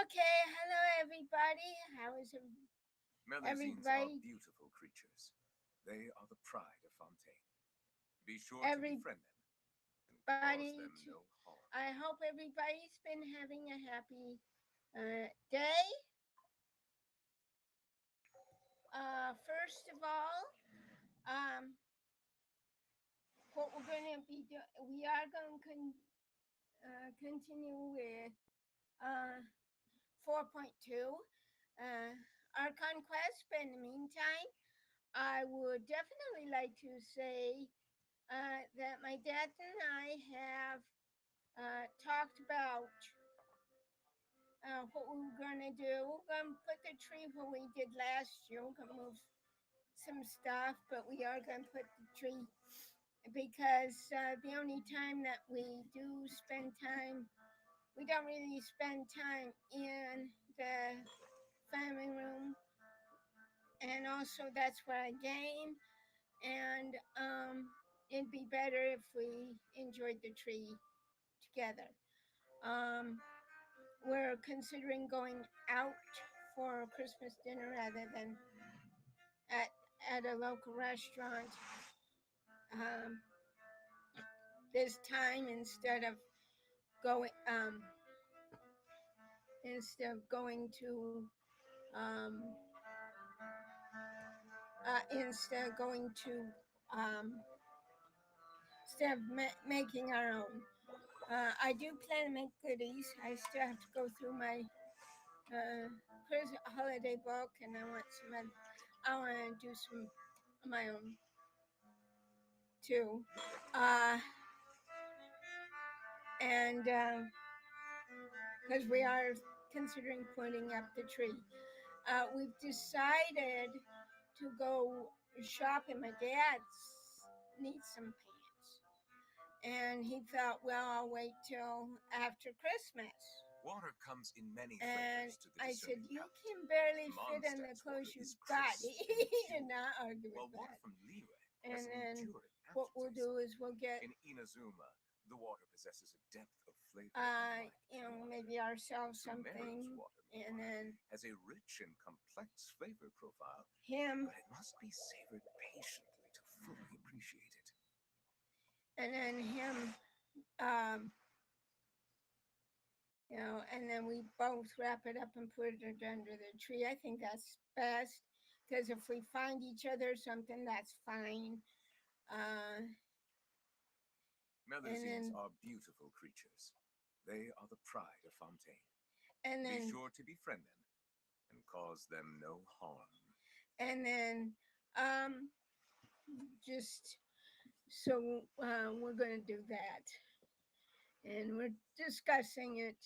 Okay, hello everybody. How is Melusines are everybody? beautiful creatures. They are the pride of Fontaine. Be sure to Everybody, befriend them and cause them no harm. I hope everybody's been having a happy day. First of all, um, what we're going to be doing, we are going to continue with uh, 4.2, our conquest. But in the meantime, I would definitely like to say that my dad and I have talked about what we were going to do. We're going to put the tree where we did last year. We're going to move some stuff, but we are going to put the tree because the only time that we do spend time, we don't really spend time in the family room. And also, that's where I game. And it'd be better if we enjoyed the tree together. Um, we're considering going out for Christmas dinner rather than at at a local restaurant this time going um, instead of going to um, um, instead of making our own. I do plan to make goodies. I still have to go through my holiday book, and I want I want to do some of my own too. Uh, and because we are considering putting up the tree, we've decided to go shopping. My dad's needs some pants, and he thought, well, I'll wait till after Christmas. Water comes in many And flavors to the I said, discerning you palate. can barely fit in the Mondstadt's clothes water you've is got. crisp He and did pure, not argue while with water that. from Lire And has an then enduring what we'll aftertaste. do is we'll get, In Inazuma, the water possesses a depth of flavor unlike any other. maybe ourselves Sumeru's something, watermelon and then has a rich and complex flavor profile, him, but it must be savored patiently to fully appreciate it. and then him, um, and then we both wrap it up and put it under the tree. I think that's best because if we find each other something, that's fine. Uh, and Melusines then, are beautiful creatures. They are the pride of Fontaine. and Be then, sure to befriend them and cause them no harm. and then, um, just so we're going to do that, and we're discussing it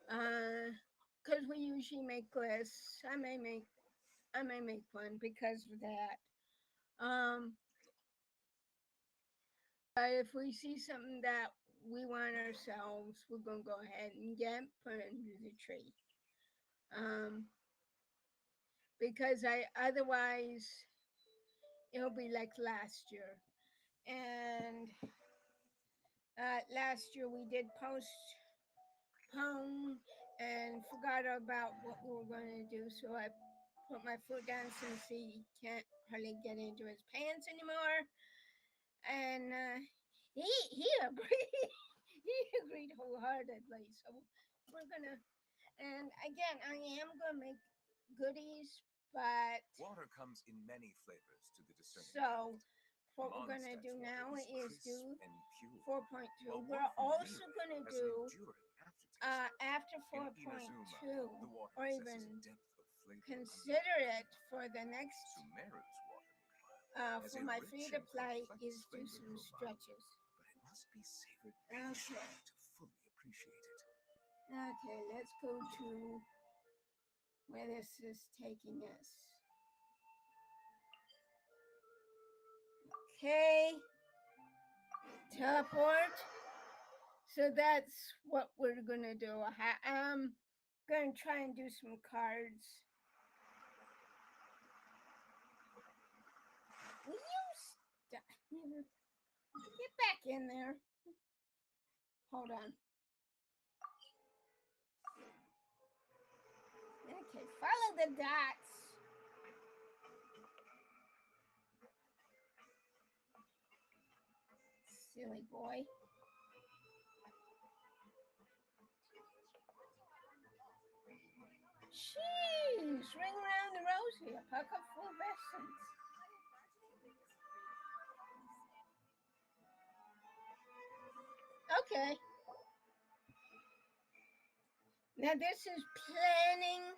because we usually make lists. I may make one because of that. But if we see something that we want ourselves, we're gonna go ahead and get put under the tree. Um, because I otherwise it'll be like last year. And last year we did postpone and forgot about what we were going to do. So I put my foot down since he can't hardly get into his pants anymore. And he agreed. He agreed wholeheartedly. So we're gonna. And again, I am gonna make goodies, but Water comes in many flavors to the discerning so palate. what we're gonna Mondstadt's do water now is crisp do and pure, 4.2. while We're water from also Lire gonna has an do enduring aftertaste. after In Inazuma, 4.2, the water or possesses even a depth of flavor consider unlike it for the next Sumeru's water, meanwhile, has for a my free rich to and play complex is do flavor some profile, stretches. but it must be savored Okay. patiently to fully appreciate it. Okay, let's go to where this is taking us. Okay, teleport. So that's what we're gonna do. I'm gonna try and do some cards. Will you get back in there? Hold on. Okay, follow the dots. Silly boy. Jeez, ring around the rosy, a puck of full essence. Okay. Now this is planning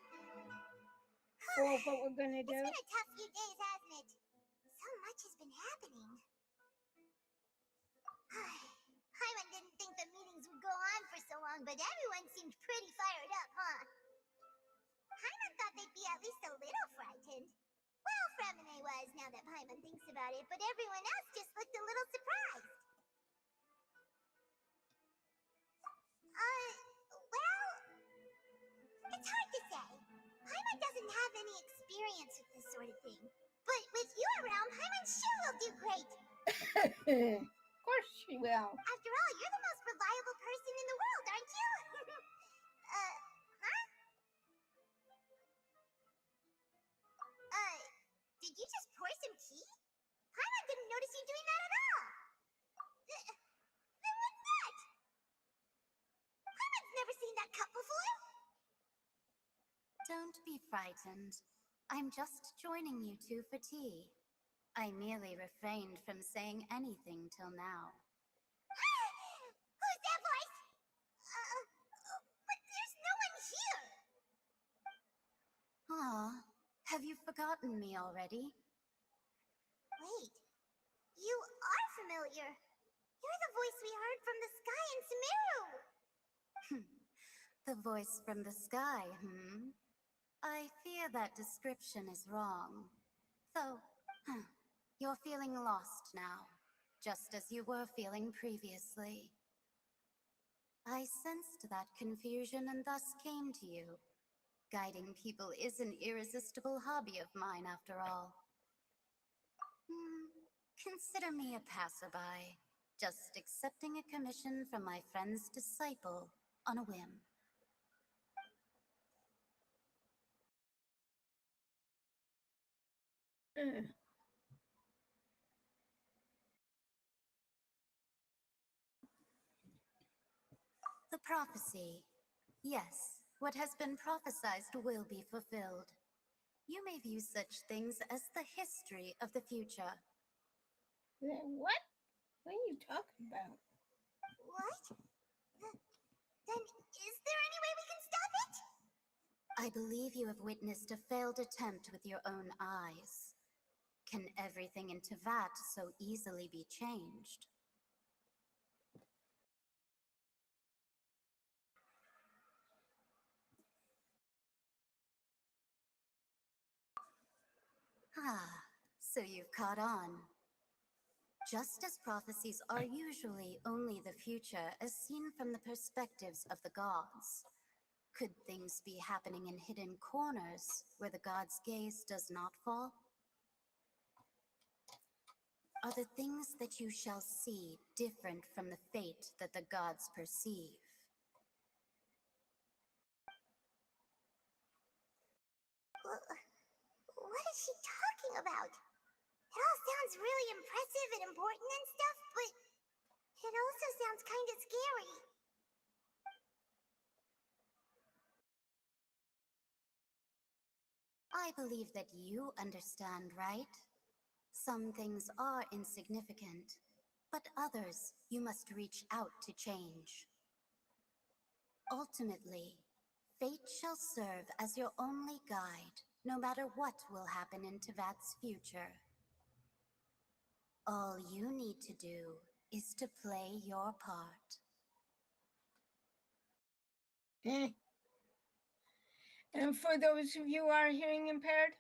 for what we're gonna do. It's been a tough few days, hasn't it? So much has been happening. Hyman didn't think the meetings would go on for so long, but everyone seemed pretty fired up, huh? Hyman thought they'd be at least a little frightened. Well, Fremine was, now that Hyman thinks about it, but everyone else just looked a little surprised. Well, it's hard to say. Hyman doesn't have any experience with this sort of thing. But with you around, Hyman sure will do great. Of course she will. After all, you're the most reliable person in the world, aren't you? Did you just pour some tea? Hyman didn't notice you doing that at all. Then what's that? Hyman's never seen that cup before. Don't be frightened. I'm just joining you two for tea. I merely refrained from saying anything till now. Who's that voice? But there's no one here. Ah, have you forgotten me already? Wait, you are familiar. You're the voice we heard from the sky in Sumeru. The voice from the sky, I fear that description is wrong. So, you're feeling lost now, just as you were feeling previously. I sensed that confusion and thus came to you. Guiding people is an irresistible hobby of mine, after all. Consider me a passerby, just accepting a commission from my friend's disciple on a whim. The prophecy. Yes, what has been prophesized will be fulfilled. You may view such things as the history of the future. What? What are you talking about? What? Then is there any way we can stop it? I believe you have witnessed a failed attempt with your own eyes. Can everything in Teyvat so easily be changed? Ah, so you've caught on. Just as prophecies are usually only the future as seen from the perspectives of the gods, could things be happening in hidden corners where the gods' gaze does not fall? Are the things that you shall see different from the fate that the gods perceive? What is she talking about? It all sounds really impressive and important and stuff, but it also sounds kind of scary. I believe that you understand, right? Some things are insignificant, but others you must reach out to change. Ultimately, fate shall serve as your only guide, no matter what will happen in Teyvat's future. All you need to do is to play your part. And for those of you who are hearing impaired?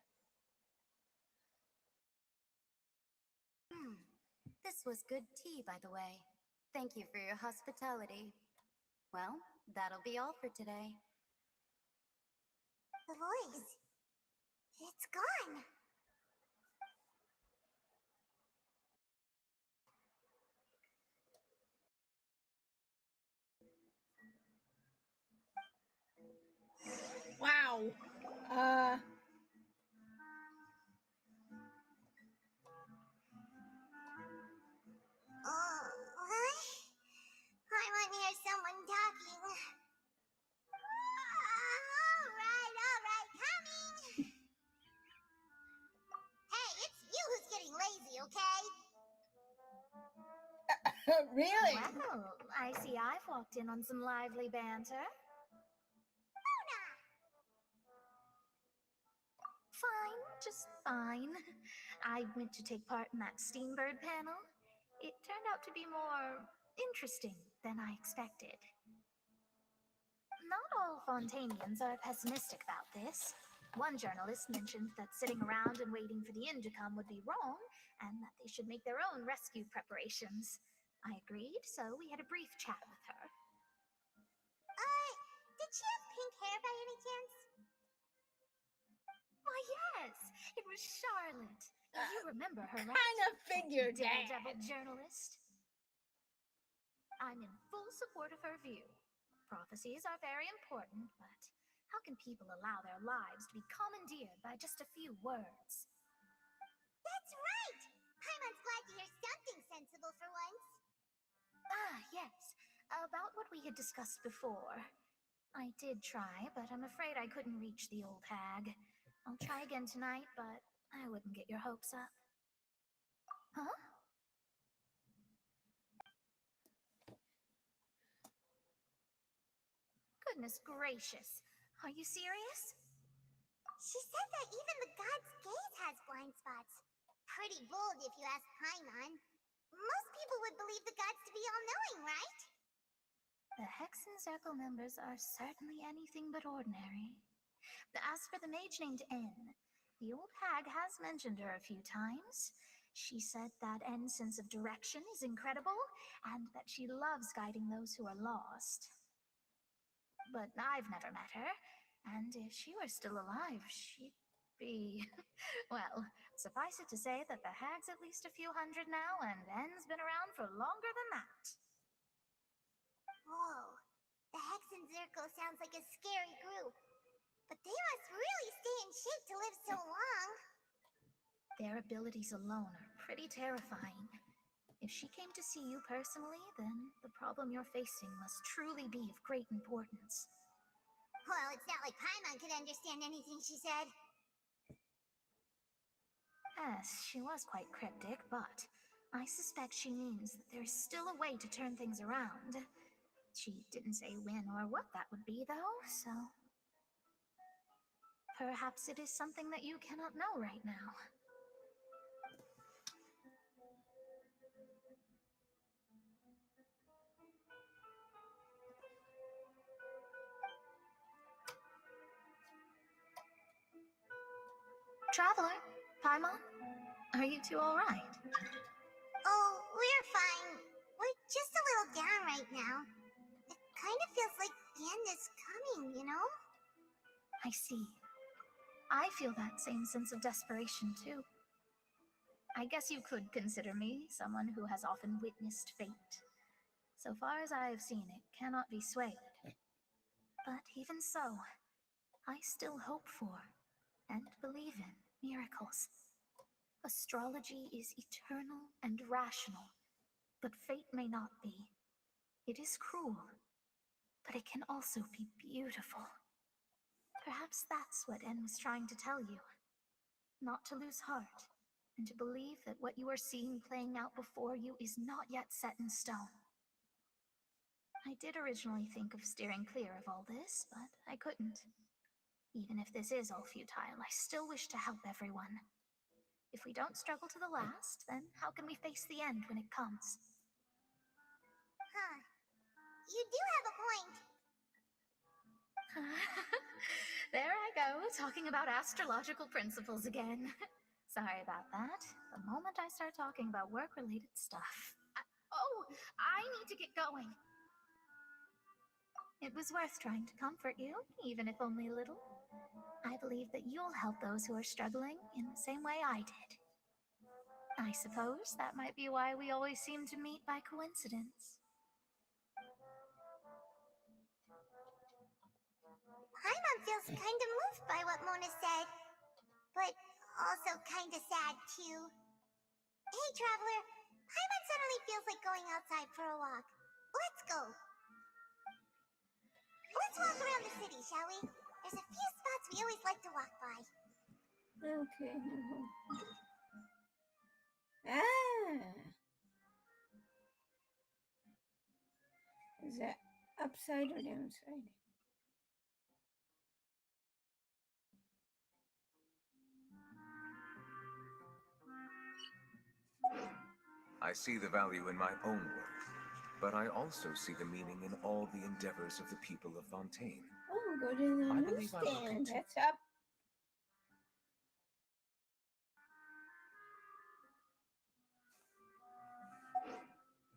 This was good tea, by the way. Thank you for your hospitality. Well, that'll be all for today. The voice. It's gone. Wow. know. Uh, Oh, what? I want to hear someone talking. All right, coming. Hey, it's you who's getting lazy, okay? really? Well, I see I've walked in on some lively banter. Luna! Fine, just fine. I went to take part in that Steambird panel. It turned out to be more interesting than I expected. Not all Fontainians are pessimistic about this. One journalist mentioned that sitting around and waiting for the end to come would be wrong, and that they should make their own rescue preparations. I agreed, so we had a brief chat with her. Did she have pink hair by any chance? Why, yes, it was Charlotte. You remember her, right? Kind of figured that. Daredevil journalist. I'm in full support of her view. Prophecies are very important, but how can people allow their lives to be commandeered by just a few words? That's right! Paimon's glad to hear something sensible for once. Ah, yes, about what we had discussed before. I did try, but I'm afraid I couldn't reach the old hag. I'll try again tonight, but I wouldn't get your hopes up. Huh? Goodness gracious. Are you serious? She said that even the god's gaze has blind spots. Pretty bold if you ask Paimon. Most people would believe the gods to be all-knowing, right? The Hexen Circle members are certainly anything but ordinary. As for the mage named N, the old hag has mentioned her a few times. She said that N's sense of direction is incredible, and that she loves guiding those who are lost. But I've never met her, and if she were still alive, she'd be... well, suffice it to say that the hag's at least a few hundred now, and N's been around for longer than that. Whoa. The Hexen Zirko sounds like a scary group. But they must really stay in shape to live so long. Their abilities alone are pretty terrifying. If she came to see you personally, then the problem you're facing must truly be of great importance. Well, it's not like Paimon could understand anything she said. Yes, she was quite cryptic, but I suspect she means that there's still a way to turn things around. She didn't say when or what that would be, though, so... perhaps it is something that you cannot know right now. Traveler, Paimon, are you two all right? Oh, we're fine. We're just a little down right now. It kind of feels like the end is coming, you know? I see. I feel that same sense of desperation, too. I guess you could consider me someone who has often witnessed fate. So far as I have seen, it cannot be swayed. But even so, I still hope for and believe in miracles. Astrology is eternal and rational, but fate may not be. It is cruel, but it can also be beautiful. Perhaps that's what N was trying to tell you. Not to lose heart, and to believe that what you are seeing playing out before you is not yet set in stone. I did originally think of steering clear of all this, but I couldn't. Even if this is all futile, I still wish to help everyone. If we don't struggle to the last, then how can we face the end when it comes? Huh. You do have a point. There I go, talking about astrological principles again. Sorry about that. The moment I start talking about work-related stuff... I need to get going. It was worth trying to comfort you, even if only a little. I believe that you'll help those who are struggling in the same way I did. I suppose that might be why we always seem to meet by coincidence. Paimon feels kind of moved also kinda sad, too. Hey, Traveler. Paimon suddenly feels like going outside for a walk. Let's go. Let's walk around the city, shall we? There's a few spots we always like to walk by. Okay. Ah. Is that upside or downside? I see the value in my own work, but I also see the meaning in all the endeavors of the people of Fontaine. Oh, go to the I believe I will newsstand. continue. That's up.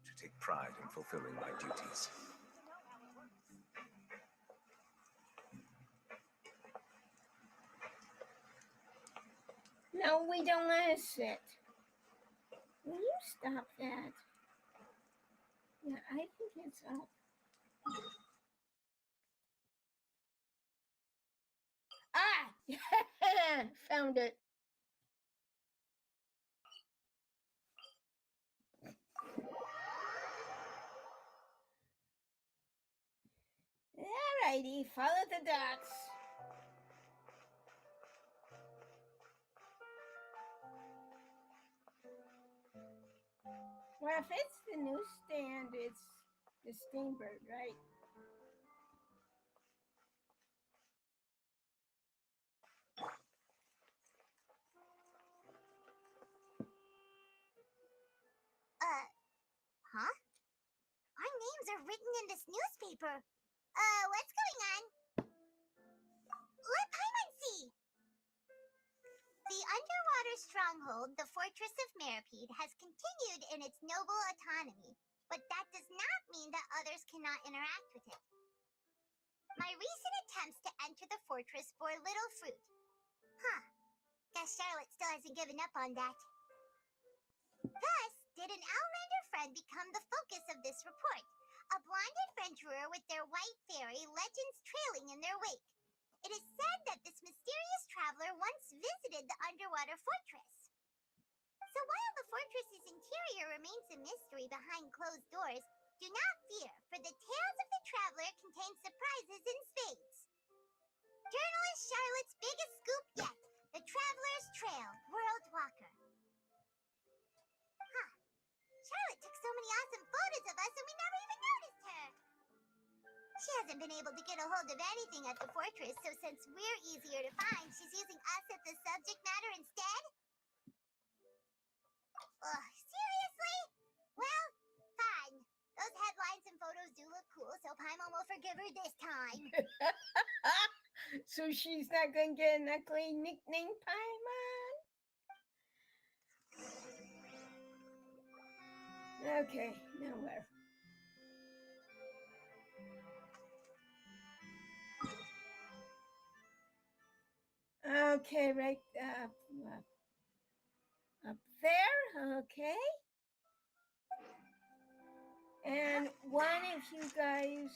To take pride in fulfilling my duties. No, we don't want to sit. Will you stop that? Yeah, I think it's up. Ah! Found it. Alrighty, follow the dots. Well, if it's the newsstand, it's the Steambird, right? Huh? Our names are written in this newspaper. What's going on? Let Paimon see! The underwater stronghold, the Fortress of Meripede, has continued in its noble autonomy, but that does not mean that others cannot interact with it. My recent attempts to enter the fortress bore little fruit. Huh. Guess Charlotte still hasn't given up on that. Thus, did an Outlander friend become the focus of this report? A blonde adventurer with their white fairy legends trailing in their wake. It is said that this mysterious traveler once visited the underwater fortress. So while the fortress's interior remains a mystery behind closed doors, do not fear, for the tales of the traveler contain surprises in spades. Journalist Charlotte's biggest scoop yet, the Traveler's Trail, World Walker. Huh. Charlotte took so many awesome photos of us and we never even noticed her. She hasn't been able to get a hold of anything at the fortress, so since we're easier to find, she's using us as the subject matter instead? Ugh, seriously? Well, fine. Those headlines and photos do look cool, so Paimon will forgive her this time. So she's not going to get an ugly nickname, Paimon? Okay, now where? Okay, right up there. Okay. And one, if you guys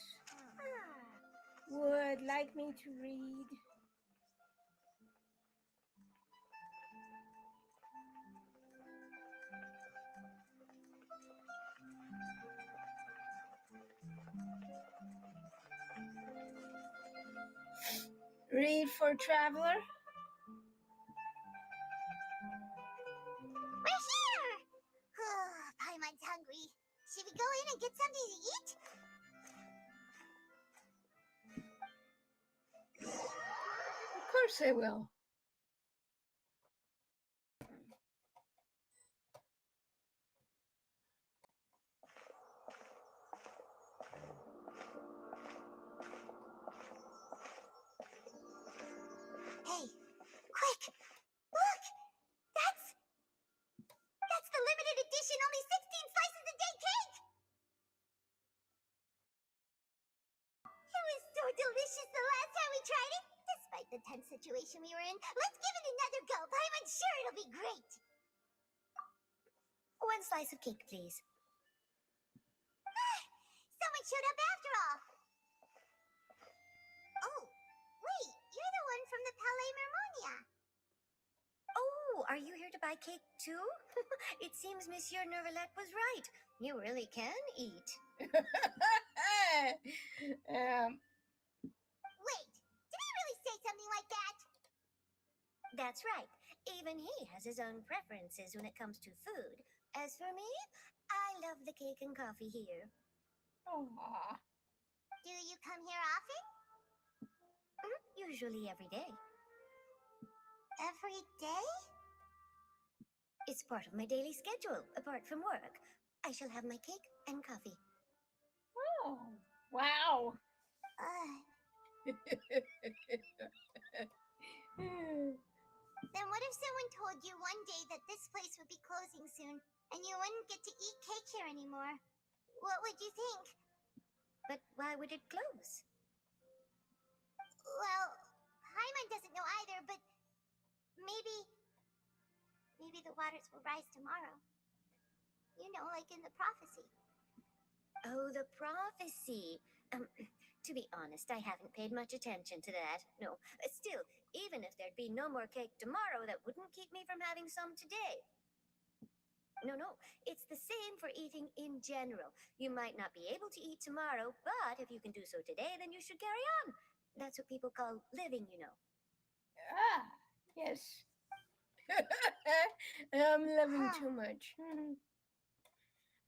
would like me to read. Read for Traveler. We're here! Paimon's hungry. Should we go in and get something to eat? Of course I will. Hey, quick! Look! That's the limited edition, only 16 slices a day cake! It was so delicious the last time we tried it. Despite the tense situation we were in, let's give it another go. I'm sure it'll be great. One slice of cake, please. Someone showed up after all. Oh, wait, you're the one from the Palais Mermonia. Oh, are buy cake too? It seems Monsieur Neuvillette was right. You really can eat. Wait, did he really say something like that? That's right. Even he has his own preferences when it comes to food. As for me, I love the cake and coffee here. Aw. Do you come here often? Usually every day. Every day? It's part of my daily schedule, apart from work. I shall have my cake and coffee. Oh, wow. Then what if someone told you one day that this place would be closing soon and you wouldn't get to eat cake here anymore? What would you think? But why would it close? Well, Paimon doesn't know either, but maybe the waters will rise tomorrow. You know, like in the prophecy. Oh, the prophecy. To be honest, I haven't paid much attention to that. No, still, even if there'd be no more cake tomorrow, that wouldn't keep me from having some today. No, it's the same for eating in general. You might not be able to eat tomorrow, but if you can do so today, then you should carry on. That's what people call living, you know. Ah, yes. I'm loving too much.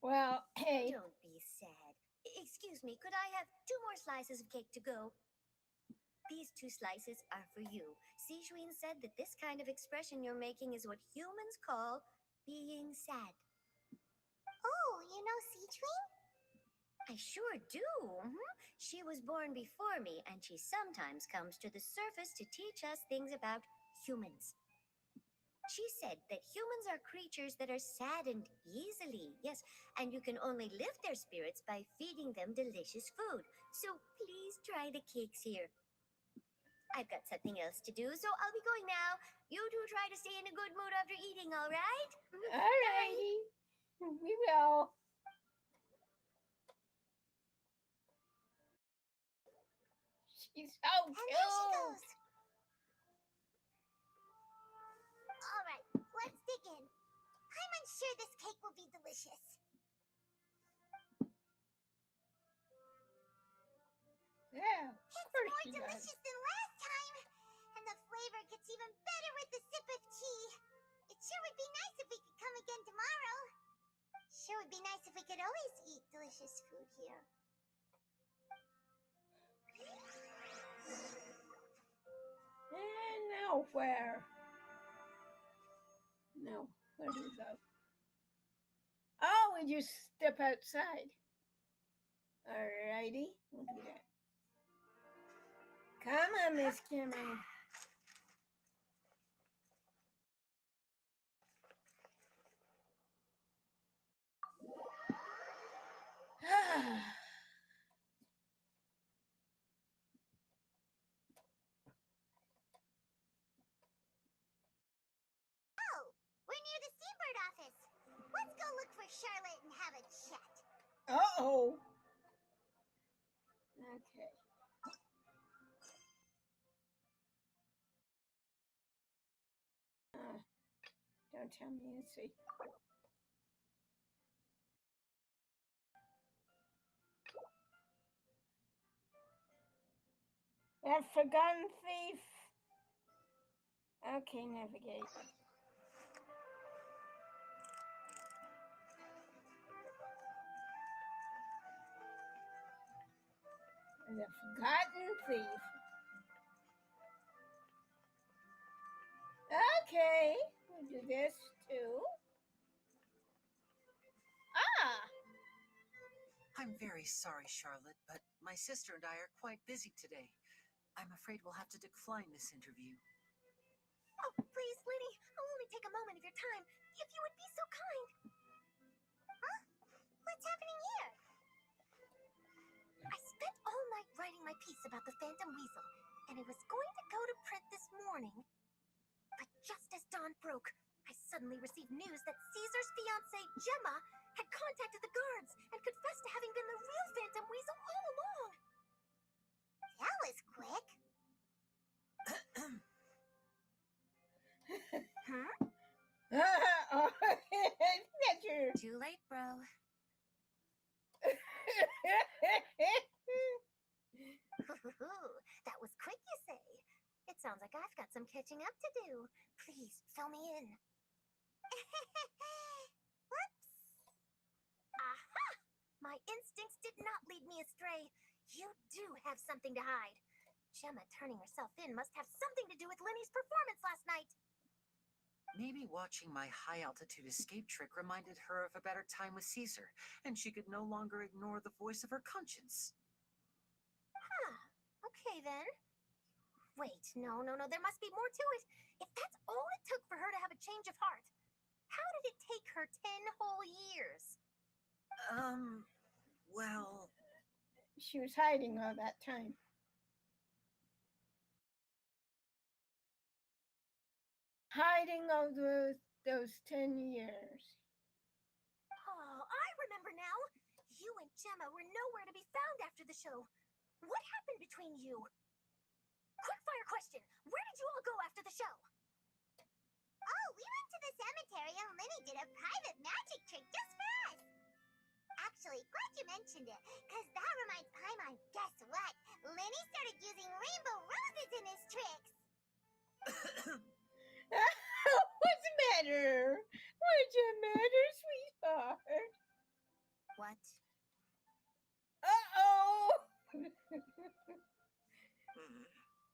Well, hey. Don't be sad. Excuse me, could I have 2 more slices of cake to go? These 2 slices are for you. Sijuin said that this kind of expression you're making is what humans call being sad. Oh, you know Sichuan? I sure do. She was born before me, and she sometimes comes to the surface to teach us things about humans. She said that humans are creatures that are saddened easily, yes, and you can only lift their spirits by feeding them delicious food. So please try the cakes here. I've got something else to do, so I'll be going now. You two try to stay in a good mood after eating, all right? Alrighty. We will. She's so And cute. there she goes. All right, let's dig in. I'm sure this cake will be delicious. Yeah, of It's course more she delicious does. than last time. And the flavor gets even better with the sip of tea. It sure would be nice if we could come again tomorrow. Sure would be nice if we could always eat delicious food here. And now where? No, where do we go? Oh, we just step outside. Alrighty, we'll do that. Come on, Miss Kimmy. Oh, we're near the Seabird office. Let's go look for Charlotte and have a chat. Uh-oh. Okay. Don't tell me. Let's see. That forgotten thief. Okay, navigate. The forgotten thief. Okay, we'll do this too. Ah, I'm very sorry, Charlotte, but my sister and I are quite busy today. I'm afraid we'll have to decline this interview. Oh, please, Liddy, I'll only take a moment of your time. If you would be so kind. Huh? What's happening here? I spent all night writing my piece about the Phantom Weasel, and it was going to go to print this morning. But just as dawn broke, I suddenly received news that Caesar's fiancée, Gemma, had contacted the guards and confessed to having been the real Phantom Weasel all along. That was quick. Huh? sounds like I've got some catching up to do. Please, fill me in. Whoops. Aha! My instincts did not lead me astray. You do have something to hide. Gemma turning herself in must have something to do with Lenny's performance last night. Maybe watching my high-altitude escape trick reminded her of a better time with Caesar, and she could no longer ignore the voice of her conscience. Huh. Okay, then. Wait, no. There must be more to it. If that's all it took for her to have a change of heart, how did it take her 10 whole years? Well... She was hiding all that time. Hiding all those 10 years. Oh, I remember now. You and Gemma were nowhere to be found after the show. What happened between you? Quickfire question. Where did you all go after the show? Oh, we went to the cemetery and Lenny did a private magic trick just for us. Actually, glad you mentioned it, because that reminds Paimon, guess what? Lenny started using rainbow roses in his tricks. What's the matter? What's the matter, sweetheart? What? Uh-oh!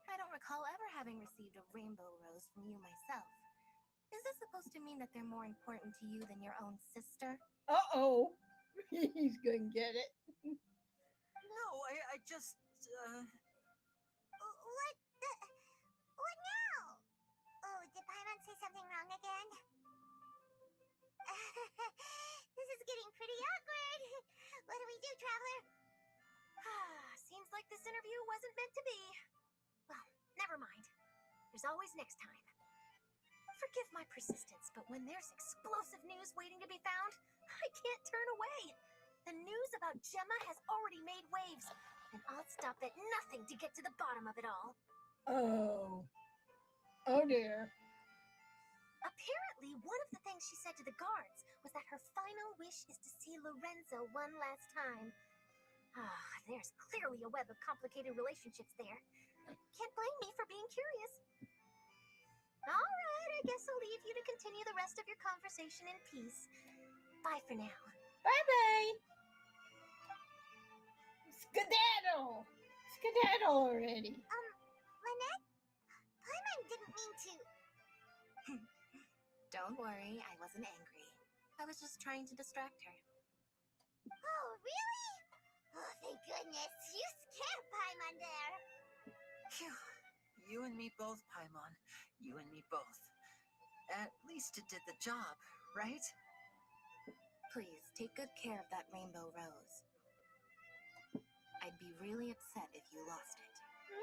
I don't recall ever having received a rainbow rose from you myself. Is this supposed to mean that they're more important to you than your own sister? Uh-oh. He's gonna get it. No, I just, What now? Oh, did Paimon say something wrong again? This is getting pretty awkward. What do we do, Traveler? Seems like this interview wasn't meant to be. Well, never mind. There's always next time. Forgive my persistence, but when there's explosive news waiting to be found, I can't turn away. The news about Gemma has already made waves, and I'll stop at nothing to get to the bottom of it all. Oh. Oh dear. Apparently, one of the things she said to the guards was that her final wish is to see Lorenzo one last time. There's clearly a web of complicated relationships there. Can't blame me for being curious. All right, I guess I'll leave you to continue the rest of your conversation in peace. Bye for now. Bye-bye. Skedaddle. Skedaddle already. Lynette? Paimon didn't mean to... Don't worry, I wasn't angry. I was just trying to distract her. Oh, really? Oh, thank goodness. You scared Paimon there. phew. You and me both, Paimon. You and me both. At least it did the job, right? Please, take good care of that rainbow rose. I'd be really upset if you lost it.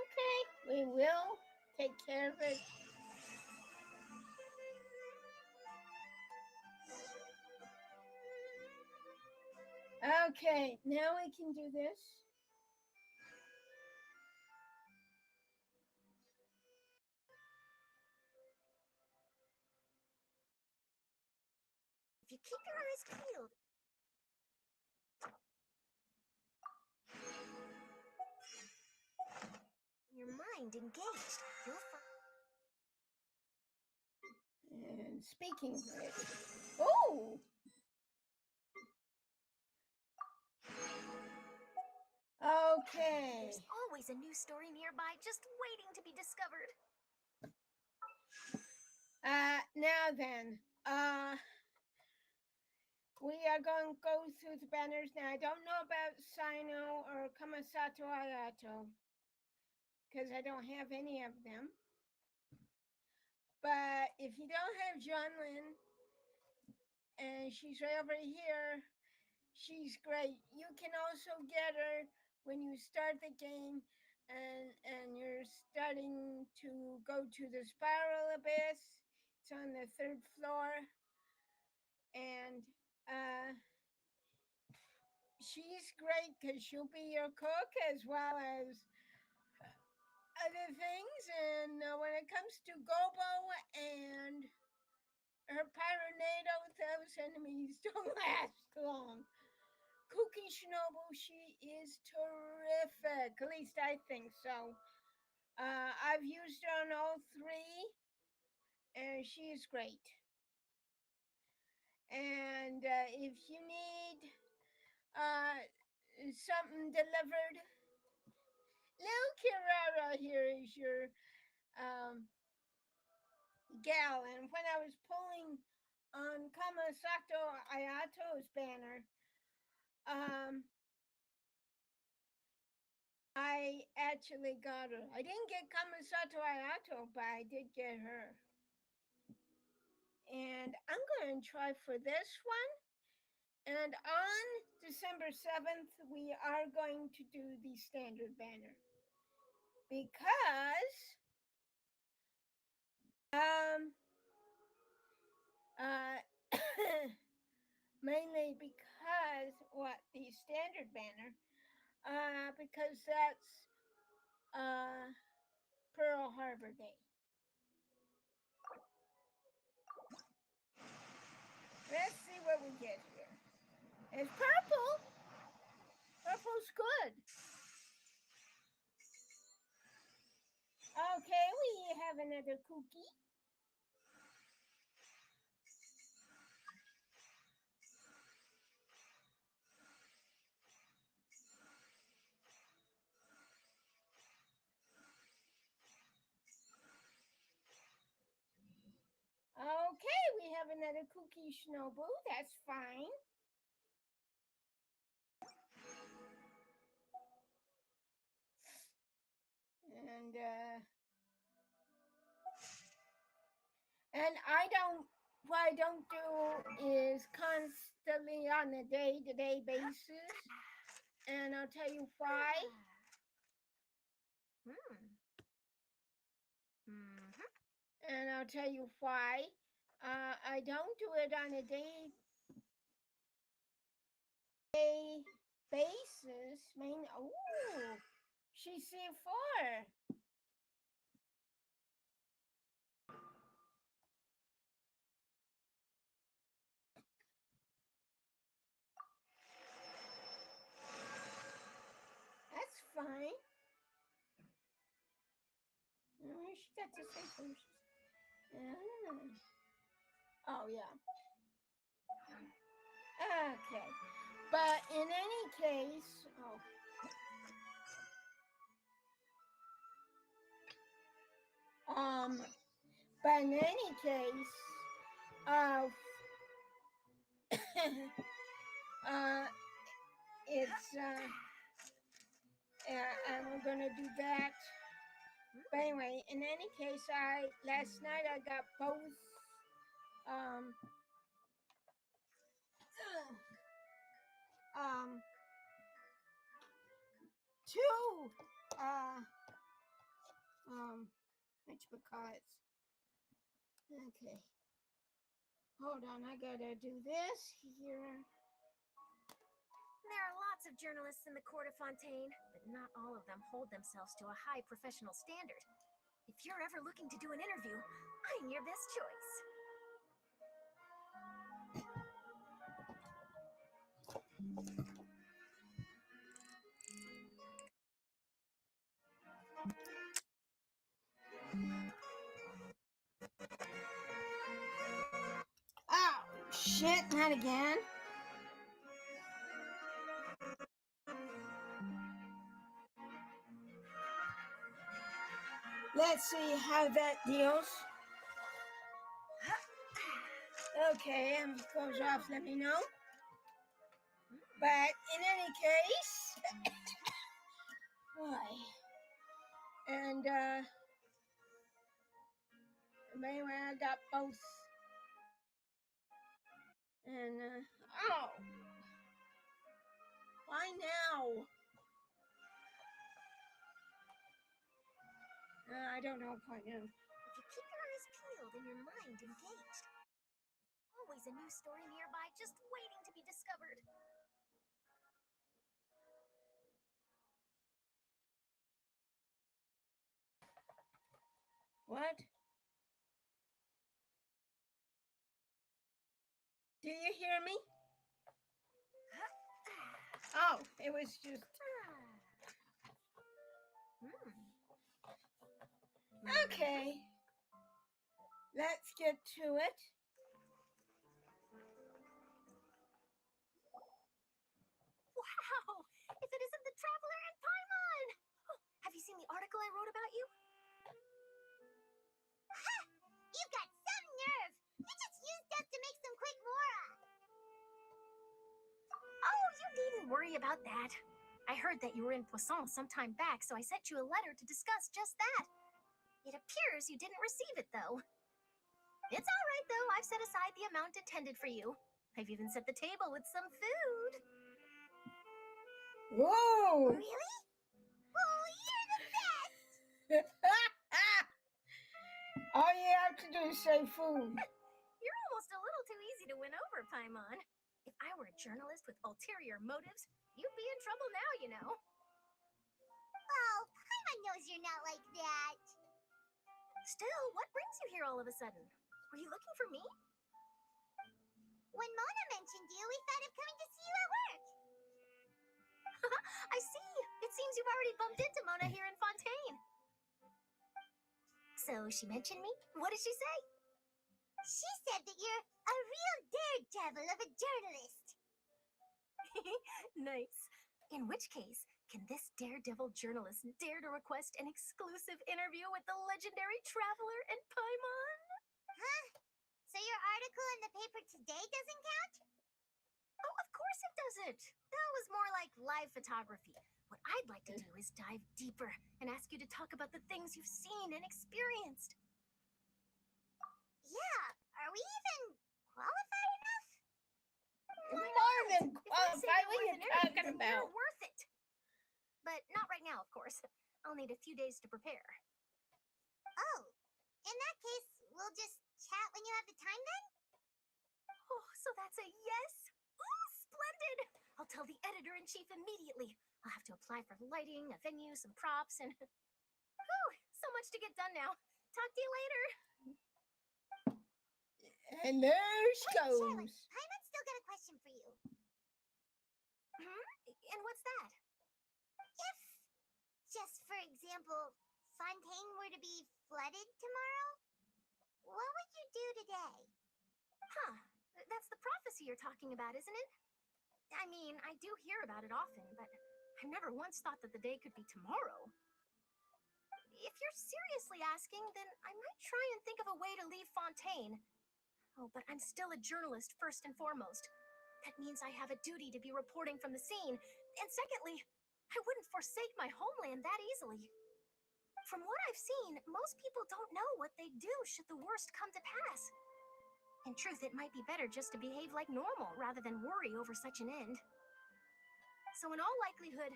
Okay, we will take care of it. Okay, now we can do this. If you keep your eyes peeled, your mind engaged, you'll find... And speaking of which, oh! Okay. There's always a new story nearby just waiting to be discovered. Now then, we are going to go through the banners now. I don't know about Sino or Kamasato Ayato because I don't have any of them. But if you don't have Junlin, and she's right over here, she's great. You can also get her when you start the game and you're starting to go to the spiral abyss. It's on the 3rd floor. And she's great because she'll be your cook as well as other things. And when it comes to Gobo and her Pyronado, those enemies don't last long. Kuki Shinobu, she is terrific. At least I think so. I've used her on all level 3, and she's great. And if you need something delivered, Lil Kirara here is your gal. And when I was pulling on Kamasato Ayato's banner, I actually got her. I didn't get Kamasato Ayato, but I did get her. And I'm going to try for this one. And on December 7th, we are going to do the standard banner. Because mainly because the standard banner, because that's Pearl Harbor Day. Let's see what we get here. It's purple. Purple's good. Okay, we have another cookie. Okay, we have another cookie Shinobu. That's fine. And what I don't do is constantly on a day-to-day basis. And I'll tell you why. And I'll tell you why. I don't do it on a day basis. Ooh, she's C4. That's fine. She got to say first. Oh, yeah. Okay. But in any case, but in any case, it's and we're gonna do that. But anyway, in any case, last night I got both two whatchamacallits. Okay. Hold on, I gotta do this here. There are lots of journalists in the court of Fontaine, but not all of them hold themselves to a high professional standard. If you're ever looking to do an interview, I'm your best choice. Oh, shit, not again. Let's see how that deals. Okay, if it goes off, let me know. But in any case, boy. And anyway, I got both. And why now? I don't know if I know. If you keep your eyes peeled and your mind engaged, always a new story nearby just waiting to be discovered. What? Do you hear me? Oh, it was just... Okay. let's get to it. Wow! If it isn't the Traveler and Paimon! Oh, have you seen the article I wrote about you? Ha! You've got some nerve! You just used us to make some quick mora! Oh, you needn't worry about that. I heard that you were in Poisson some time back, so I sent you a letter to discuss just that. It appears you didn't receive it, though. It's all right, though. I've set aside the amount intended for you. I've even set the table with some food. Whoa! Really? Oh, you're the best! All you have to do is say food. You're almost a little too easy to win over, Paimon. If I were a journalist with ulterior motives, you'd be in trouble now, you know. Oh, Paimon knows you're not like that. Still, what brings you here all of a sudden? Were you looking for me? When Mona mentioned you, we thought of coming to see you at work. I see. It seems you've already bumped into Mona here in Fontaine. So she mentioned me? What did she say? She said that you're a real daredevil of a journalist. Nice. In which case, can this daredevil journalist dare to request an exclusive interview with the legendary Traveler and Paimon? Huh? So your article in the paper today doesn't count? Oh, of course it doesn't. That was more like live photography. What I'd like to do is dive deeper and ask you to talk about the things you've seen and experienced. Yeah, are we even qualified enough? More than If I say qualified. What you're are you worth an interview, talking then about? you're worth it. But not right now, of course. I'll need a few days to prepare. Oh, in that case, we'll just chat when you have the time then? Oh, so that's a yes? Ooh, splendid! I'll tell the editor-in-chief immediately. I'll have to apply for lighting, a venue, some props, and... Whew, so much to get done now. Talk to you later. And there she Charlotte, goes. Paimon's still got a question for you. And what's that? If, just for example, Fontaine were to be flooded tomorrow, what would you do today? Huh. That's the prophecy you're talking about, isn't it? I mean, I do hear about it often, but I've never once thought that the day could be tomorrow. If you're seriously asking, then I might try and think of a way to leave Fontaine. Oh, but I'm still a journalist first and foremost. That means I have a duty to be reporting from the scene. And secondly, I wouldn't forsake my homeland that easily. From what I've seen, most people don't know what they'd do should the worst come to pass. In truth, it might be better just to behave like normal rather than worry over such an end. So in all likelihood,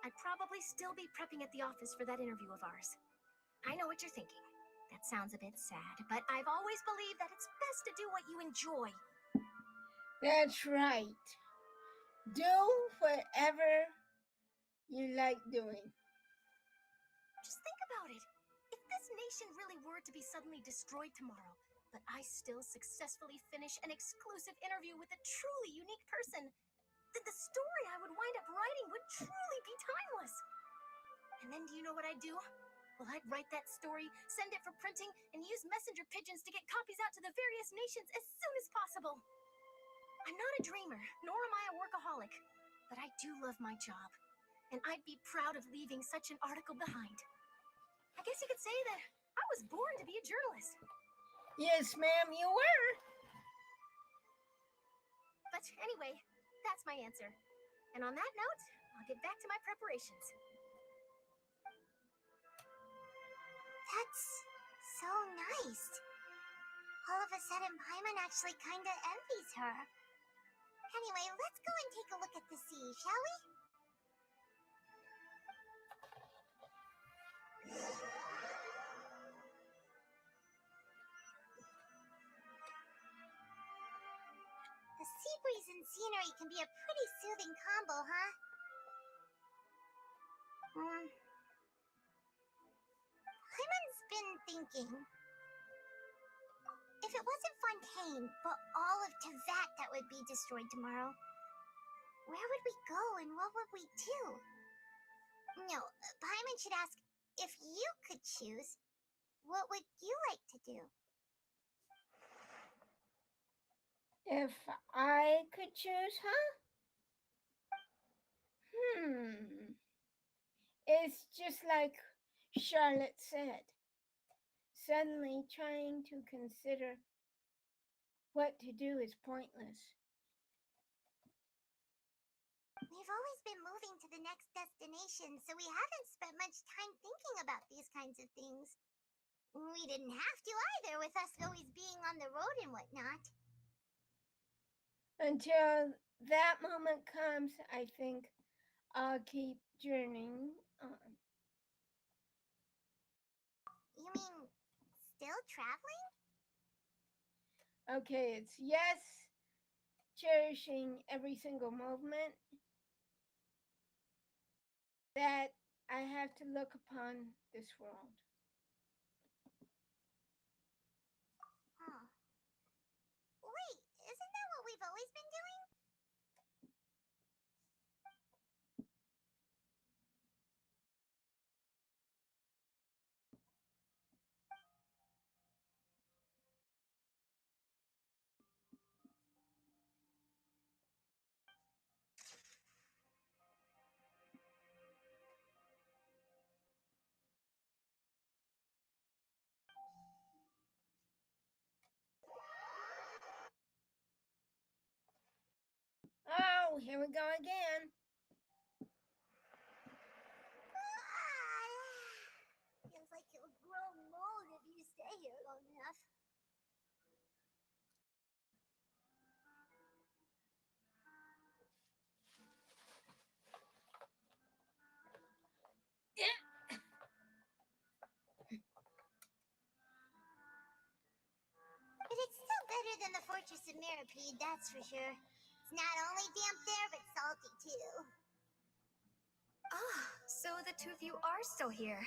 I'd probably still be prepping at the office for that interview of ours. I know what you're thinking. That sounds a bit sad, but I've always believed that it's best to do what you enjoy. That's right. Do whatever you like doing. Just think about it. If this nation really were to be suddenly destroyed tomorrow, but I still successfully finish an exclusive interview with a truly unique person, then the story I would wind up writing would truly be timeless. And then do you know what I'd do? Well, I'd write that story, send it for printing, and use messenger pigeons to get copies out to the various nations as soon as possible. I'm not a dreamer, nor am I a workaholic, but I do love my job, and I'd be proud of leaving such an article behind. I guess you could say that I was born to be a journalist. Yes, ma'am, you were. But anyway, that's my answer. And on that note, I'll get back to my preparations. That's so nice. All of a sudden, Paimon actually kinda envies her. Anyway, let's go and take a look at the sea, shall we? The sea breeze and scenery can be a pretty soothing combo, huh? Paimon's been thinking. If it wasn't Fontaine, but all of Tevat that would be destroyed tomorrow, where would we go and what would we do? No, Paimon should ask, if you could choose, what would you like to do? If I could choose, huh? It's just like Charlotte said. Suddenly, trying to consider what to do is pointless. We've always been moving to the next destination, so we haven't spent much time thinking about these kinds of things. We didn't have to either, with us always being on the road and whatnot. Until that moment comes, I think I'll keep journeying on. You mean still traveling? Okay, it's yes, cherishing every single moment that I have to look upon this world. Huh. Wait, isn't that what we've always been doing? Oh, here we go again. Feels like you'll grow mold if you stay here long enough. But it's still better than the Fortress of Mirapede, that's for sure. It's not only damp there, but salty too. Ah, so the two of you are still here.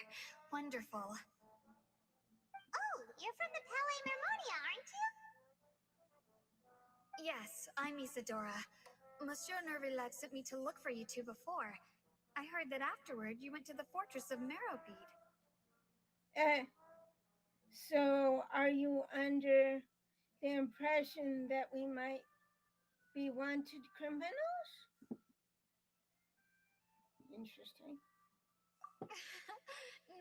Wonderful. Oh, you're from the Palais Mermonia, aren't you? Yes, I'm Isadora. Monsieur Nervillet sent me to look for you two before. I heard that afterward you went to the Fortress of Meropide. So are you under the impression that we might be wanted criminals? Interesting.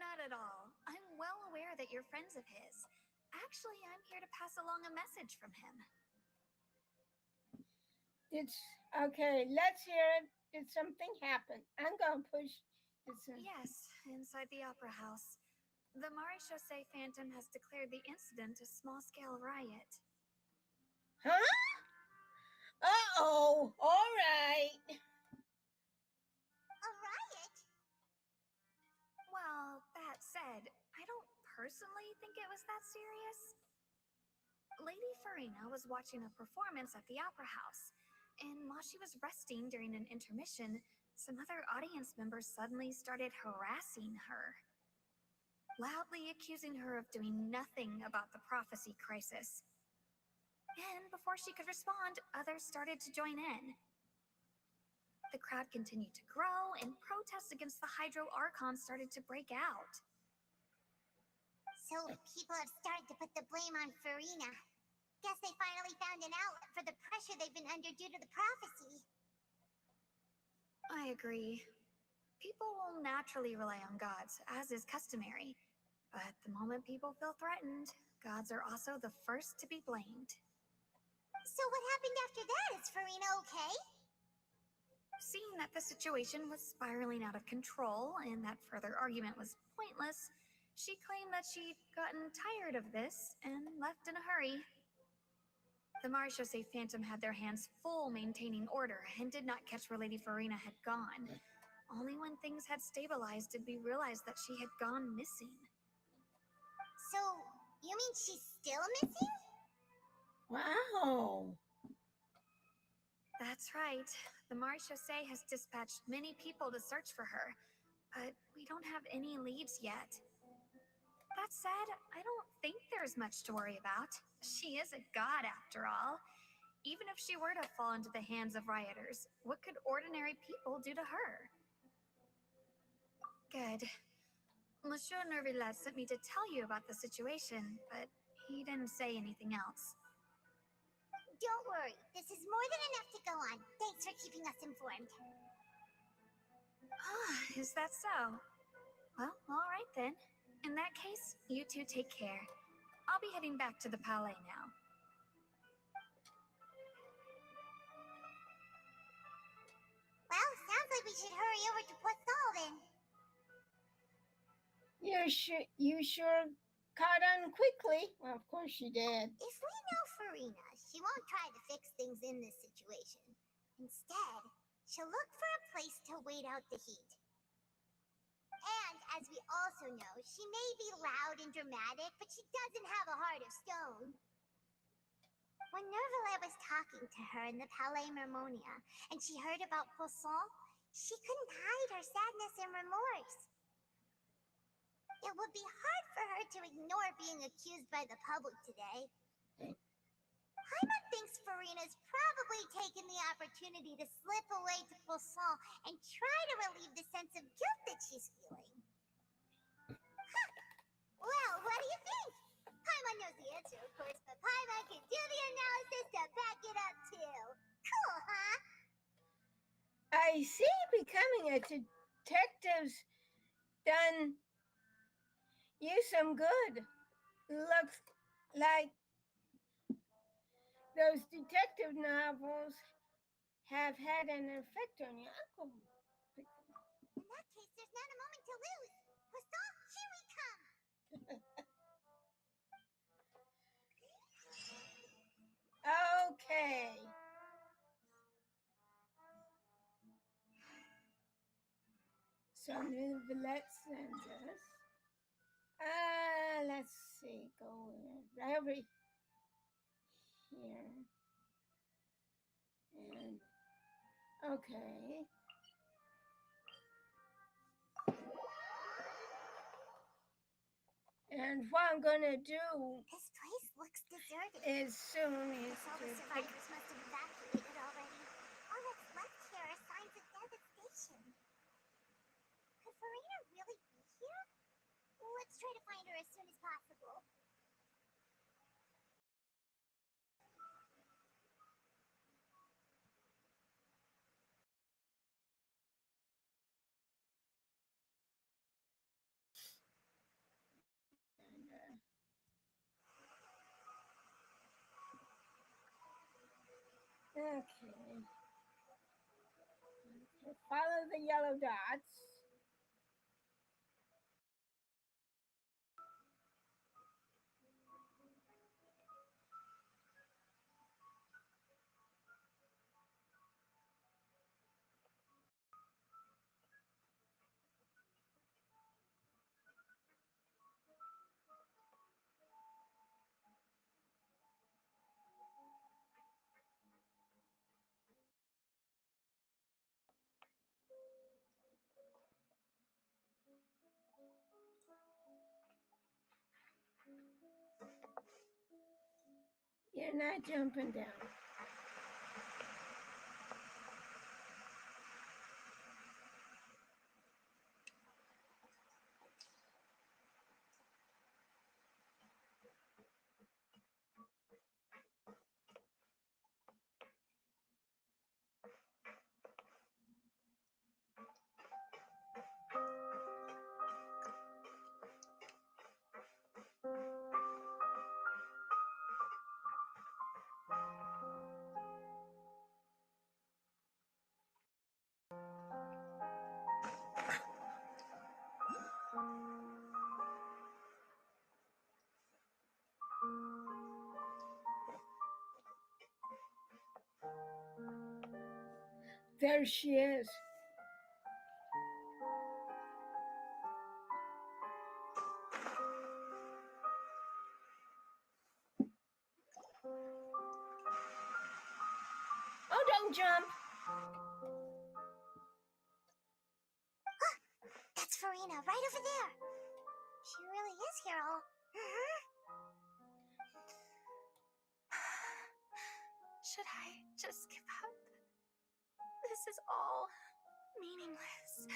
Not at all. I'm well aware that you're friends of his. Actually, I'm here to pass along a message from him. It's okay. Let's hear it. Did something happen? I'm gonna push this in. Yes, inside the Opera House. The Maréchaussée Phantom has declared the incident a small-scale riot. Huh? Uh-oh. All right. A riot? Well, that said, I don't personally think it was that serious. Lady Farina was watching a performance at the Opera House, and while she was resting during an intermission, some other audience members suddenly started harassing her, loudly accusing her of doing nothing about the prophecy crisis. And before she could respond, others started to join in. The crowd continued to grow, and protests against the Hydro Archon started to break out. So people have started to put the blame on Farina. Guess they finally found an outlet for the pressure they've been under due to the prophecy. I agree. People will naturally rely on gods, as is customary. But the moment people feel threatened, gods are also the first to be blamed. So what happened after that? Is Farina okay? Seeing that the situation was spiraling out of control and that further argument was pointless, she claimed that she'd gotten tired of this and left in a hurry. The Maréchaussée Phantom had their hands full maintaining order and did not catch where Lady Farina had gone. Only when things had stabilized did we realize that she had gone missing. So, you mean she's still missing? Wow. That's right. The Maréchaussée has dispatched many people to search for her, but we don't have any leads yet. That said, I don't think there's much to worry about. She is a god after all. Even if she were to fall into the hands of rioters, what could ordinary people do to her? Good. Monsieur Nervillet sent me to tell you about the situation, but he didn't say anything else. Don't worry. This is more than enough to go on. Thanks for keeping us informed. Is that so? Well, all right then. In that case, you two take care. I'll be heading back to the Palais now. Well, sounds like we should hurry over to Poisson then. You sure caught on quickly. Well, of course you did. If we know Farina, she won't try to fix things in this situation. Instead, she'll look for a place to wait out the heat. And as we also know, she may be loud and dramatic, but she doesn't have a heart of stone. When Nervalet was talking to her in the Palais Mermonia, and she heard about Poisson, she couldn't hide her sadness and remorse. It would be hard for her to ignore being accused by the public today. Paimon thinks Farina's probably taken the opportunity to slip away to Poisson and try to relieve the sense of guilt that she's feeling. Huh. Well, what do you think? Paimon knows the answer, of course, but Paimon can do the analysis to back it up too. Cool, huh? I see becoming a detective's done you some good. Looks like those detective novels have had an effect on your uncle. In that case, there's not a moment to lose. Poisson, here we come! Okay. So Neuvillette sends us. Let's see. Go right over here. And okay. And what I'm gonna do This place looks deserted. is soon is All the to survivors must have evacuated already. All that's left here are signs of devastation. Could Farina really be here? Let's try to find her as soon as possible. okay. Follow the yellow dots. You're not jumping down. There she is. Oh, don't jump. That's Farina, right over there. She really is here all... Should I just give up? This is all meaningless.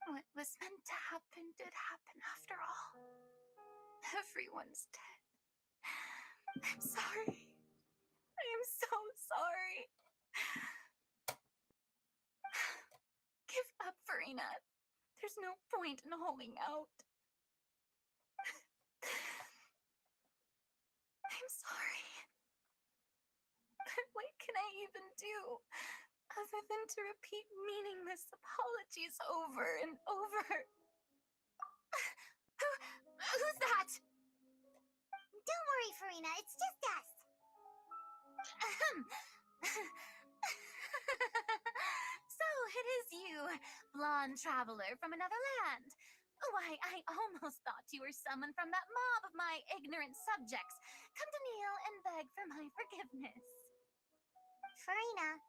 What was meant to happen did happen after all. Everyone's dead. I'm sorry. I so sorry. Give up, Farina. There's no point in holding out. I'm sorry. But what can I even do other than to repeat meaningless apologies over and over? Who's that? Don't worry, Farina, it's just us. So it is you, blonde traveler from another land. Why, I almost thought you were someone from that mob of my ignorant subjects, come to kneel and beg for my forgiveness. Farina,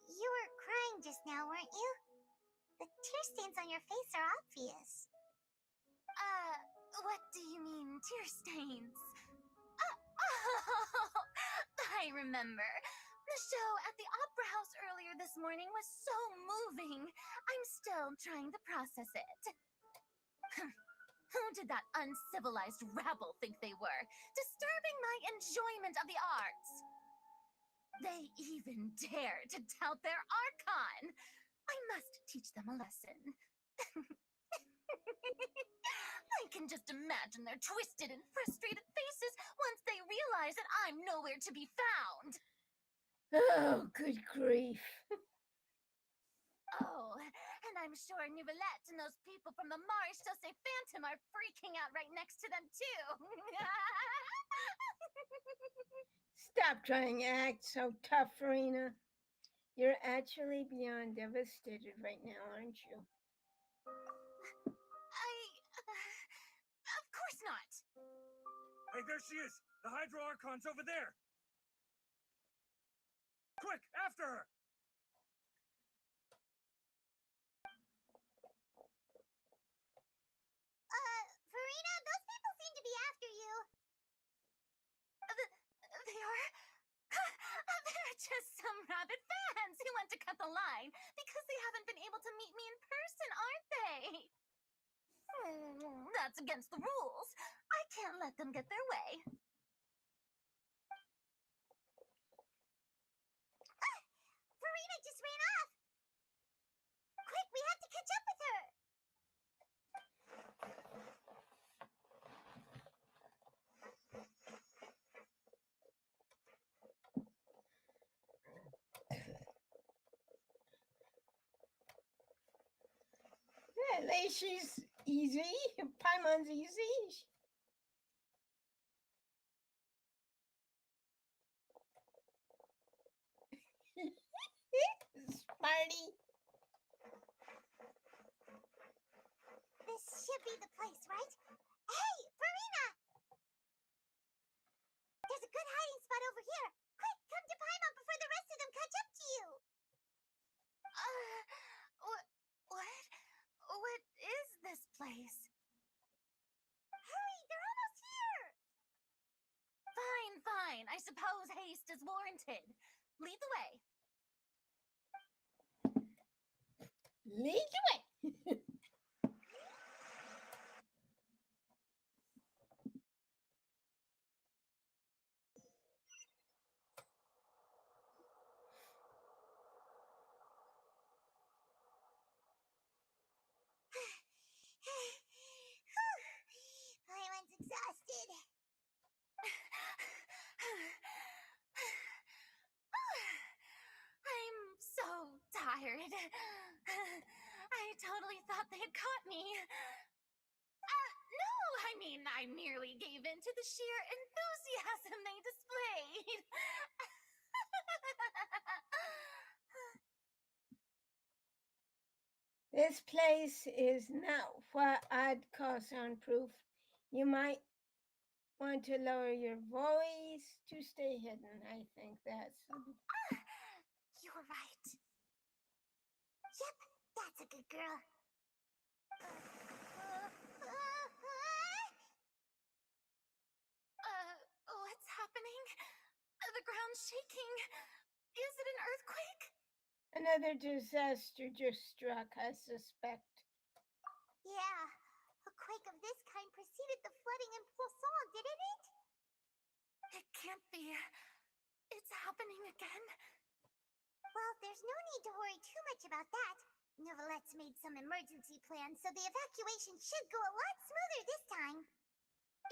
you were crying just now, weren't you? The tear stains on your face are obvious. What do you mean, tear stains? Oh, I remember. The show at the Opera House earlier this morning was so moving. I'm still trying to process it. Who did that uncivilized rabble think they were, disturbing my enjoyment of the arts? They even dare to tout their Archon. I must teach them a lesson. I can just imagine their twisted and frustrated faces once they realize that I'm nowhere to be found. Oh, good grief. Oh, and I'm sure Nouvellette and those people from the Marsh Chaussee Phantom are freaking out right next to them, too. Stop trying to act so tough, Farina. You're actually beyond devastated right now, aren't you? Of course not. Hey, there she is! The Hydro Archon's over there! Quick, after her! Farina, those people seem to be after you. They are? They're just some rabid fans who want to cut the line because they haven't been able to meet me in person, aren't they? That's against the rules. I can't let them get their way. Farina just ran off. Quick, we have to catch up with her. At least she's easy. Paimon's easy. Smarty. This should be the place, right? Hey, Farina! There's a good hiding spot over here. Quick, come to Paimon before the rest of them catch up to you. What? What is this place? Hurry, they're almost here. Fine. I suppose haste is warranted. Lead the way. Lead the way. Paimon's exhausted. I'm so tired. I totally thought they had caught me. No, I merely gave in to the sheer enthusiasm they displayed. This place is not what I'd call soundproof. You might want to lower your voice to stay hidden. I think that's... You're right. Yep, that's a good girl. What's happening? The ground's shaking. Is it an earthquake? Another disaster just struck, I suspect. Yeah, a quake of this kind preceded the flooding in Poisson, didn't it? It can't be. It's happening again? Well, there's no need to worry too much about that. Novelette's made some emergency plans, so the evacuation should go a lot smoother this time.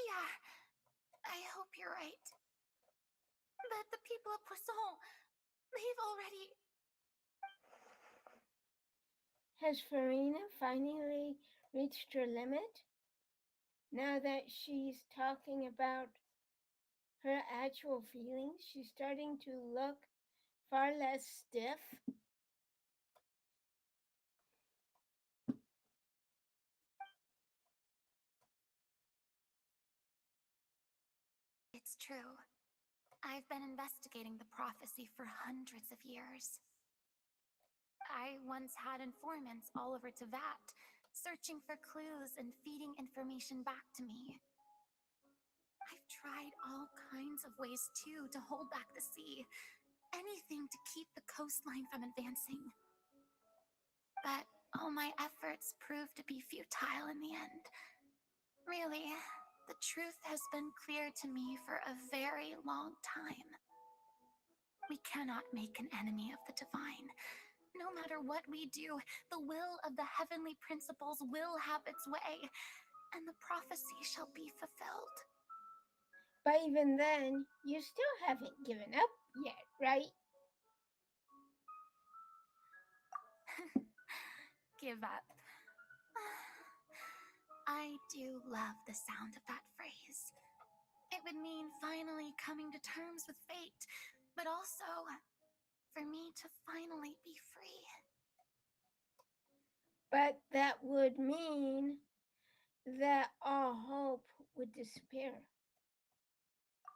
Yeah, I hope you're right. But the people of Poisson, they've already... Has Farina finally reached her limit? Now that she's talking about her actual feelings, she's starting to look far less stiff. It's true. I've been investigating the prophecy for hundreds of years. I once had informants all over Teyvat, searching for clues and feeding information back to me. I've tried all kinds of ways, too, to hold back the sea. Anything to keep the coastline from advancing. But all my efforts proved to be futile in the end. Really, the truth has been clear to me for a very long time. We cannot make an enemy of the divine. No matter what we do, the will of the heavenly principles will have its way, and the prophecy shall be fulfilled. But even then, you still haven't given up yet, right? Give up. I do love the sound of that phrase. It would mean finally coming to terms with fate, but also for me to finally be free. But that would mean that all hope would disappear.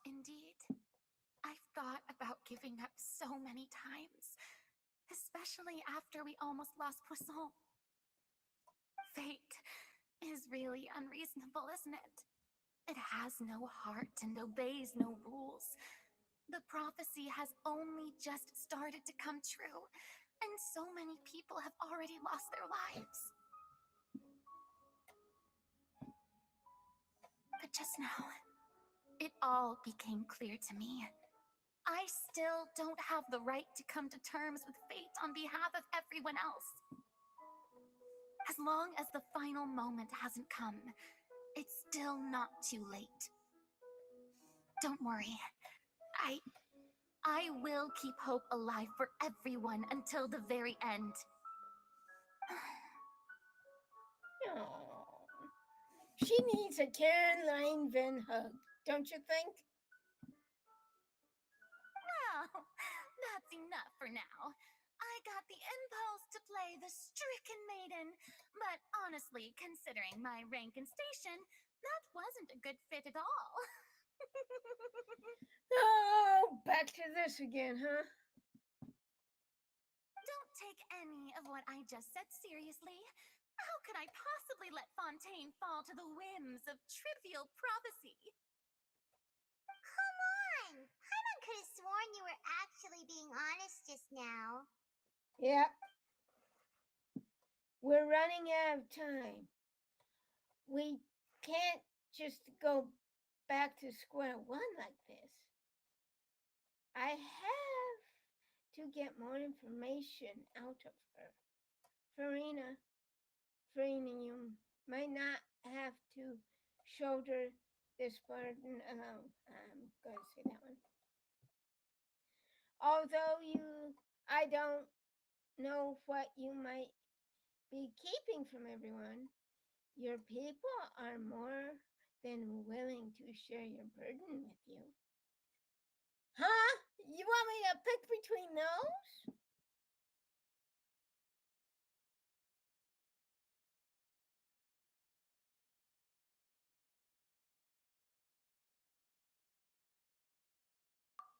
Indeed. I've thought about giving up so many times, especially after we almost lost Poisson. Fate is really unreasonable, isn't it? It has no heart and obeys no rules. The prophecy has only just started to come true, and so many people have already lost their lives. But just now, it all became clear to me. I still don't have the right to come to terms with fate on behalf of everyone else. As long as the final moment hasn't come, it's still not too late. Don't worry. I will keep hope alive for everyone until the very end. Oh, she needs a Caroline Van hug, don't you think? Well, that's enough for now. I got the impulse to play the stricken maiden, but honestly, considering my rank and station, that wasn't a good fit at all. Oh, back to this again, huh? Don't take any of what I just said seriously. How could I possibly let Fontaine fall to the whims of trivial prophecy? Come on! Paimon could have sworn you were actually being honest just now. Yep. We're running out of time. We can't just go back to square one like this. I have to get more information out of her. Farina, you might not have to shoulder this burden alone. I'm going to say that one. Although I don't know what you might be keeping from everyone, your people are more than willing to share your burden with you. Huh? You want me to pick between those?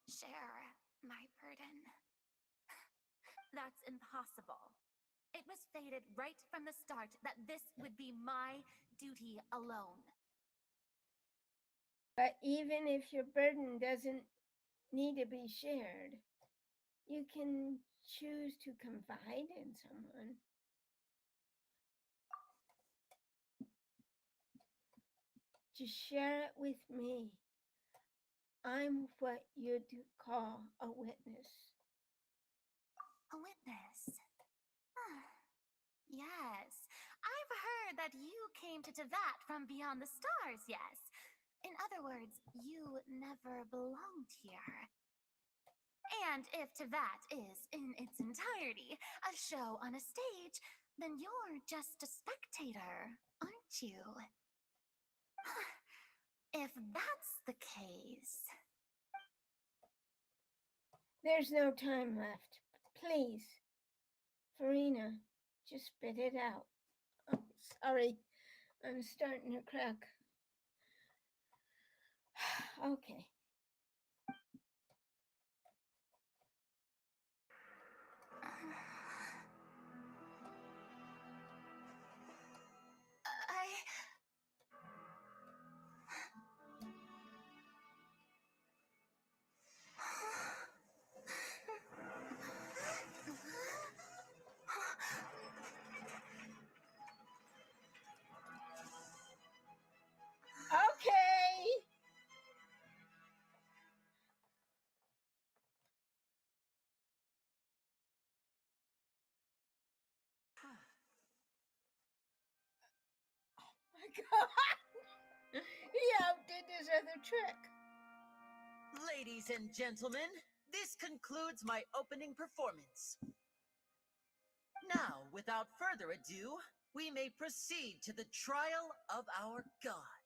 Share my burden. That's impossible. It was fated right from the start that this would be my duty alone. But even if your burden doesn't need to be shared, you can choose to confide in someone. Just share it with me. I'm what you'd call a witness. A witness. Yes, I've heard that you came to Tevat from beyond the stars, yes. In other words, you never belonged here. And if Tevat is, in its entirety, a show on a stage, then you're just a spectator, aren't you? If that's the case... There's no time left. Please, Farina, just spit it out. Oh, sorry, I'm starting to crack. Okay. Okay. My God. He outdid his other trick. Ladies and gentlemen, this concludes my opening performance. Now, without further ado, we may proceed to the trial of our god.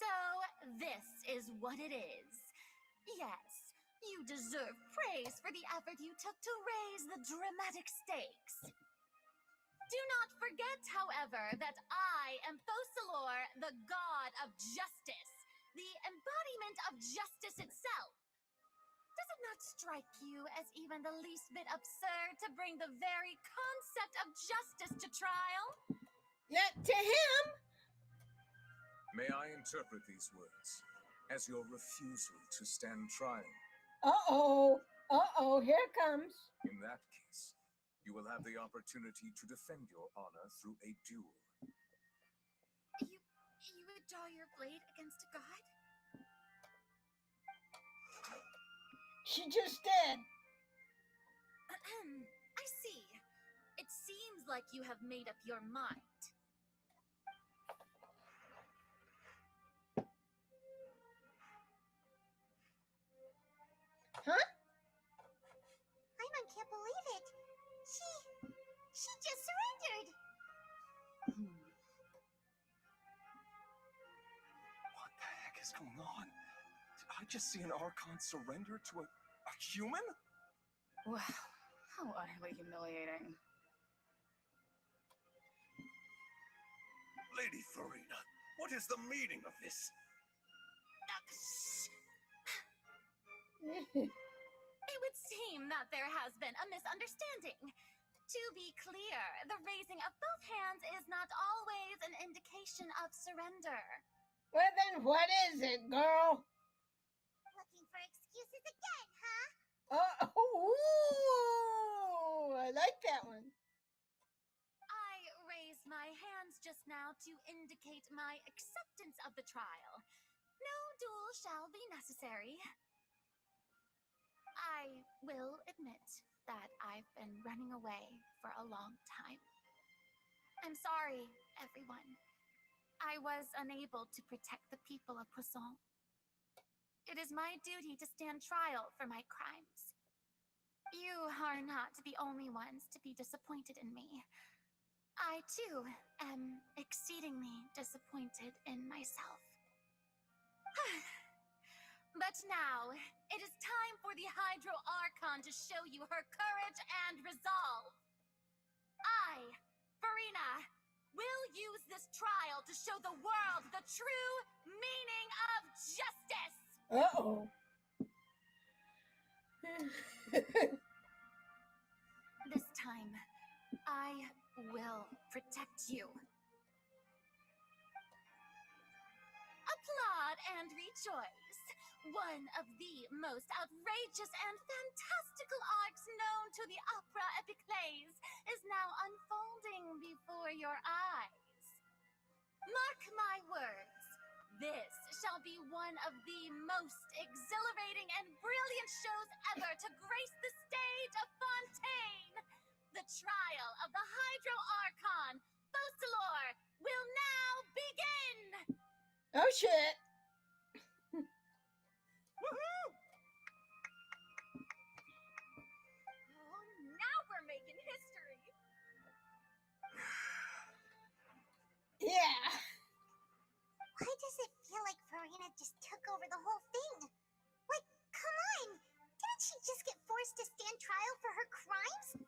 So, this is what it is. Yes, you deserve praise for the effort you took to raise the dramatic stakes. Do not forget, however, that I am Fosalor, the god of justice, the embodiment of justice itself. Does it not strike you as even the least bit absurd to bring the very concept of justice to trial? Yet to him, May I interpret these words as your refusal to stand trial? here it comes. In that case, you will have the opportunity to defend your honor through a duel. You would draw your blade against a god? She just did. I see. It seems like you have made up your mind. Huh? Paimon can't believe it. She just surrendered. What the heck is going on? Did I just see an Archon surrender to a human? Wow, how utterly humiliating. Lady Farina, what is the meaning of this? It would seem that there has been a misunderstanding. To be clear, the raising of both hands is not always an indication of surrender. Well, then what is it, girl? Looking for excuses again, huh? I like that one. I raised my hands just now to indicate my acceptance of the trial. No duel shall be necessary. I will admit that I've been running away for a long time. I'm sorry, everyone. I was unable to protect the people of Poisson. It is my duty to stand trial for my crimes. You are not the only ones to be disappointed in me. I, too, am exceedingly disappointed in myself. But now, it is time for the Hydro Archon to show you her courage and resolve. I, Farina, will use this trial to show the world the true meaning of justice! Uh-oh. This time, I will protect you. Applaud and rejoice. One of the most outrageous and fantastical arcs known to the opera epiclese is now unfolding before your eyes. Mark my words, This shall be one of the most exhilarating and brilliant shows ever to grace the stage of Fontaine. The trial of the Hydro Archon, Focalor, will now begin. Oh shit! Woohoo! Oh, now we're making history. Yeah. Why does it feel like Farina just took over the whole thing? Like, come on! Didn't she just get forced to stand trial for her crimes?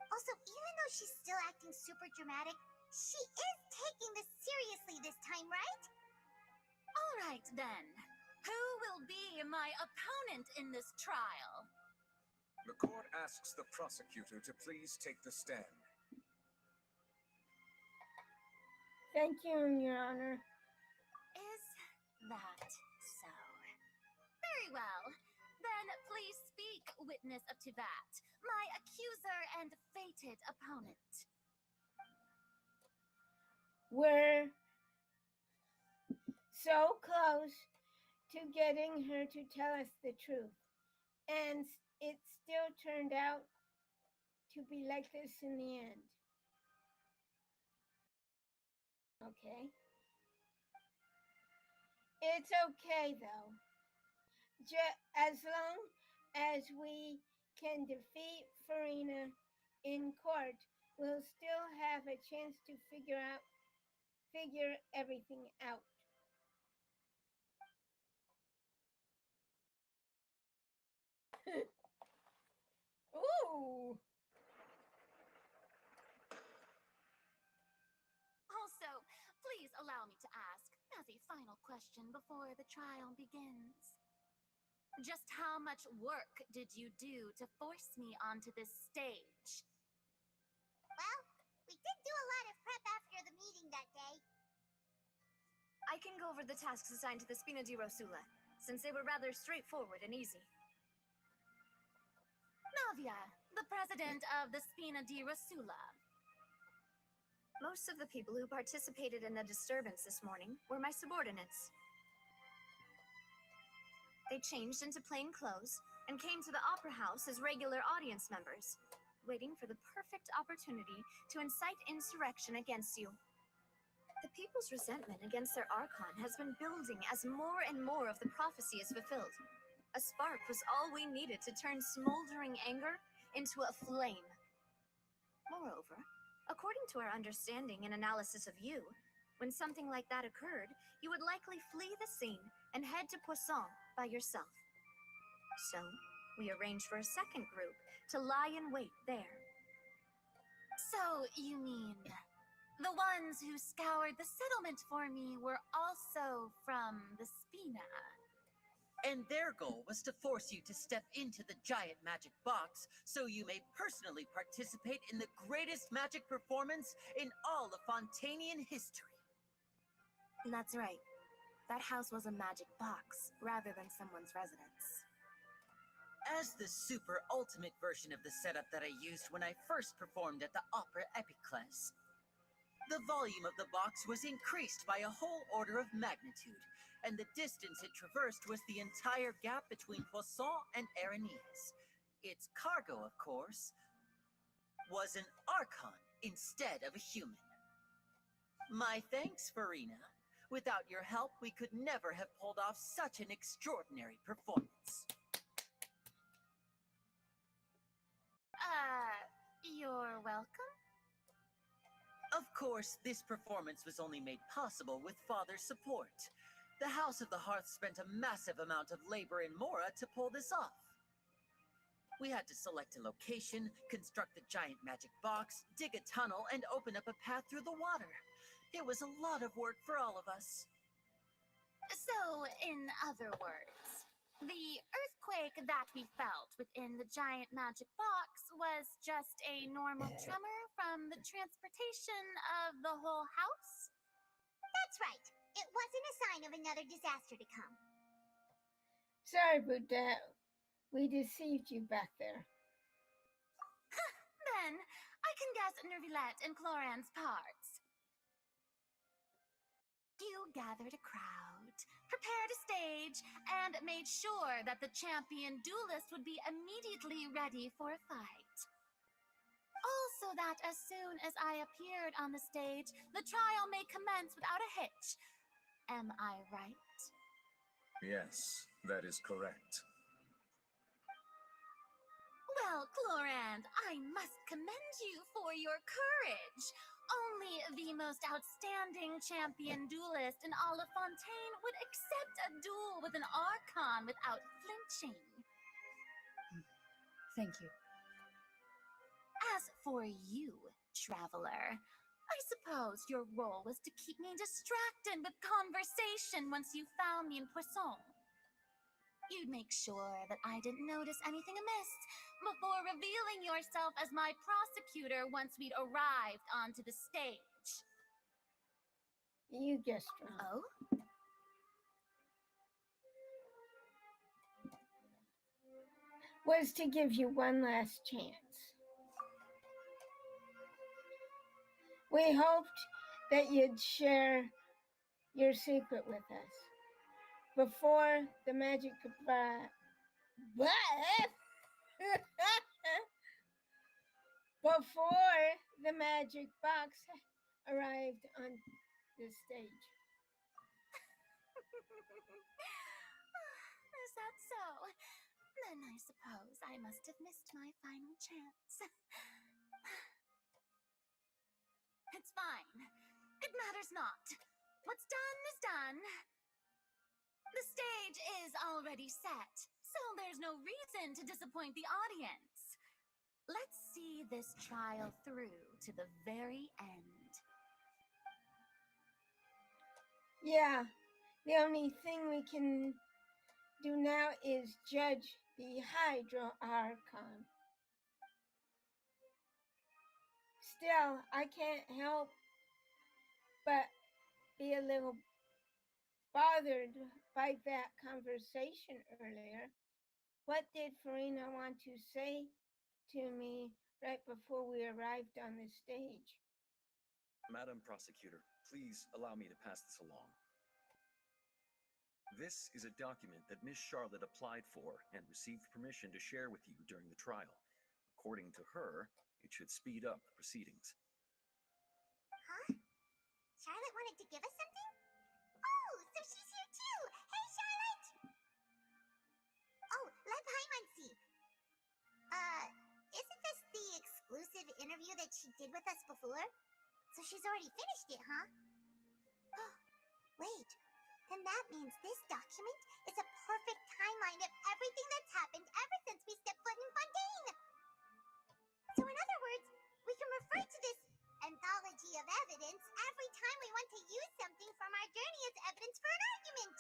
Also, even though she's still acting super dramatic, she is taking this seriously this time, right? All right, then. Who will be my opponent in this trial? The court asks the prosecutor to please take the stand. Thank you, Your Honor. Is that so? Very well. Then please speak, witness up to that, my accuser and fated opponent. We're so close to getting her to tell us the truth, and it still turned out to be like this in the end. Okay. It's okay, though. As long as we can defeat Farina in court, we'll still have a chance to figure everything out. Ooh. Also, please allow me to ask, as a final question before the trial begins. Just how much work did you do to force me onto this stage? Well, we did do a lot of prep after the meeting that day. I can go over the tasks assigned to the Spina di Rosula, since they were rather straightforward and easy. Navia, the president of the Spina di Rosula. Most of the people who participated in the disturbance this morning were my subordinates. They changed into plain clothes and came to the Opera House as regular audience members, waiting for the perfect opportunity to incite insurrection against you. The people's resentment against their Archon has been building as more and more of the prophecy is fulfilled. A spark was all we needed to turn smoldering anger into a flame. Moreover, according to our understanding and analysis of you, when something like that occurred, you would likely flee the scene and head to Poisson by yourself. So, we arranged for a second group to lie in wait there. So, you mean, the ones who scoured the settlement for me were also from the Spina? And their goal was to force you to step into the giant magic box so you may personally participate in the greatest magic performance in all of Fontainian history. That's right. That house was a magic box, rather than someone's residence. As the super ultimate version of the setup that I used when I first performed at the Opera Epiclese, the volume of the box was increased by a whole order of magnitude, and the distance it traversed was the entire gap between Poisson and Aranese. Its cargo, of course, was an Archon instead of a human. My thanks, Farina. Without your help, we could never have pulled off such an extraordinary performance. You're welcome? Of course, this performance was only made possible with Father's support. The House of the Hearth spent a massive amount of labor in Mora to pull this off. We had to select a location, construct the giant magic box, dig a tunnel, and open up a path through the water. It was a lot of work for all of us. So, in other words, the earthquake that we felt within the giant magic box was just a normal tremor from the transportation of the whole house? That's right. It wasn't a sign of another disaster to come. Sorry about that. We deceived you back there. Then, I can guess Nervilette and Cloran's parts. You gathered a crowd, prepared a stage, and made sure that the champion duelist would be immediately ready for a fight. Also that as soon as I appeared on the stage, the trial may commence without a hitch. Am I right? Yes, that is correct. Well, Clorand, I must commend you for your courage. Only the most outstanding champion duelist in all of Fontaine would accept a duel with an Archon without flinching. Thank you. As for you, traveler, I suppose your role was to keep me distracted with conversation once you found me in Poisson. You'd make sure that I didn't notice anything amiss before revealing yourself as my prosecutor once we'd arrived onto the stage. You guessed wrong. Oh? Was to give you one last chance. We hoped that you'd share your secret with us before the magic before the magic box arrived on the stage. Is that so? Then I suppose I must have missed my final chance. It's fine. It matters not. What's done is done. The stage is already set, so there's no reason to disappoint the audience. Let's see this trial through to the very end. Yeah, the only thing we can do now is judge the Hydro Archon. Still, I can't help but be a little bothered by that conversation earlier. What did Farina want to say to me right before we arrived on the stage? Madam Prosecutor, please allow me to pass this along. This is a document that Miss Charlotte applied for and received permission to share with you during the trial. According to her, it should speed up the proceedings. Huh? Charlotte wanted to give us something? Oh, so she's here too! Hey, Charlotte! Oh, let Paimon see. Isn't this the exclusive interview that she did with us before? So she's already finished it, huh? Wait, then that means this document is a perfect timeline of everything that's happened ever since we stepped foot in Fontaine! So in other words, we can refer to this anthology of evidence every time we want to use something from our journey as evidence for an argument!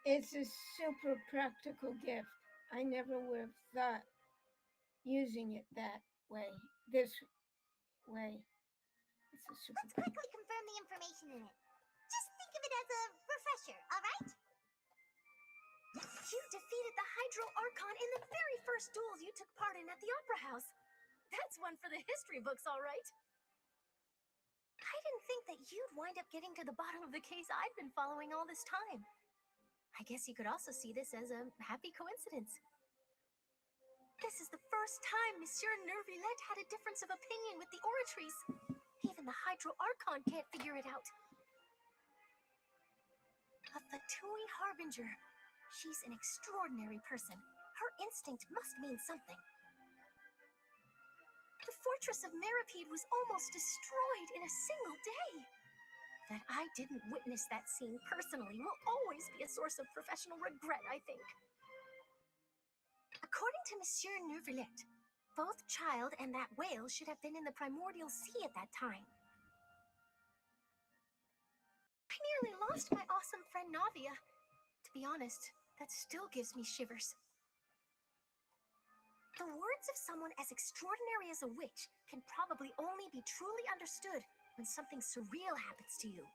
It's a super practical gift. I never would have thought using it that way. This way. It's a super Let's quickly confirm the information in it. Just think of it as a refresher, alright? You defeated the Hydro Archon in the very first duels you took part in at the Opera House. That's one for the history books, all right. I didn't think that you'd wind up getting to the bottom of the case I've been following all this time. I guess you could also see this as a happy coincidence. This is the first time Monsieur Nervillette had a difference of opinion with the oratories. Even the Hydro Archon can't figure it out. A Fatui Harbinger. She's an extraordinary person. Her instinct must mean something. The fortress of Meripede was almost destroyed in a single day. That I didn't witness that scene personally will always be a source of professional regret, I think. According to Monsieur Nervillette, both Child and that whale should have been in the primordial sea at that time. I nearly lost my awesome friend Navia. To be honest, that still gives me shivers. The words of someone as extraordinary as a witch can probably only be truly understood when something surreal happens to you.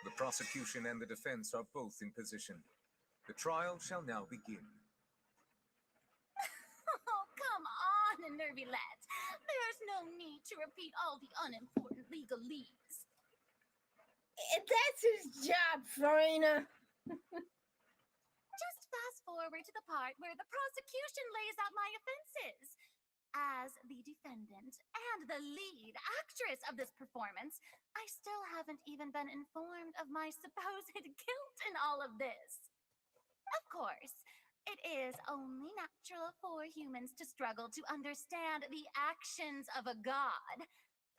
The prosecution and the defense are both in position. The trial shall now begin. Oh, come on, Nervy Lad. There's no need to repeat all the unimportant legalese. That's his job, Farina. Just fast forward to the part where the prosecution lays out my offenses. As the defendant and the lead actress of this performance, I still haven't even been informed of my supposed guilt in all of this. Of course, it is only natural for humans to struggle to understand the actions of a god.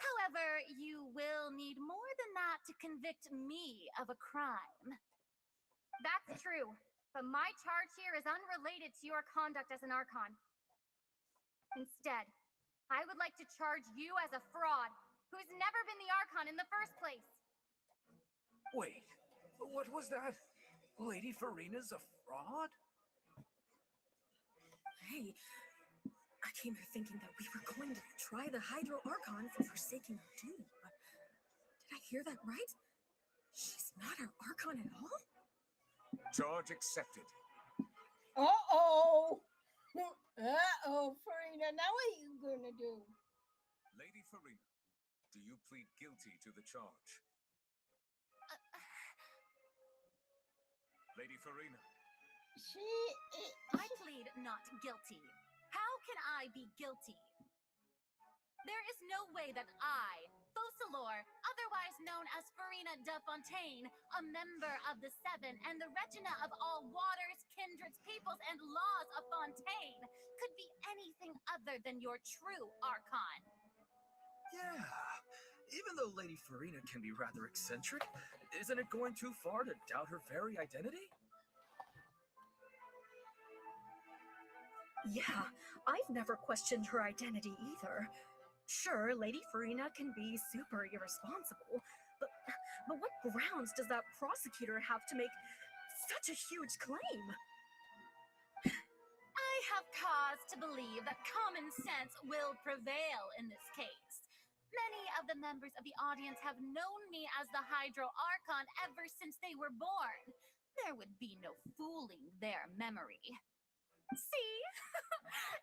However, you will need more than that to convict me of a crime. That's true, but my charge here is unrelated to your conduct as an Archon. Instead, I would like to charge you as a fraud who's never been the Archon in the first place. Wait, what was that? Lady Farina's a fraud? Hey, I came here thinking that we were going to try the Hydro Archon for forsaking our duty, but did I hear that right? She's not our Archon at all? Charge accepted. Uh-oh. Uh-oh, Farina. Now what are you gonna do? Lady Farina, do you plead guilty to the charge? Lady Farina. I plead not guilty. How can I be guilty? There is no way that I, Focalor, otherwise known as Farina de Fontaine, a member of the Seven and the Regina of all waters, kindreds, peoples, and laws of Fontaine, could be anything other than your true Archon. Yeah. Even though Lady Farina can be rather eccentric, isn't it going too far to doubt her very identity? Yeah, I've never questioned her identity either. Sure, Lady Farina can be super irresponsible, but what grounds does that prosecutor have to make such a huge claim? I have cause to believe that common sense will prevail in this case. Many of the members of the audience have known me as the Hydro Archon ever since they were born. There would be no fooling their memory. See?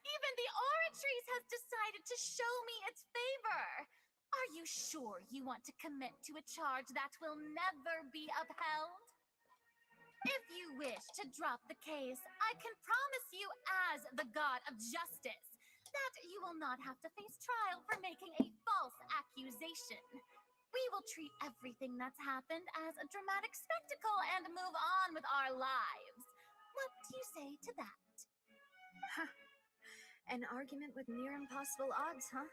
Even the Oratrice has decided to show me its favor. Are you sure you want to commit to a charge that will never be upheld? If you wish to drop the case, I can promise you as the god of justice that you will not have to face trial for making a false accusation. We will treat everything that's happened as a dramatic spectacle and move on with our lives. What do you say to that? An argument with near impossible odds, huh?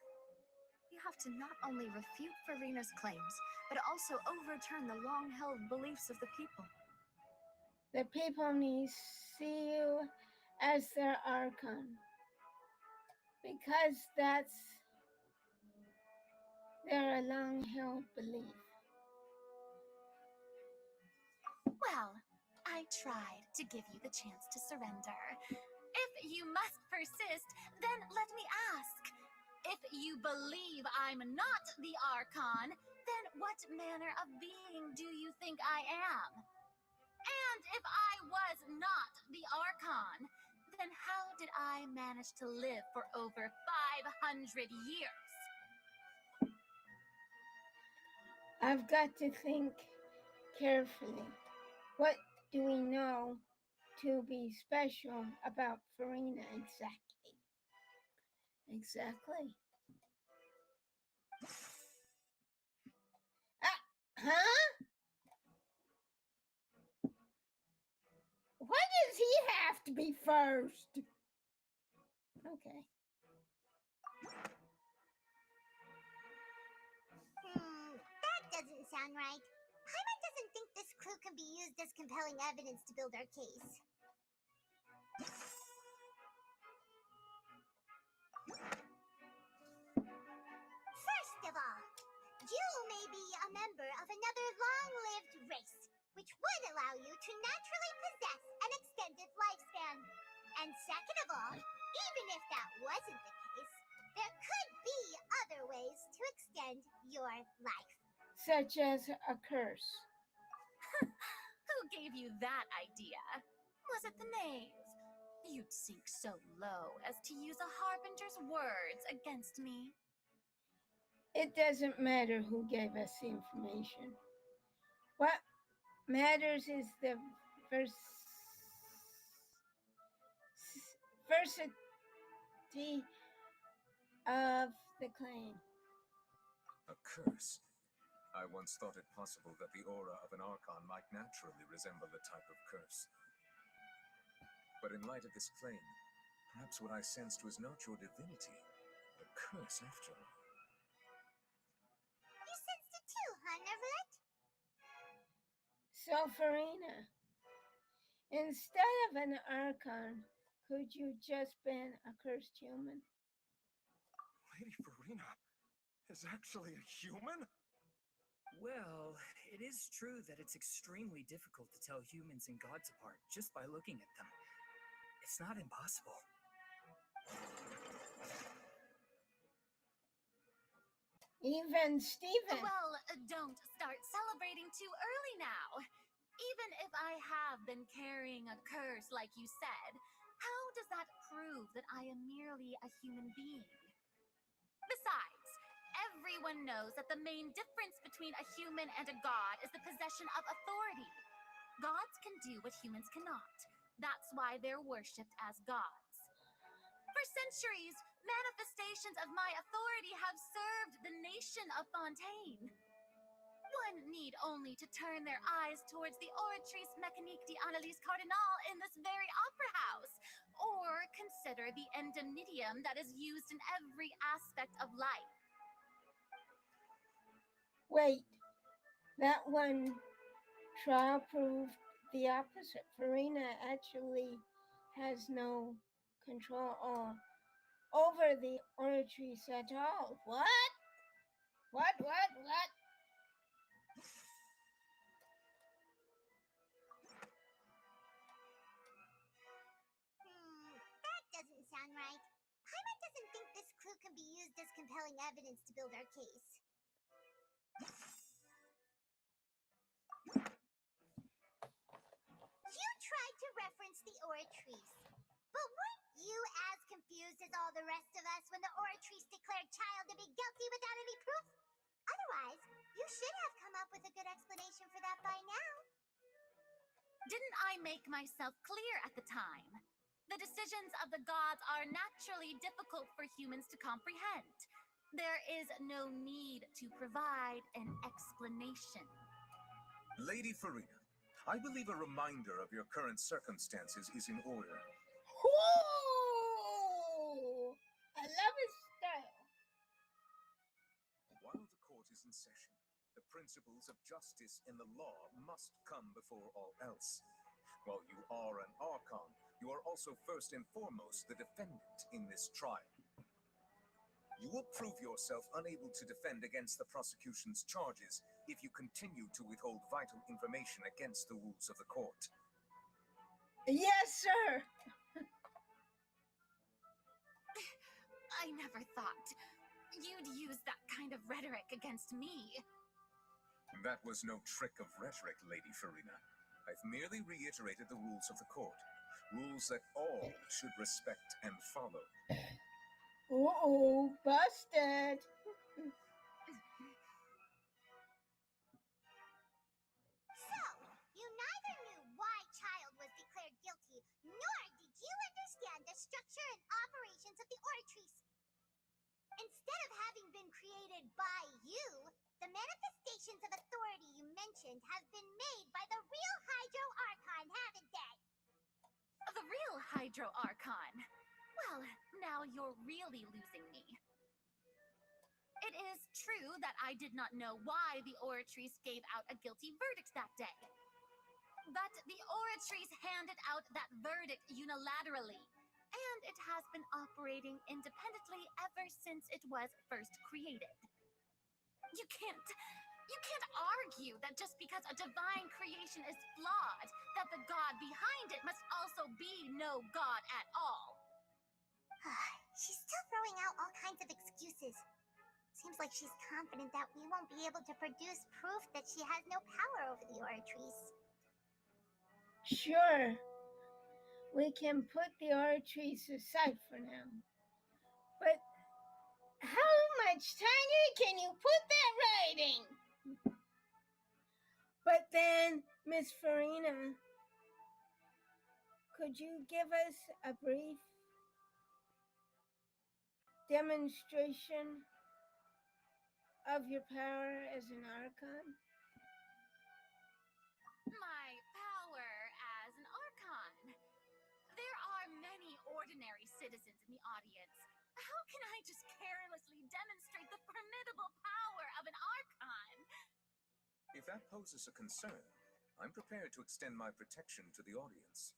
You have to not only refute Farina's claims, but also overturn the long-held beliefs of the people. The people need to see you as their Archon. Because that's their long-held belief. Well, I tried to give you the chance to surrender. If you must persist, then let me ask. If you believe I'm not the Archon, then what manner of being do you think I am? And if I was not the Archon, then how did I manage to live for over 500 years? I've got to think carefully. What do we know to be special about Farina exactly? Exactly. Huh? Why does he have to be first? Okay. That doesn't sound right. Paimon doesn't think this clue can be used as compelling evidence to build our case. First of all, you may be a member of another long-lived race, which would allow you to naturally possess an extended lifespan. And second of all, even if that wasn't the case, there could be other ways to extend your life. Such as a curse. Who gave you that idea? Was it the knave? You'd sink so low as to use a harbinger's words against me. It doesn't matter who gave us the information. What matters is the versatility of the claim. A curse? I once thought it possible that the aura of an Archon might naturally resemble a type of curse. But in light of this claim, perhaps what I sensed was not your divinity, a curse after all. You sensed it too, huh, Neverlet? So, Farina, instead of an Archon, could you just been a cursed human? Lady Farina is actually a human? Well, it is true that it's extremely difficult to tell humans and gods apart just by looking at them. It's not impossible. Even Steven. Well, don't start celebrating too early now. Even if I have been carrying a curse like you said, how does that prove that I am merely a human being? Besides, everyone knows that the main difference between a human and a god is the possession of authority. Gods can do what humans cannot. That's why they're worshipped as gods. For centuries, manifestations of my authority have served the nation of Fontaine. One need only to turn their eyes towards the Oratrice Mécanique d'Analyse Cardinal in this very opera house, or consider the endemnitium that is used in every aspect of life. Wait, that one trial proved the opposite. Farina actually has no control over the Oratrice at all. What? What? That doesn't sound right. Paimon doesn't think this clue can be used as compelling evidence to build our case. You tried to reference the Oratrice, but weren't you as confused as all the rest of us when the Oratrice declared Child to be guilty without any proof? Otherwise, you should have come up with a good explanation for that by now. Didn't I make myself clear at the time? The decisions of the gods are naturally difficult for humans to comprehend. There is no need to provide an explanation. Lady Farina, I believe a reminder of your current circumstances is in order. Ooh, I love his style. While the court is in session, the principles of justice and the law must come before all else. While you are an Archon, you are also first and foremost the defendant in this trial. You will prove yourself unable to defend against the prosecution's charges if you continue to withhold vital information against the rules of the court. Yes, sir. I never thought you'd use that kind of rhetoric against me. That was no trick of rhetoric, Lady Farina. I've merely reiterated the rules of the court. Rules that all should respect and follow. Uh-oh, busted. So, you neither knew why Child was declared guilty, nor did you understand the structure and operations of the Oratrice. Instead of having been created by you, the manifestations of authority you mentioned have been made by the real Hydro Archon, haven't they? The real Hydro Archon. Well, now you're really losing me. It is true that I did not know why the Oratrice gave out a guilty verdict that day. But the Oratrice handed out that verdict unilaterally, and it has been operating independently ever since it was first created. You can't argue that just because a divine creation is flawed, that the god behind it must also be no god at all. She's still throwing out all kinds of excuses. Seems like she's confident that we won't be able to produce proof that she has no power over the Oratrice. Sure, we can put the arteries aside for now. But how much tinier can you put that writing? But then, Miss Farina, could you give us a brief demonstration of your power as an Archon? My power as an Archon. There are many ordinary citizens in the audience. How can I just carelessly demonstrate the formidable power of an Archon? If that poses a concern, I'm prepared to extend my protection to the audience.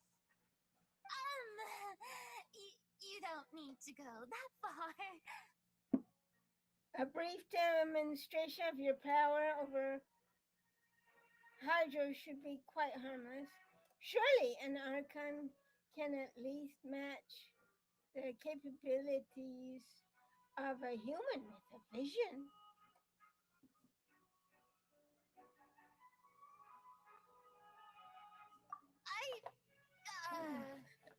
You don't need to go that far. A brief demonstration of your power over Hydro should be quite harmless. Surely an Archon can at least match the capabilities of a human with a vision.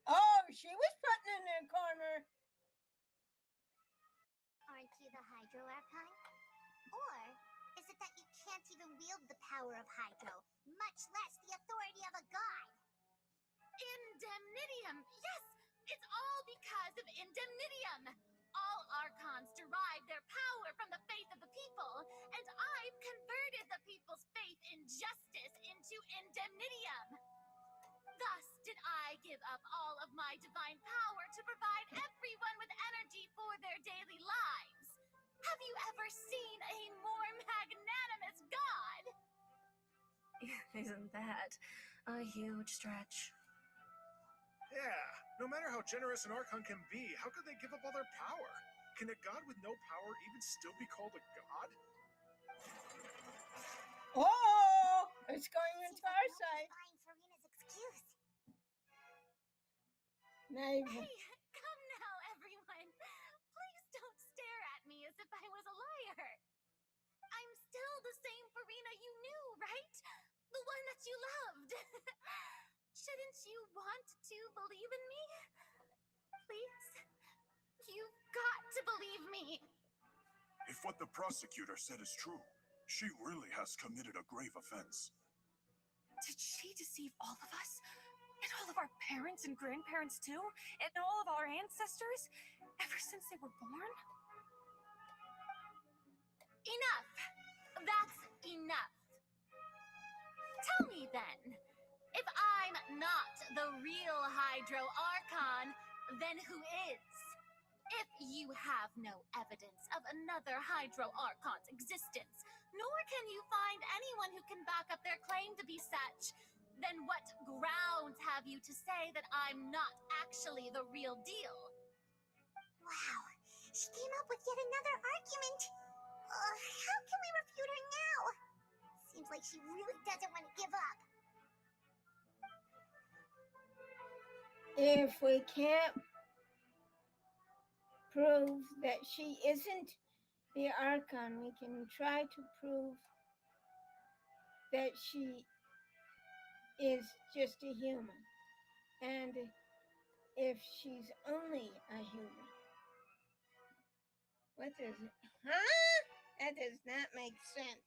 Oh, she was put in a corner. Aren't you the Hydro Archon? Or is it that you can't even wield the power of Hydro, much less the authority of a god? Indemnitium! Yes! It's all because of Indemnitium! All Archons derive their power from the faith of the people, and I've converted the people's faith in justice into Indemnitium. Thus did I give up all of my divine power to provide everyone with energy for their daily lives. Have you ever seen a more magnanimous god? Isn't that a huge stretch? Yeah, no matter how generous an Archon can be, how could they give up all their power? Can a god with no power even still be called a god? Oh, it's going into our side. Buying Farina's excuse. Now Hey, come now, everyone. Please don't stare at me as if I was a liar. I'm still the same Farina you knew, right? The one that you loved. Shouldn't you want to believe in me? Please? You've got to believe me. If what the prosecutor said is true, she really has committed a grave offense. Did she deceive all of us? And all of our parents and grandparents too? And all of our ancestors? Ever since they were born? Enough! That's enough. Tell me then, if I'm not the real Hydro Archon, then who is? If you have no evidence of another Hydro Archon's existence, nor can you find anyone who can back up their claim to be such, then what grounds have you to say that I'm not actually the real deal? Wow, she came up with yet another argument. How can we refute her now? Seems like she really doesn't want to give up. if we can't prove that she isn't the Archon, we can try to prove that she is just a human. And if she's only a human. What does it? Huh? That does not make sense.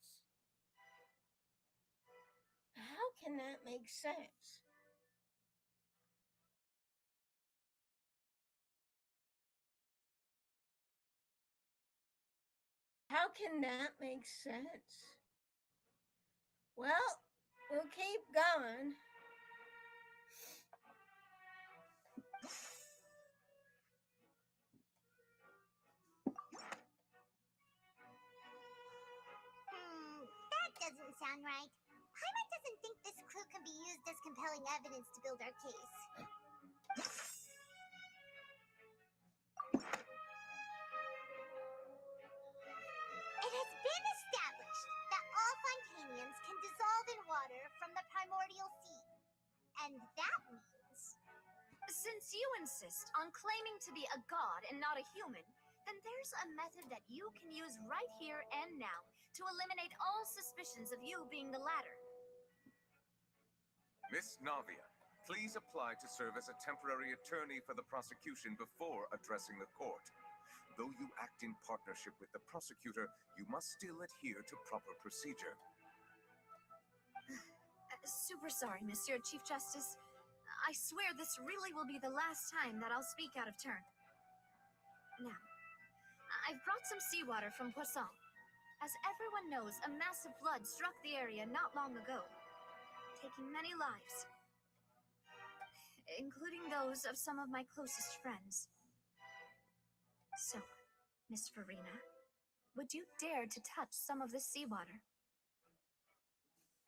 How can that make sense? How can that make sense? Well, we'll keep going. That doesn't sound right. Paimon doesn't think this clue can be used as compelling evidence to build our case. It has been established that all Fontanians can dissolve in water from the primordial sea. And that means... Since you insist on claiming to be a god and not a human, then there's a method that you can use right here and now to eliminate all suspicions of you being the latter. Miss Navia, Please apply to serve as a temporary attorney for the prosecution before addressing the court. Though you act in partnership with the prosecutor, you must still adhere to proper procedure. Super sorry, Monsieur Chief Justice. I swear this really will be the last time that I'll speak out of turn. Now, I've brought some seawater from Poisson. As everyone knows, a massive flood struck the area not long ago, taking many lives, including those of some of my closest friends. So, Miss Farina, would you dare to touch some of this seawater?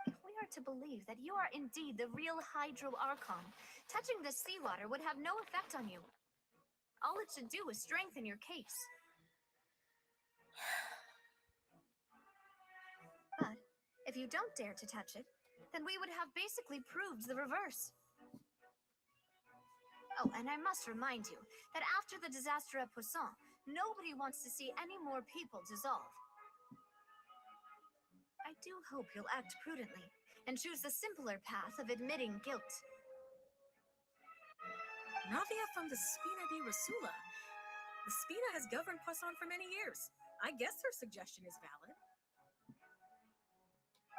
If we are to believe that you are indeed the real Hydro Archon, touching this seawater would have no effect on you. All it should do is strengthen your case. But if you don't dare to touch it, then we would have basically proved the reverse. Oh, and I must remind you that after the disaster at Poisson, nobody wants to see any more people dissolve. I do hope you'll act prudently and choose the simpler path of admitting guilt. Navia from the Spina di Rasula. The Spina has governed Poisson for many years. I guess her suggestion is valid.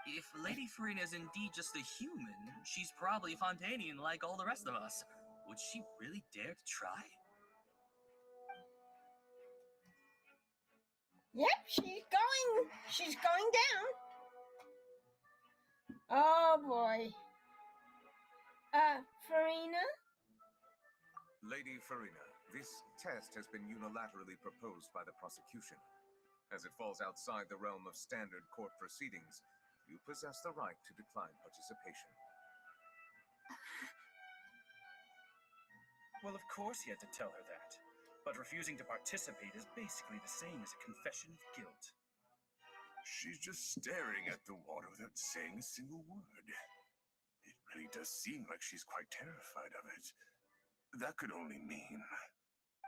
If Lady Farina is indeed just a human, she's probably Fontanian like all the rest of us. Would she really dare to try? Yep, she's going down. Oh boy. Farina? Lady Farina, this test has been unilaterally proposed by the prosecution. As it falls outside the realm of standard court proceedings, you possess the right to decline participation. Well, of course he had to tell her that. But refusing to participate is basically the same as a confession of guilt. She's just staring at the water without saying a single word. It really does seem like she's quite terrified of it. That could only mean...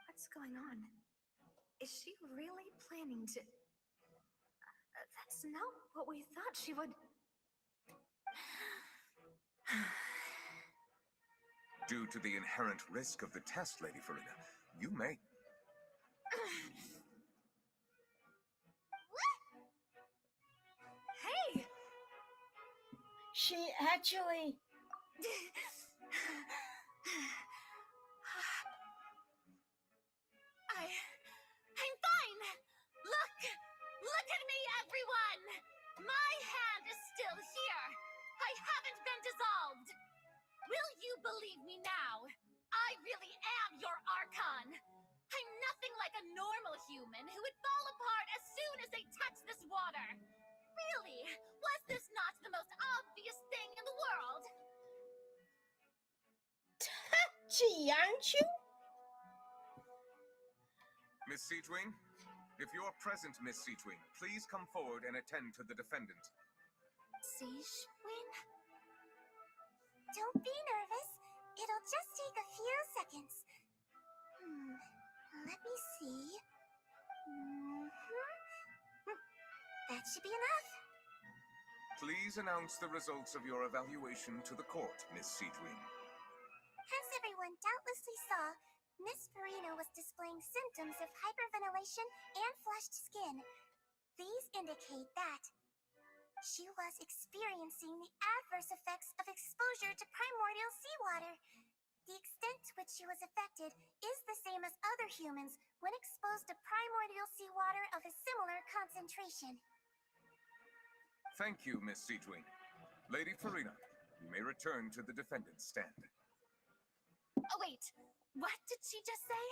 What's going on? Is she really planning to... That's not what we thought she would... Due to the inherent risk of the test, Lady Farina, you may... Hey! She actually... I'm fine! Look at me, everyone! My hand is still here! I haven't been dissolved! Will you believe me now? I really am your Archon! I'm nothing like a normal human who would fall apart as soon as they touch this water! Really? Was this not the most obvious thing in the world? Touchy, aren't you? Miss Seedwing? If you're present, Miss Seedwing, please come forward and attend to the defendant. Seedwing? Don't be nervous. It'll just take a few seconds. Let me see. That should be enough. Please announce the results of your evaluation to the court, Miss Seedwing. As everyone doubtlessly saw, Miss Farina was displaying symptoms of hyperventilation and flushed skin. These indicate that she was experiencing the adverse effects of exposure to primordial seawater. The extent to which she was affected is the same as other humans when exposed to primordial seawater of a similar concentration. Thank you, Miss Seedwing. Lady Farina, you may return to the defendant's stand. Oh, wait. What did she just say?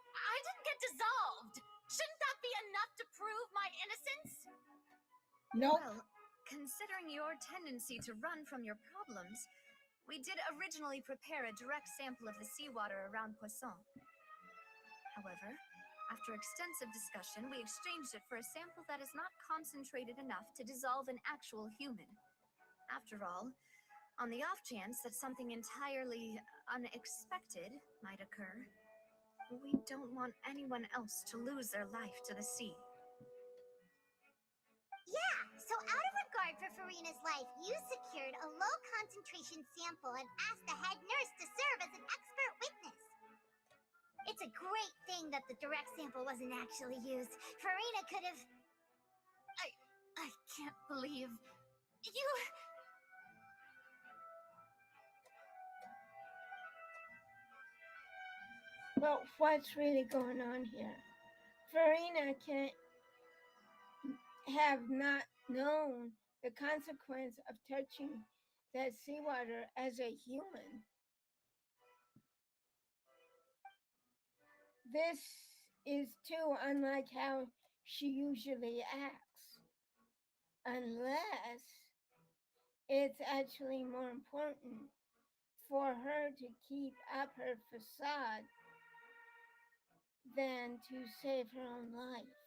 I didn't get dissolved. Shouldn't that be enough to prove my innocence? Nope. Well, considering your tendency to run from your problems, we did originally prepare a direct sample of the seawater around Poisson. However, after extensive discussion, we exchanged it for a sample that is not concentrated enough to dissolve an actual human. After all, on the off chance that something entirely unexpected might occur, we don't want anyone else to lose their life to the sea. Yeah, so out of regard for for Farina's life, you secured a low concentration sample and asked the head nurse to serve as an expert witness. It's a great thing that the direct sample wasn't actually used. Farina could have... I can't believe you... But what's really going on here? Farina can't have not known the consequence of touching that seawater as a human. This is too unlike how she usually acts. Unless it's actually more important for her to keep up her facade than to save her own life.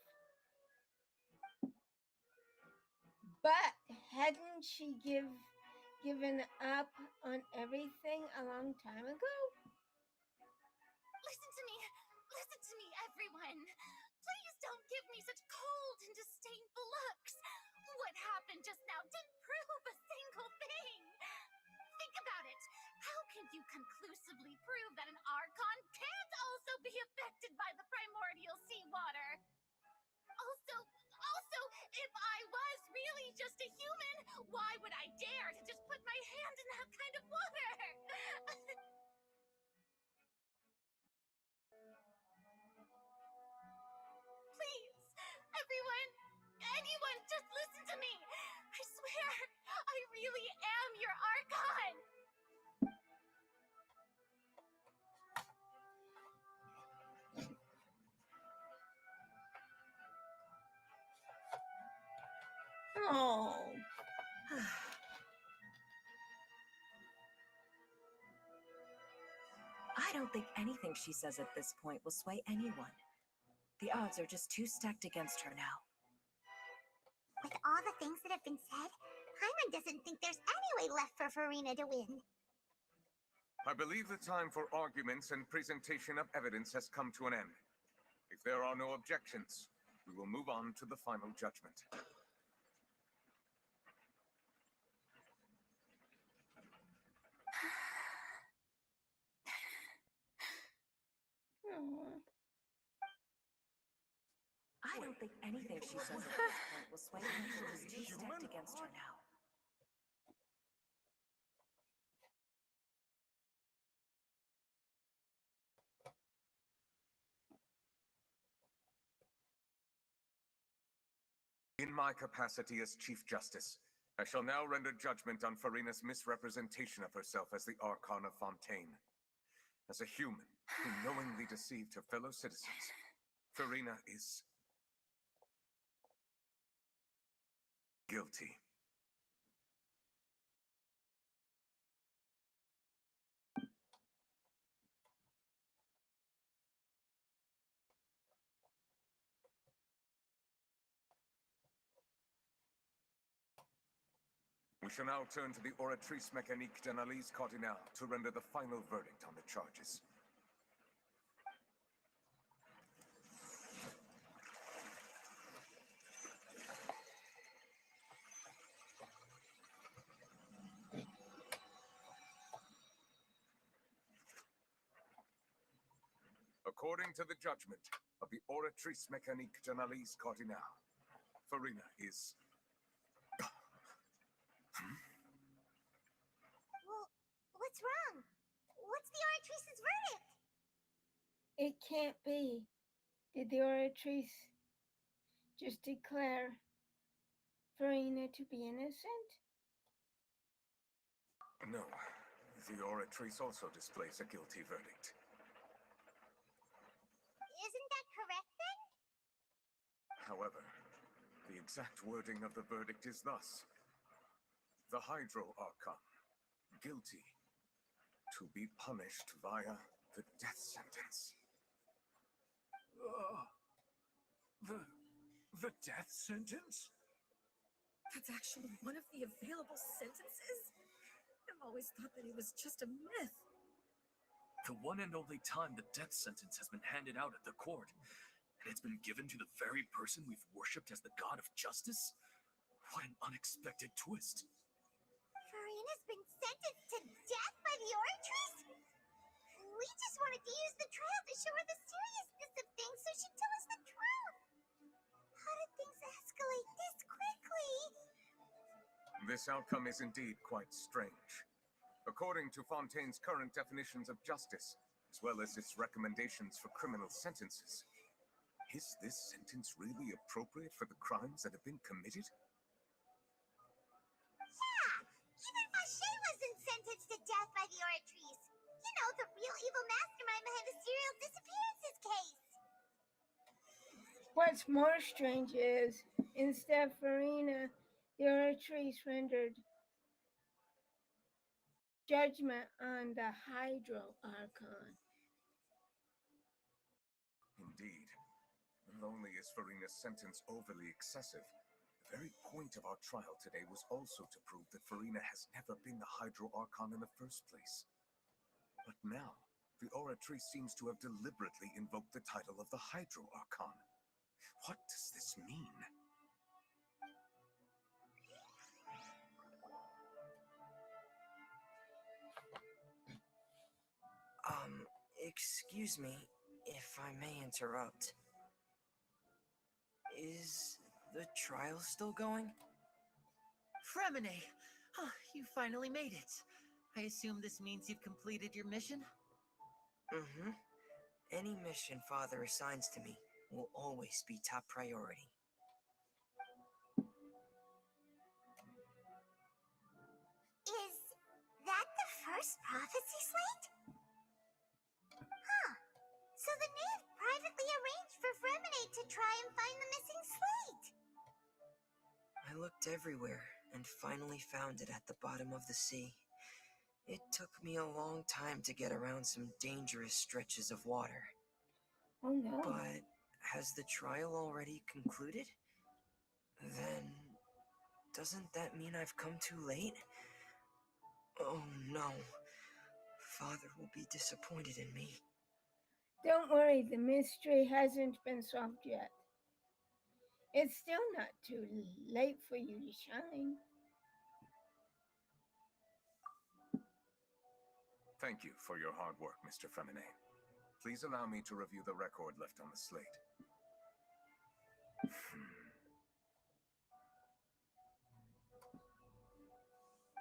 But hadn't she given up on everything a long time ago? Listen to me, everyone. Please don't give me such cold and disdainful looks. What happened just now didn't prove a single thing. Think about it. How can you conclusively prove that an Archon can't also be affected by the primordial seawater? Also, if I was really just a human, why would I dare to just put my hand in that kind of water? Please, everyone, anyone, just listen to me. I swear, I really am your Archon. Oh. I don't think anything she says at this point will sway anyone. The odds are just too stacked against her now. With all the things that have been said, Paimon doesn't think there's any way left for Farina to win. I believe the time for arguments and presentation of evidence has come to an end. If there are no objections, we will move on to the final judgment. I don't think anything she says at this point will sway anyone. She's too stacked against her now. In my capacity as Chief Justice, I shall now render judgment on Farina's misrepresentation of herself as the Archon of Fontaine. As a human who knowingly deceived her fellow citizens, Farina is guilty. We shall now turn to the Oratrice Mécanique d'Analyse Cardinale to render the final verdict on the charges. According to the judgment of the Oratrice Mécanique d'Analyse Cardinale, Farina is... Well, what's wrong? What's the Oratrice's verdict? It can't be. Did the Oratrice just declare Farina to be innocent? No, the Oratrice also displays a guilty verdict. Isn't that correct then? However, the exact wording of the verdict is thus. The Hydro Archon, guilty, to be punished via the death sentence. The death sentence? That's actually one of the available sentences? I've always thought that it was just a myth. The one and only time the death sentence has been handed out at the court, and it's been given to the very person we've worshipped as the god of justice? What an unexpected twist. Farina's been sentenced to death by the Oratrice? We just wanted to use the trial to show her the seriousness of things so she'd tell us the truth. How did things escalate this quickly? This outcome is indeed quite strange. According to Fontaine's current definitions of justice, as well as its recommendations for criminal sentences, is this sentence really appropriate for the crimes that have been committed? Yeah, even Fache wasn't sentenced to death by the Oratrice. You know, the real evil mastermind behind the serial disappearances case. What's more strange is, instead of Farina, the Oratrice rendered judgment on the Hydro Archon. Indeed. Not only is Farina's sentence overly excessive, the very point of our trial today was also to prove that Farina has never been the Hydro Archon in the first place. But now, the Oratrice seems to have deliberately invoked the title of the Hydro Archon. What does this mean? Excuse me, if I may interrupt. Is the trial still going? Fremine! Oh, you finally made it. I assume this means you've completed your mission? Mm-hmm. Any mission Father assigns to me will always be top priority. Is that the first prophecy slate? Huh. So the knave privately arranged for Fremine to try and find the missing slate. I looked everywhere and finally found it at the bottom of the sea. It took me a long time to get around some dangerous stretches of water. Oh no. But has the trial already concluded? Then doesn't that mean I've come too late? Oh no. Father will be disappointed in me. Don't worry, the mystery hasn't been solved yet. It's still not too late for you to shine. Thank you for your hard work, Mr. Fremine. Please allow me to review the record left on the slate.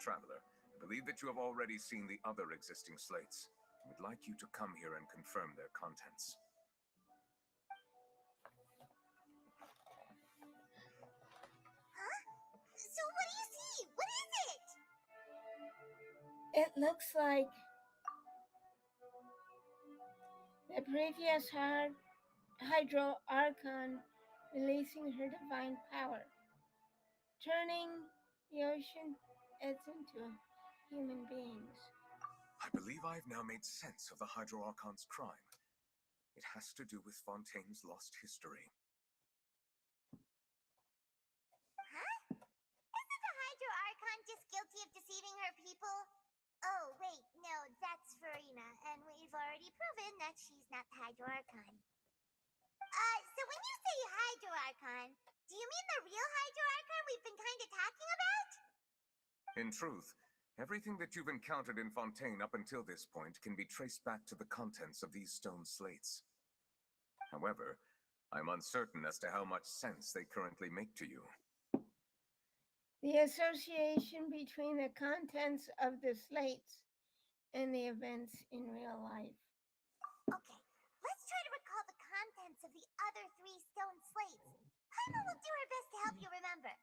Traveler, I believe that you have already seen the other existing slates. I would like you to come here and confirm their contents. Huh? So what do you see? What is it? It looks like the previous Hydro Archon releasing her divine power, turning the ocean into human beings. I believe I've now made sense of the Hydro Archon's crime. It has to do with Fontaine's lost history. Huh? Isn't the Hydro Archon just guilty of deceiving her people? Oh, wait, no, that's Farina, and we've already proven that she's not the Hydro Archon. So when you say Hydro Archon, do you mean the real Hydro Archon we've been kind of talking about? In truth, everything that you've encountered in Fontaine up until this point can be traced back to the contents of these stone slates. However, I'm uncertain as to how much sense they currently make to you. The association between the contents of the slates and the events in real life. Okay, let's try to recall the contents of the other 3 stone slates. Paimon will do her best to help you remember.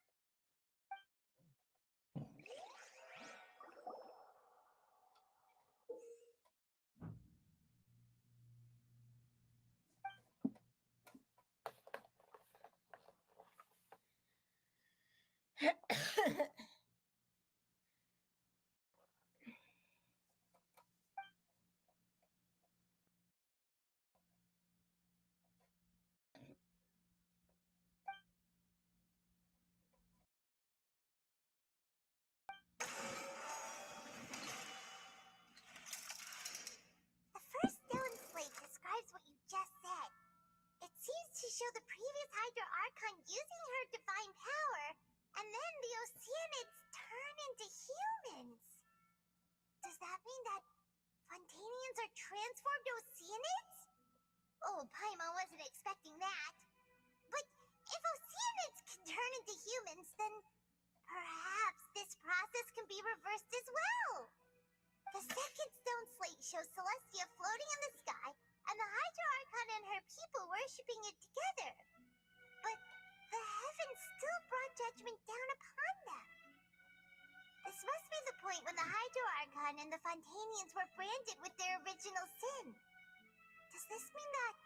The first stone slate describes what you just said. It seems to show the previous Hydro Archon using her divine power And then the Oceanids turn into humans. Does that mean that Fontanians are transformed Oceanids? Oh, Paimon wasn't expecting that. But if Oceanids can turn into humans, then perhaps this process can be reversed as well. The second stone slate shows Celestia floating in the sky, and the Hydra Archon and her people worshipping it together. But the heavens still brought judgment down upon them. This must be the point when the Hydro Archon and the Fontanians were branded with their original sin. Does this mean that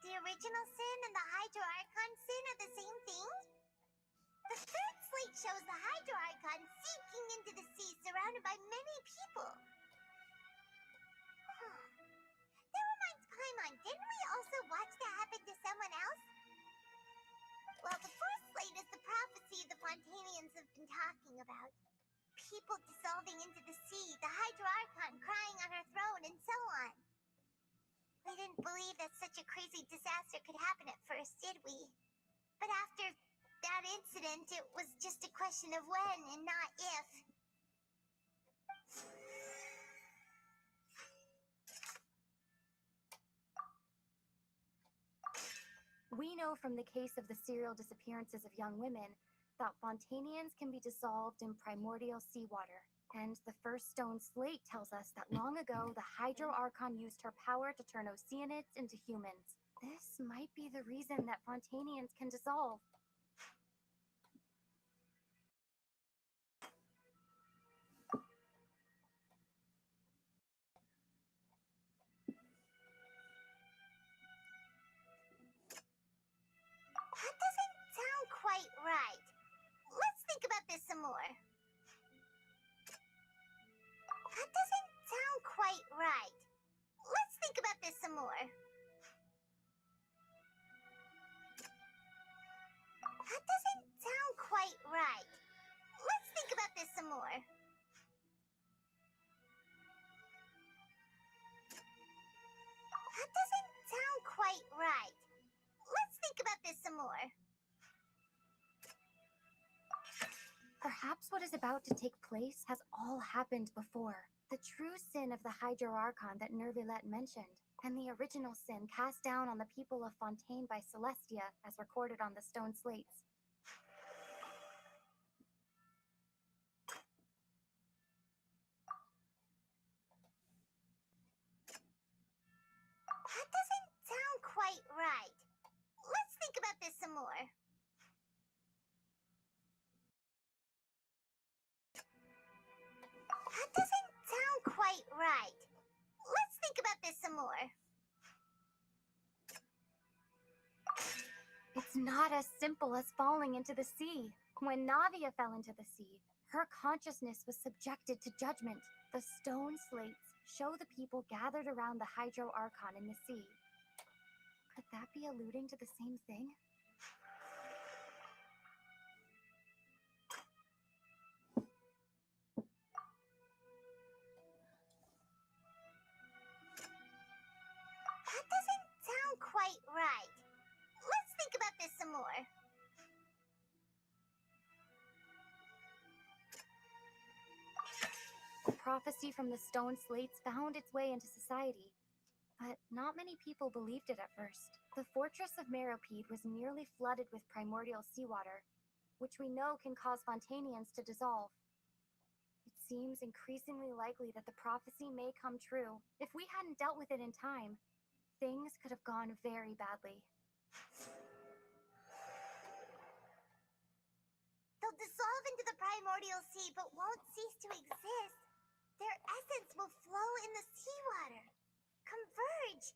the original sin and the Hydro Archon sin are the same thing? The third slate shows the Hydro Archon sinking into the sea surrounded by many people. That reminds Paimon, didn't we also watch that happen to someone else? Well, the fourth slate is the prophecy the Fontanians have been talking about. People dissolving into the sea, the Hydro Archon crying on her throne, and so on. We didn't believe that such a crazy disaster could happen at first, did we? But after that incident, it was just a question of when and not if. We know from the case of the serial disappearances of young women that Fontanians can be dissolved in primordial seawater. And the first stone slate tells us that long ago, the Hydro Archon used her power to turn Oceanids into humans. This might be the reason that Fontanians can dissolve. That doesn't sound quite right. Let's think about this some more. That doesn't sound quite right. Let's think about this some more. That doesn't sound quite right. Let's think about this some more. That doesn't sound quite right. Let's think about this some more. Perhaps what is about to take place has all happened before. The true sin of the Hydro Archon that Nervilette mentioned, and the original sin cast down on the people of Fontaine by Celestia, as recorded on the stone slates. That doesn't sound quite right. Let's think about this some more. That doesn't sound quite right. Let's think about this some more. It's not as simple as falling into the sea. When Navia fell into the sea, her consciousness was subjected to judgment. The stone slates show the people gathered around the Hydro Archon in the sea. Could that be alluding to the same thing? That doesn't sound quite right. Let's think about this some more. Prophecy from the stone slates found its way into society, but not many people believed it at first. The fortress of Meropide was nearly flooded with primordial seawater, which we know can cause Fontanians to dissolve. It seems increasingly likely that the prophecy may come true. If we hadn't dealt with it in time, things could have gone very badly. They'll dissolve into the primordial sea but won't cease to exist. Their essence will flow in the seawater, converge,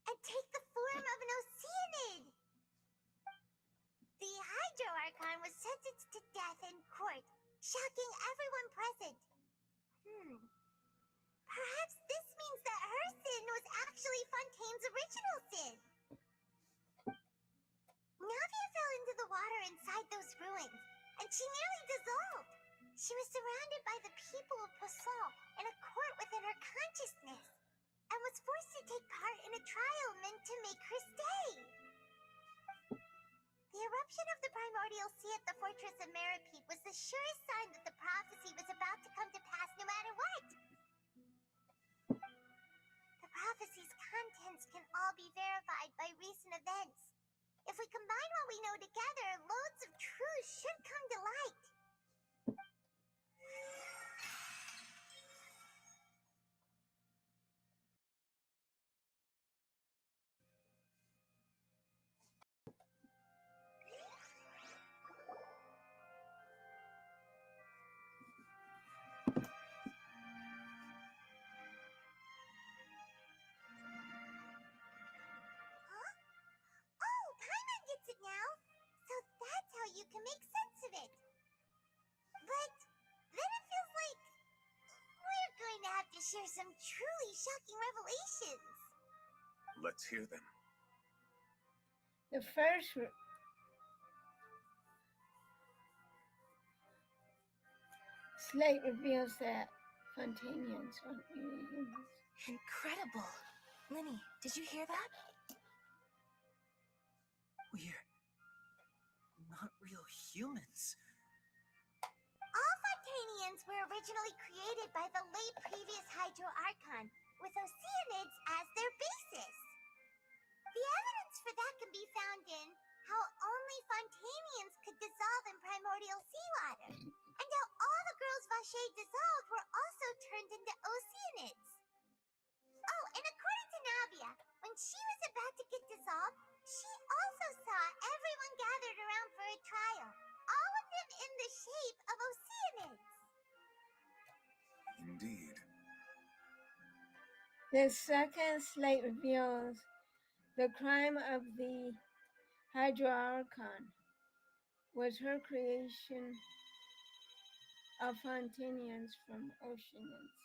and take the form of an Oceanid. The Hydro Archon was sentenced to death in court, shocking everyone present. Perhaps this means that her sin was actually Fontaine's original sin. Navia fell into the water inside those ruins, and she nearly dissolved. She was surrounded by the people of Posol in a court within her consciousness, and was forced to take part in a trial meant to make her stay. The eruption eruption of the primordial sea at the fortress of Meropeep was the surest sign that the prophecy was about to come to pass no matter what. The prophecy's contents can all be verified by recent events. If we combine what we know together, loads of truth should come to light. Oh, Paimon gets it now. So that's how you can make sense of it. But then it feels like we're going to have to share some truly shocking revelations. Let's hear them. The first slate reveals that Fontanians aren't really humans. Incredible. Linny, did you hear that? We're not real humans. All Fontanians were originally created by the late previous Hydro Archon, with Oceanids as their basis. The evidence for that can be found in how only Fontanians could dissolve in primordial seawater, and how all the girls Vache dissolved were also turned into Oceanids. Oh, and according to Navia, when she was about to get dissolved, she also saw everyone gathered around for a trial, all of them in the shape of Oceanids. Indeed. The second slate reveals the crime of the Hydro Archon was her creation of Fontanians from Oceanids.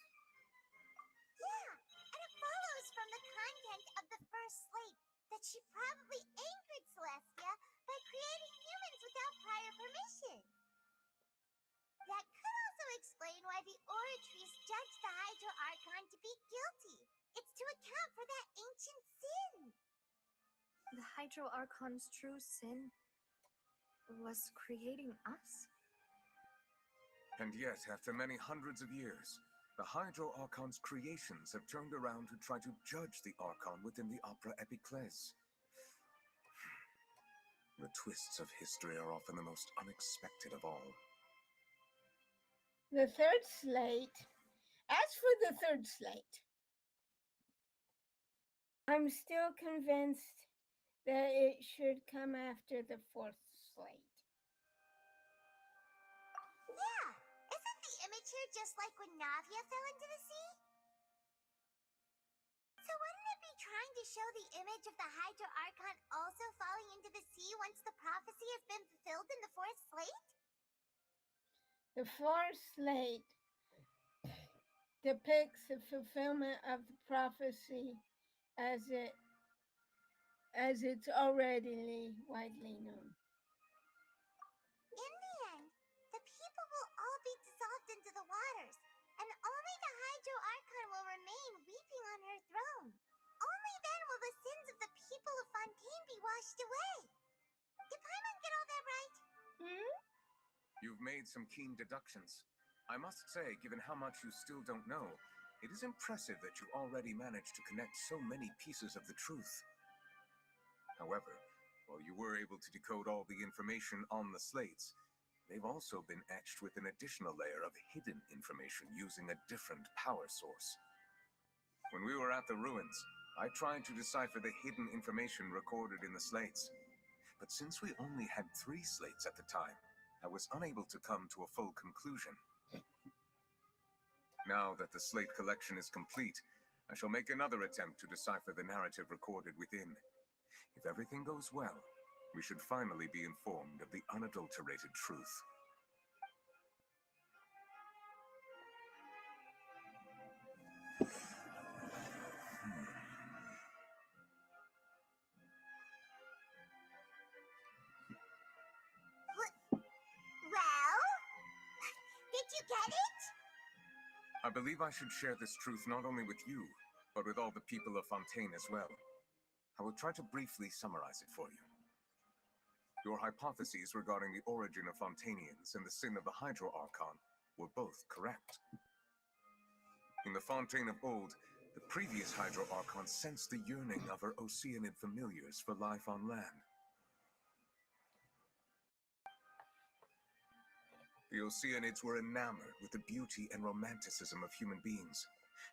Yeah, and it follows from the content of the first slate that she probably angered Celestia by creating humans without prior permission. That could also explain why the Oratries judged the Hydro Archon to be guilty. It's to account for that ancient sin. The Hydro Archon's true sin was creating us? And yet, after many hundreds of years, the Hydro Archon's creations have turned around to try to judge the Archon within the Opera Epiclese. The twists of history are often the most unexpected of all. The third slate, as for the third slate, I'm still convinced that it should come after the fourth slate. Yeah, isn't the image here just like when Navia fell into the sea? So wouldn't it be trying to show the image of the Hydro Archon also falling into the sea once the prophecy has been fulfilled in the fourth slate? The fourth slate depicts the fulfillment of the prophecy as it's already widely known. In the end, the people will all be dissolved into the waters, and only the Hydro Archon will remain weeping on her throne. Only then will the sins of the people of Fontaine be washed away. Did Paimon get all that right? You've made some keen deductions. I must say, given how much you still don't know, it is impressive that you already managed to connect so many pieces of the truth. However, while you were able to decode all the information on the slates, they've also been etched with an additional layer of hidden information using a different power source. When we were at the ruins, I tried to decipher the hidden information recorded in the slates. But since we only had 3 slates at the time, I was unable to come to a full conclusion. Now that the slate collection is complete, I shall make another attempt to decipher the narrative recorded within. If everything goes well, we should finally be informed of the unadulterated truth. Well? Did you get it? I believe I should share this truth not only with you, but with all the people of Fontaine as well. I will try to briefly summarize it for you. Your hypotheses regarding the origin of Fontanians and the sin of the Hydro Archon were both correct. In the Fontaine of old, the previous Hydro Archon sensed the yearning of her Oceanid familiars for life on land. The Oceanids were enamored with the beauty and romanticism of human beings,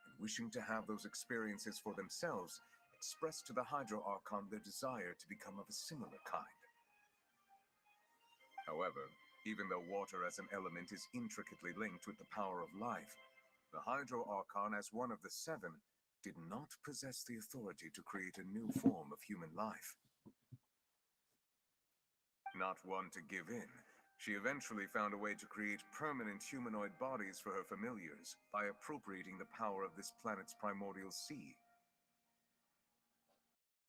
and wishing to have those experiences for themselves, expressed to the Hydro Archon their desire to become of a similar kind. However, even though water as an element is intricately linked with the power of life, the Hydro Archon, as one of the seven, did not possess the authority to create a new form of human life. Not one to give in, she eventually found a way to create permanent humanoid bodies for her familiars by appropriating the power of this planet's primordial sea.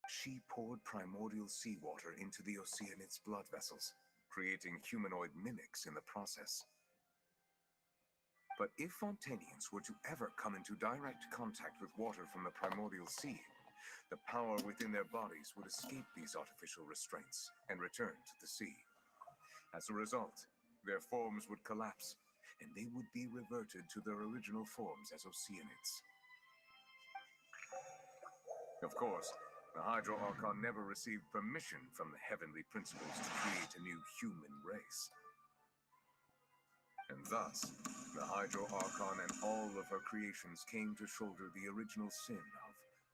She poured primordial seawater into the Oceanid's blood vessels, creating humanoid mimics in the process. But if Fontanians were to ever come into direct contact with water from the primordial sea, the power within their bodies would escape these artificial restraints and return to the sea. As a result, their forms would collapse, and they would be reverted to their original forms as Oceanids. Of course, the Hydro Archon never received permission from the heavenly principles to create a new human race. And thus, the Hydro Archon and all of her creations came to shoulder the original sin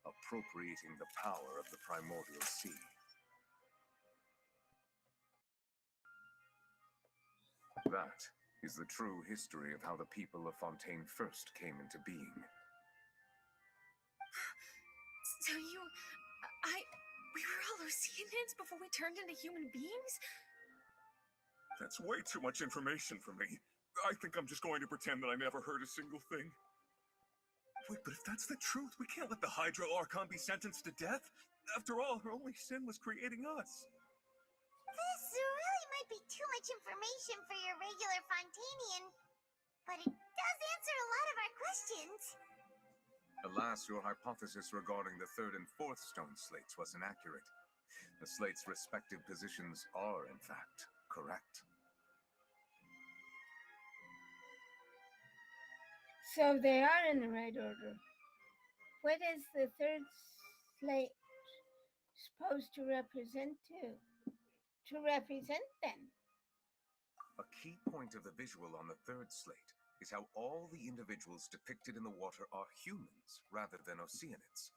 of appropriating the power of the primordial sea. That is the true history of how the people of Fontaine first came into being. So we were all Oceanids before we turned into human beings? That's way too much information for me. I think I'm just going to pretend that I never heard a single thing. Wait, but if that's the truth, we can't let the Hydro Archon be sentenced to death. After all, her only sin was creating us. This really might be too much information for your regular Fontanian, but it does answer a lot of our questions. Alas, your hypothesis regarding the third and fourth stone slates was inaccurate. The slates' respective positions are, in fact, correct. So they are in the right order. What is the third slate supposed to represent then? A key point of the visual on the third slate is how all the individuals depicted in the water are humans rather than Oceanids.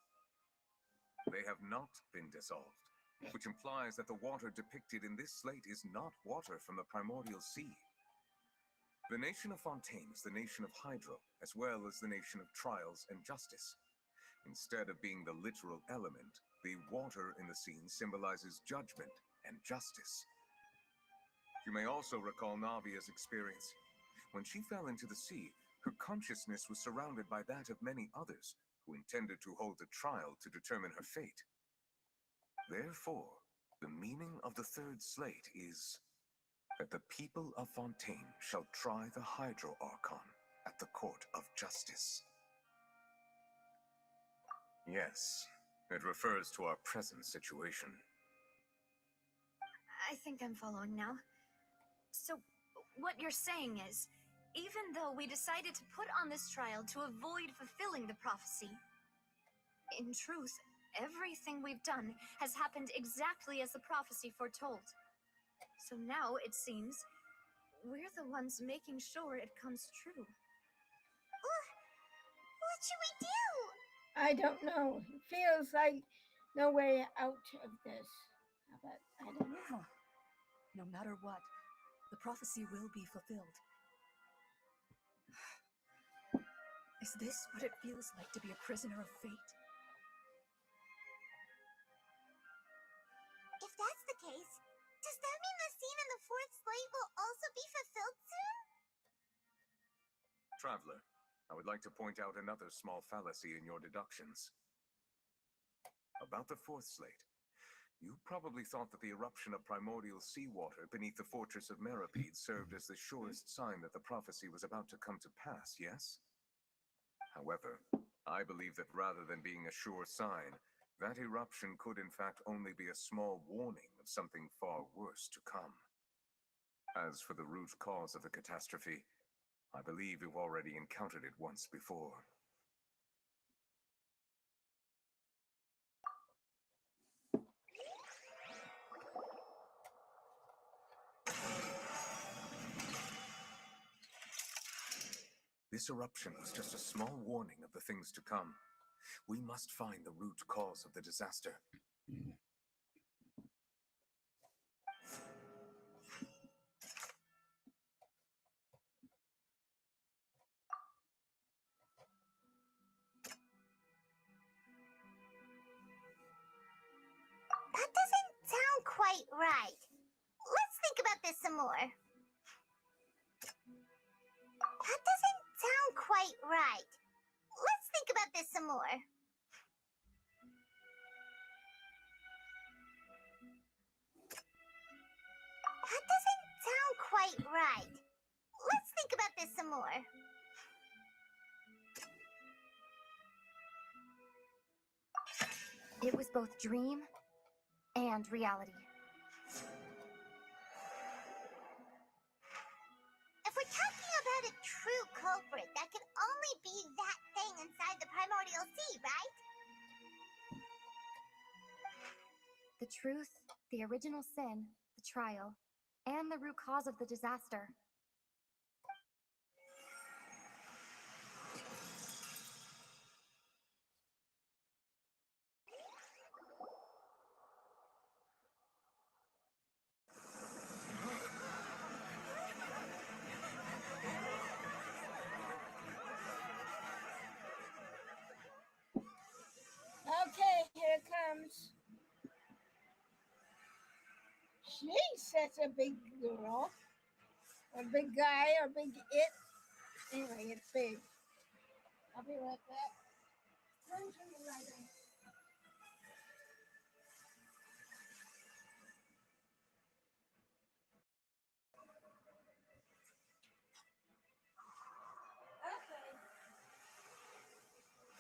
They have not been dissolved, which implies that the water depicted in this slate is not water from the primordial sea. The nation of Fontaine is the nation of Hydro, as well as the nation of Trials and Justice. Instead of being the literal element, the water in the scene symbolizes judgment and justice. You may also recall Navia's experience. When she fell into the sea, her consciousness was surrounded by that of many others who intended to hold a trial to determine her fate. Therefore, the meaning of the third slate is that the people of Fontaine shall try the Hydro Archon at the court of justice. Yes, it refers to our present situation. I think I'm following now. So, what you're saying is, even though we decided to put on this trial to avoid fulfilling the prophecy, in truth, everything we've done has happened exactly as the prophecy foretold. So now, it seems, we're the ones making sure it comes true. What should we do? I don't know. It feels like no way out of this. But I don't know. No matter what, the prophecy will be fulfilled. Is this what it feels like to be a prisoner of fate? If that's the case, does that mean the scene in the fourth slate will also be fulfilled soon? Traveler, I would like to point out another small fallacy in your deductions. About the fourth slate, you probably thought that the eruption of primordial seawater beneath the fortress of Meripede served as the surest sign that the prophecy was about to come to pass, yes? However, I believe that rather than being a sure sign, that eruption could in fact only be a small warning of of something far worse to come. As for the root cause of the catastrophe, I believe you've already encountered it once before. This eruption was just a small warning of the things to come. We must find the root cause of the disaster. That doesn't sound quite right. Let's think about this some more. That doesn't sound quite right. Let's think about this some more. That doesn't sound quite right. Let's think about this some more. It was both dream and reality. If we're talking about a true culprit, that can only be that thing inside the primordial sea, right? The truth, the original sin, the trial, and the root cause of the disaster. Okay, here it comes. Jeez, that's a big girl. Or big guy, or big it. Anyway, it's big. I'll be right back. Turn to the right. Okay.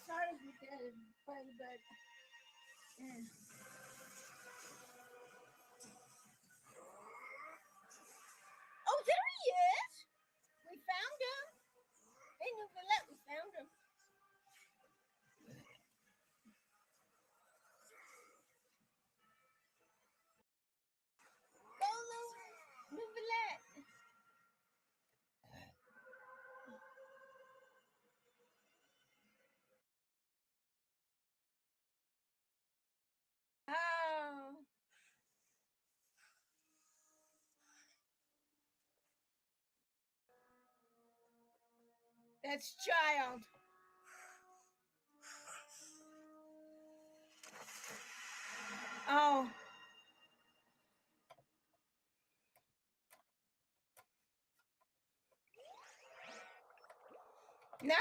Sorry for that, but yeah. Oh, there he is! We found him. Hey, Nouvellette, we found him. Go, Nouvellette. Oh. That's Child. Oh. Now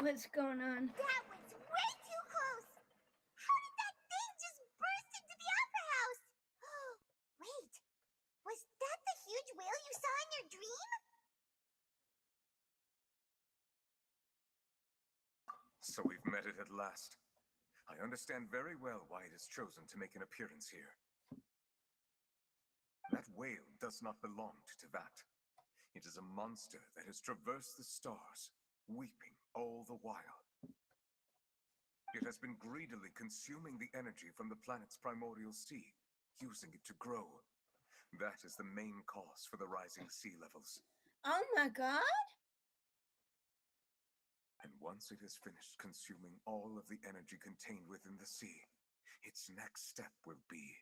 what's going on? That was way too close! How did that thing just burst into the opera house? Wait, was that the huge whale you saw in your dream? So we've met it at last. I understand very well why it has chosen to make an appearance here. That whale does not belong to Tevat. It is a monster that has traversed the stars, weeping all the while. It has been greedily consuming the energy from the planet's primordial sea, using it to grow. That is the main cause for the rising sea levels. Oh my god! And once it has finished consuming all of the energy contained within the sea, its next step will be...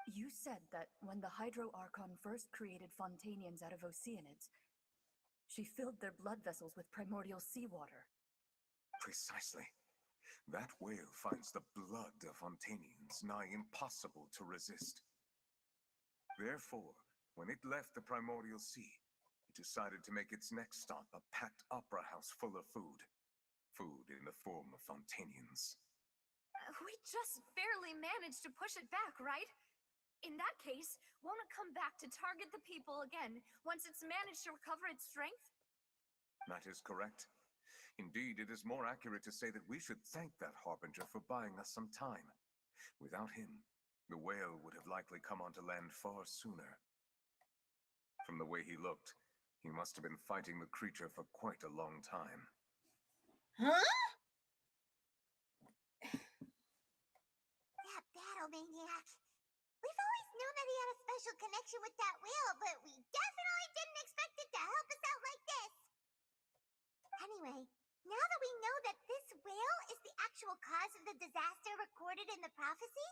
You said that when the Hydro Archon first created Fontanians out of Oceanids, she filled their blood vessels with primordial seawater. Precisely. That whale finds the blood of Fontanians nigh impossible to resist. Therefore, when it left the primordial sea, it decided to make its next stop a packed opera house full of food. Food in the form of Fontanians. We just barely managed to push it back, right? In that case, won't it come back to target the people again once it's managed to recover its strength? That is correct. Indeed, it is more accurate to say that we should thank that Harbinger for buying us some time. Without him, The whale would have likely come onto land far sooner. From the way he looked, he must have been fighting the creature for quite a long time. Huh? That battle maniac. We've always known that he had a special connection with that whale, but we definitely didn't expect it to help us out like this. Anyway, now that we know that this whale is the actual cause of the disaster recorded in the prophecy,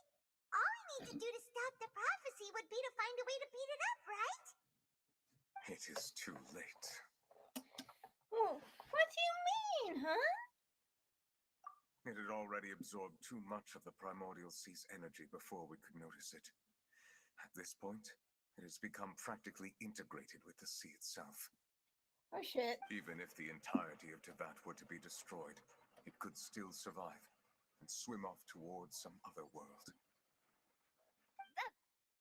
all we need to do to stop the prophecy would be to find a way to beat it up, right? It is too late. Oh, what do you mean, huh? It had already absorbed too much of the primordial sea's energy before we could notice it. At this point, it has become practically integrated with the sea itself. Oh, shit. Even if the entirety of Tevat were to be destroyed, it could still survive and swim off towards some other world.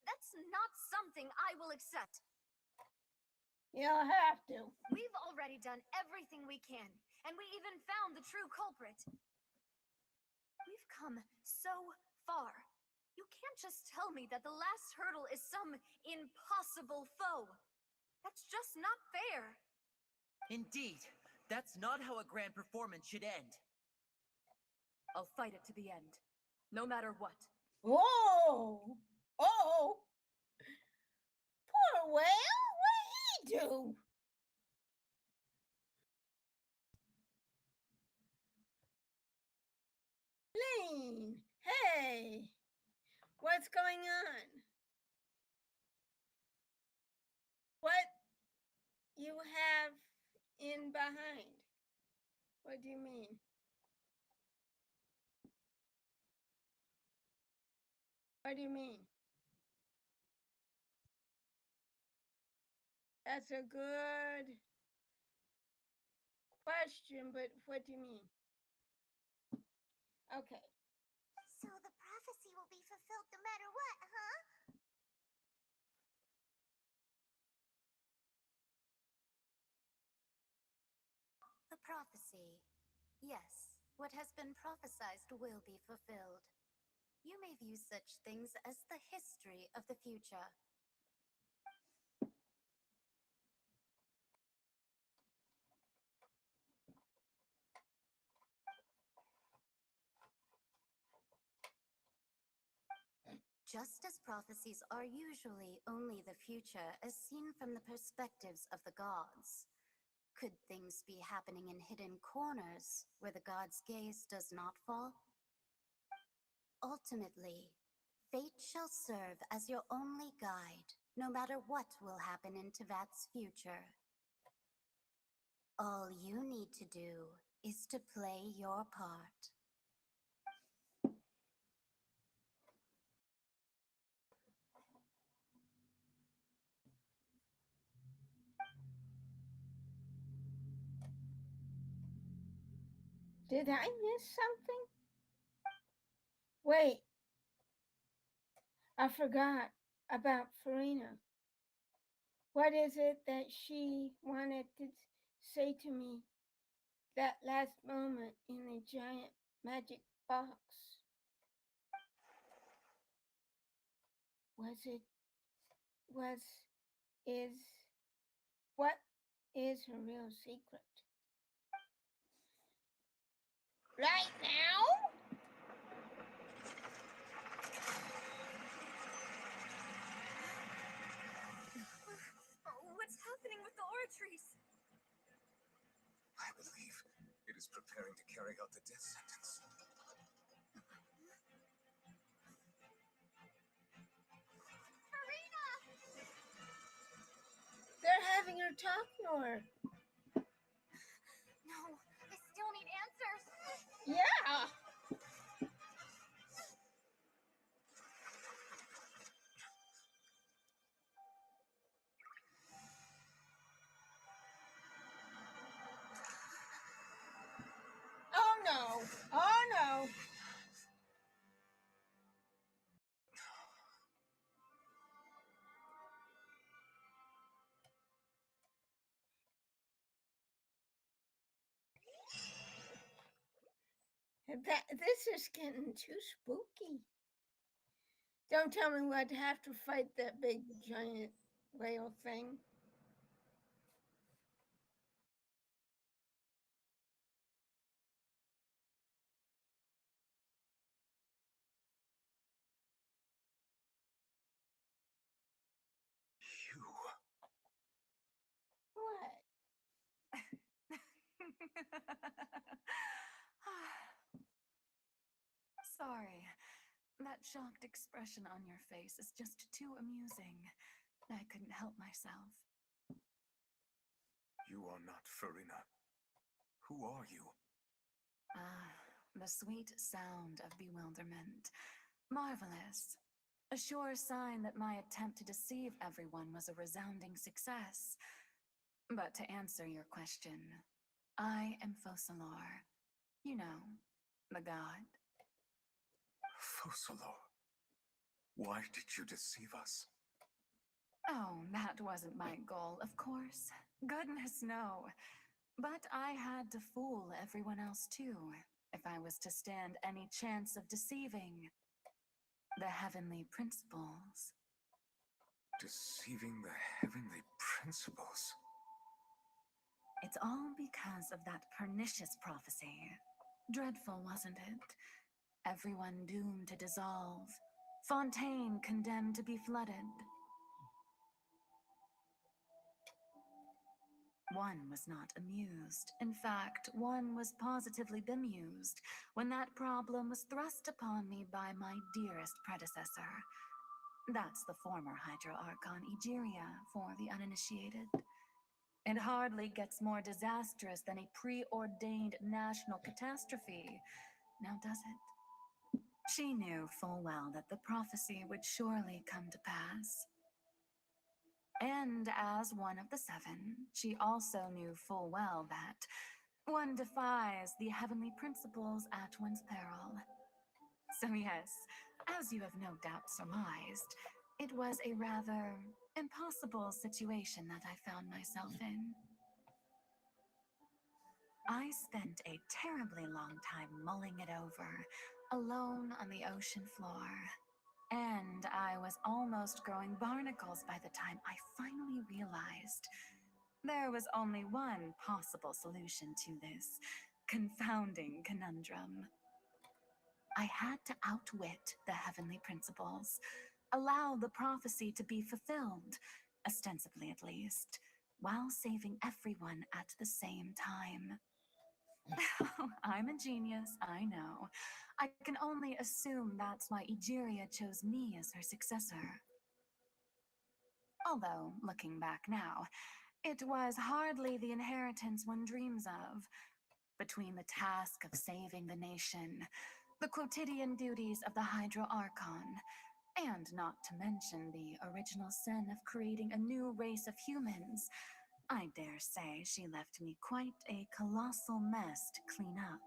That's not something I will accept. You'll have to. We've already done everything we can, and we even found the true culprit. We've come so far. You can't just tell me that the last hurdle is some impossible foe. That's just not fair. Indeed, that's not how a grand performance should end. I'll fight it to the end, no matter what. Whoa! Oh! Poor whale! What did he do? Lane! Hey! What's going on? What you have in behind? What do you mean? What do you mean? That's a good question, but what do you mean? Okay. So the prophecy will be fulfilled no matter what, huh? The prophecy. Yes, what has been prophesied will be fulfilled. You may view such things as the history of the future. Just as prophecies are usually only the future as seen from the perspectives of the gods, could things be happening in hidden corners where the gods' gaze does not fall? Ultimately, fate shall serve as your only guide, no matter what will happen in Tevat's future. All you need to do is to play your part. Did I miss something? Wait. I forgot about Farina. What is it that she wanted to say to me that last moment in the giant magic box? What is her real secret? Right now? What's happening with the oratories? I believe it is preparing to carry out the death sentence. Farina! They're having her talk more. No, I still need answers. Yeah. Oh no. Oh no. This is getting too spooky. Don't tell me we'd have to fight that big giant whale thing. You. What? Sorry. That shocked expression on your face is just too amusing. I couldn't help myself. You are not Farina. Who are you? Ah, the sweet sound of bewilderment. Marvelous. A sure sign that my attempt to deceive everyone was a resounding success. But to answer your question, I am Focalor. You know, the god. Focalor. Why did you deceive us? Oh, that wasn't my goal, of course. Goodness, no. But I had to fool everyone else too, if I was to stand any chance of deceiving the heavenly principles. Deceiving the heavenly principles? It's all because of that pernicious prophecy. Dreadful, wasn't it? Everyone doomed to dissolve. Fontaine condemned to be flooded. One was not amused. In fact, one was positively bemused when that problem was thrust upon me by my dearest predecessor. That's the former Hydro Archon Egeria for the uninitiated. It hardly gets more disastrous than a preordained national catastrophe, now does it? She knew full well that the prophecy would surely come to pass. And as one of the seven, she also knew full well that one defies the heavenly principles at one's peril. So yes, as you have no doubt surmised, it was a rather impossible situation that I found myself in. I spent a terribly long time mulling it over, alone on the ocean floor. And I was almost growing barnacles by the time I finally realized there was only one possible solution to this confounding conundrum. I had to outwit the heavenly principles, allow the prophecy to be fulfilled, ostensibly at least, while saving everyone at the same time. I'm a genius, I know. I can only assume that's why Egeria chose me as her successor. Although, looking back now, it was hardly the inheritance one dreams of. Between the task of saving the nation, the quotidian duties of the Hydro Archon, and not to mention the original sin of creating a new race of humans, I dare say she left me quite a colossal mess to clean up.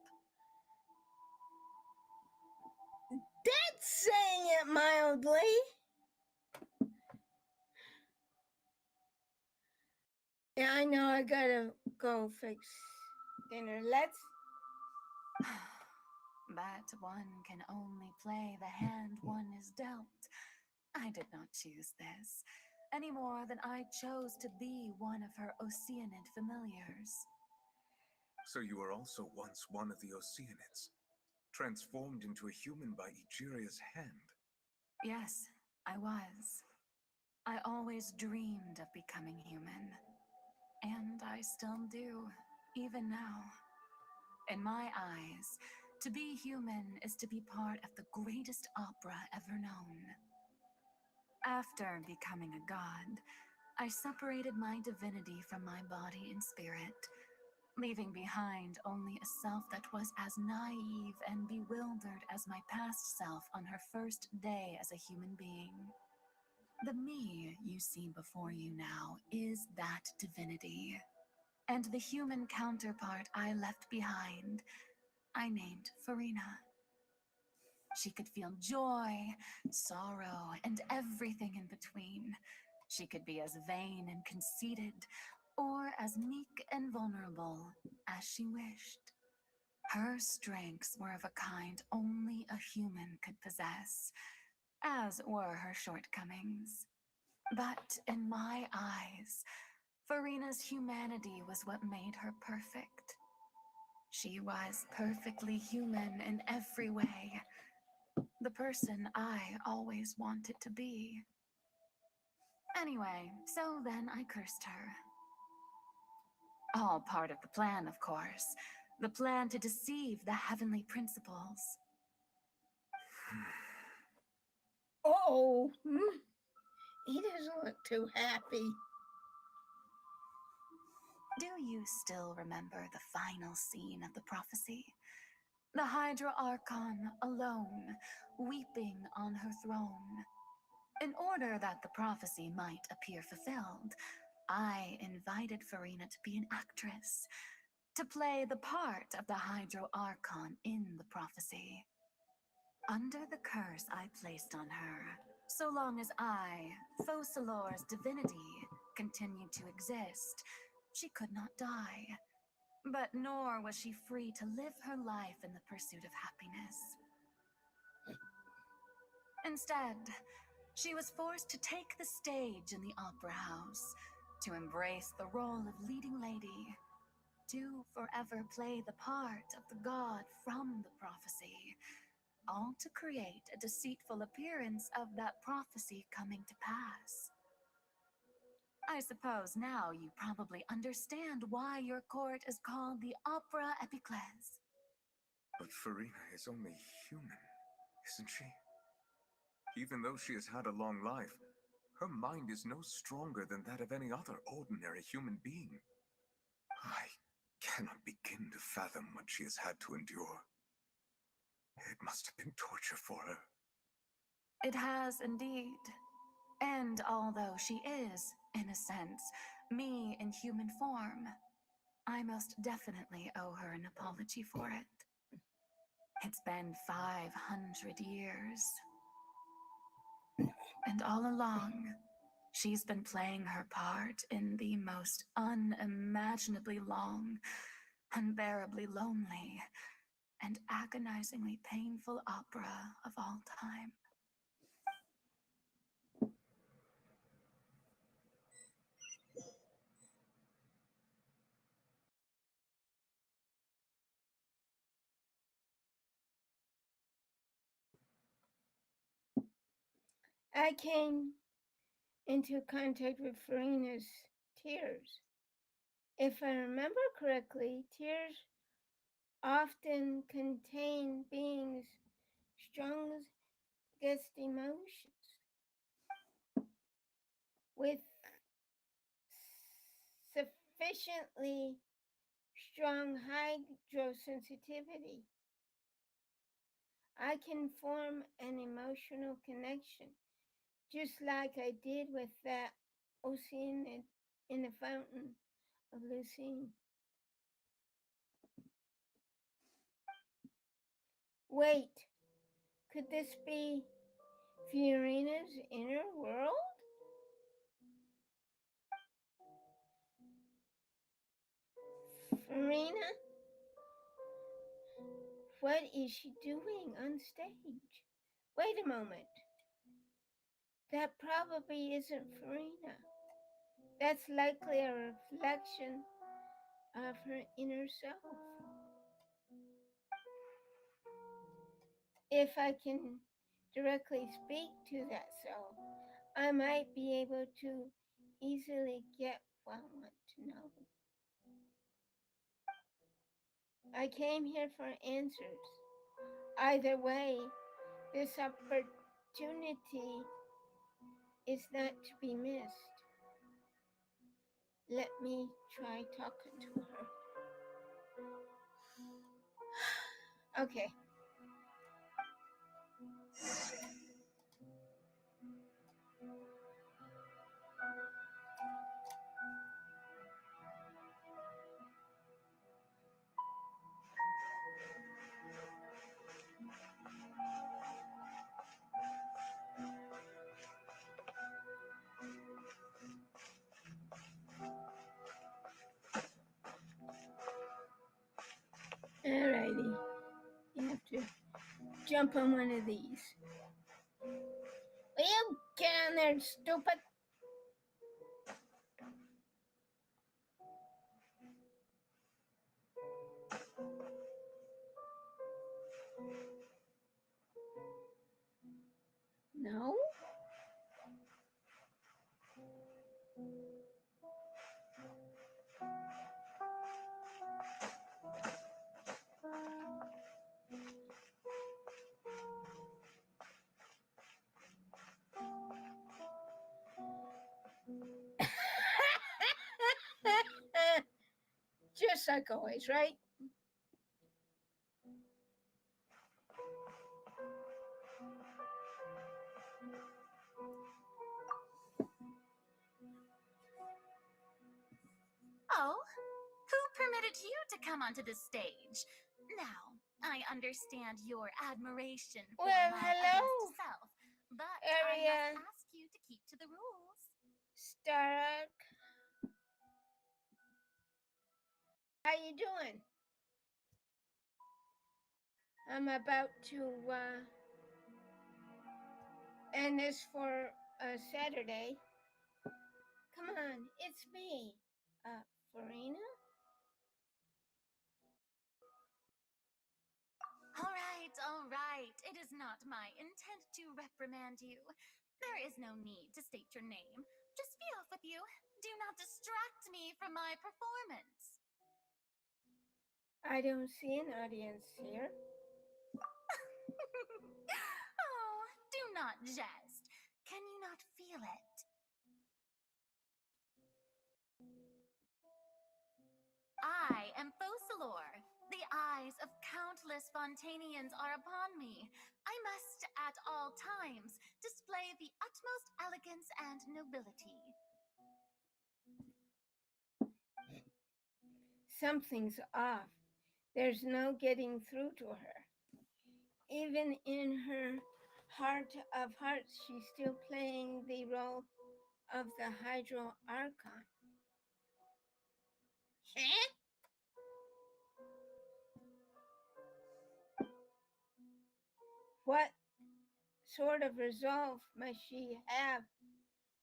That's saying it mildly. Yeah, I know I gotta go fix dinner. Let's. But one can only play the hand one is dealt. I did not choose this, any more than I chose to be one of her Oceanid familiars. So you were also once one of the Oceanids, transformed into a human by Egeria's hand. Yes, I was. I always dreamed of becoming human. And I still do, even now. In my eyes, to be human is to be part of the greatest opera ever known. After becoming a god, I separated my divinity from my body and spirit, leaving behind only a self that was as naive and bewildered as my past self on her first day as a human being. The me you see before you now is that divinity. And the human counterpart I left behind, I named Farina. She could feel joy, sorrow, and everything in between. She could be as vain and conceited, or as meek and vulnerable as she wished. Her strengths were of a kind only a human could possess, as were her shortcomings. But in my eyes, Farina's humanity was what made her perfect. She was perfectly human in every way. The person I always wanted to be. Anyway, so then I cursed her. All part of the plan, of course. The plan to deceive the heavenly principles. Oh, he doesn't look too happy. Do you still remember the final scene of the prophecy? The Hydra Archon alone, weeping on her throne. In order that the prophecy might appear fulfilled, I invited Farina to be an actress, to play the part of the Hydro Archon in the prophecy. Under the curse I placed on her, so long as I, Focalor's divinity, continued to exist, she could not die. But nor was she free to live her life in the pursuit of happiness. Instead, she was forced to take the stage in the opera house, to embrace the role of leading lady, to forever play the part of the god from the prophecy, all to create a deceitful appearance of that prophecy coming to pass. I suppose now you probably understand why your court is called the Opera Epiclese. But Farina is only human, isn't she? Even though she has had a long life, her mind is no stronger than that of any other ordinary human being. I cannot begin to fathom what she has had to endure. It must have been torture for her. It has indeed. And although she is, in a sense, me in human form, I most definitely owe her an apology for it. It's been 500 years. And all along, she's been playing her part in the most unimaginably long, unbearably lonely, and agonizingly painful opera of all time. I came into contact with Farina's tears. If I remember correctly, tears often contain beings' strongest emotions with sufficiently strong hydrosensitivity. I can form an emotional connection, just like I did with that ocean in the fountain of Lucine. Wait, could this be Fiorina's inner world? Fiorina? What is she doing on stage? Wait a moment. That probably isn't Fiorina. That's likely a reflection of her inner self. If I can directly speak to that self, I might be able to easily get what I want to know. I came here for answers. Either way, this opportunity is not to be missed. Let me try talking to her. Okay. Alrighty. You have to jump on one of these. there, stupid. No? Just like always, right? Oh, who permitted you to come onto the stage? Now, I understand your admiration for Well, my hello, august self, but I area must ask you to keep to the rules. Stark. How you doing? I'm about to end this for Saturday. Come on, it's me, Farina. All right. It is not my intent to reprimand you. There is no need to state your name. Just be off with you. Do not distract me from my performance. I don't see an audience here. Oh, do not jest. Can you not feel it? I am Focalor. The eyes of countless Fontanians are upon me. I must, at all times, display the utmost elegance and nobility. Something's off. There's no getting through to her. Even in her heart of hearts, she's still playing the role of the Hydro Archon. What sort of resolve must she have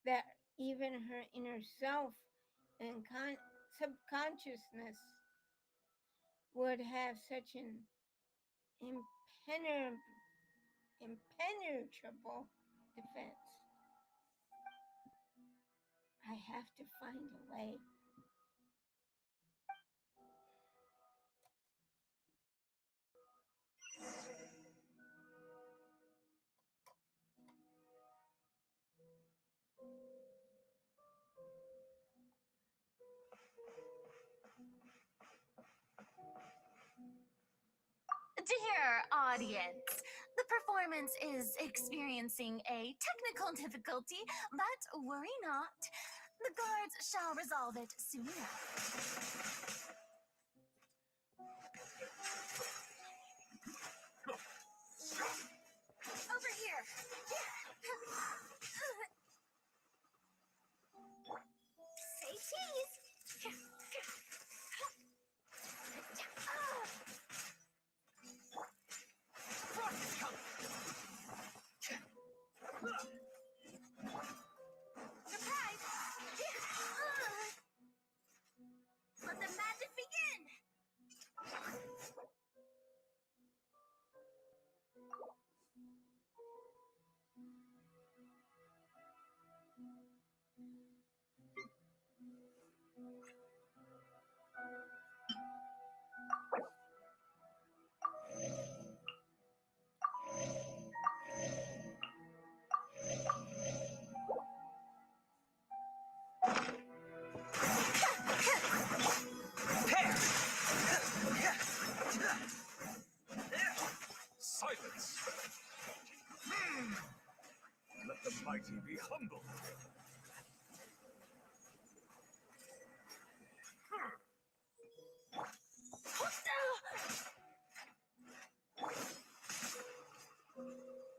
that even her inner self and subconsciousness would have such an impenetrable defense? I have to find a way. Dear audience, the performance is experiencing a technical difficulty, but worry not. The guards shall resolve it soon enough. Over here. Say cheese. Surprise! Let the magic begin! Silence! Let the mighty be humble.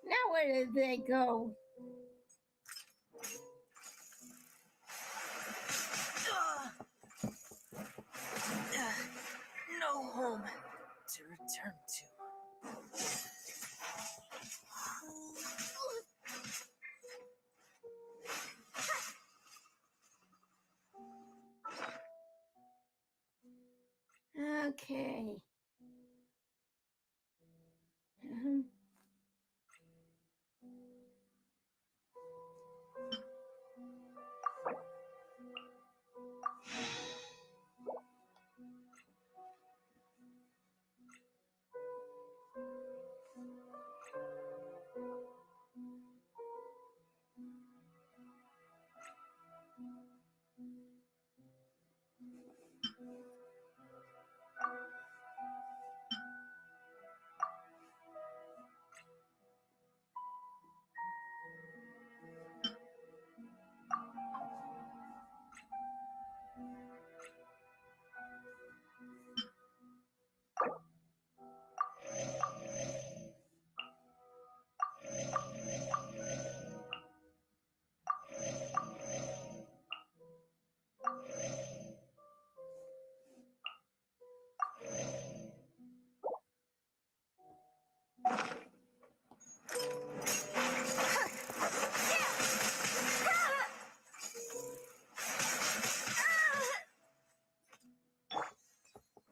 Now where did they go? No home to return to. Okay. Mhm.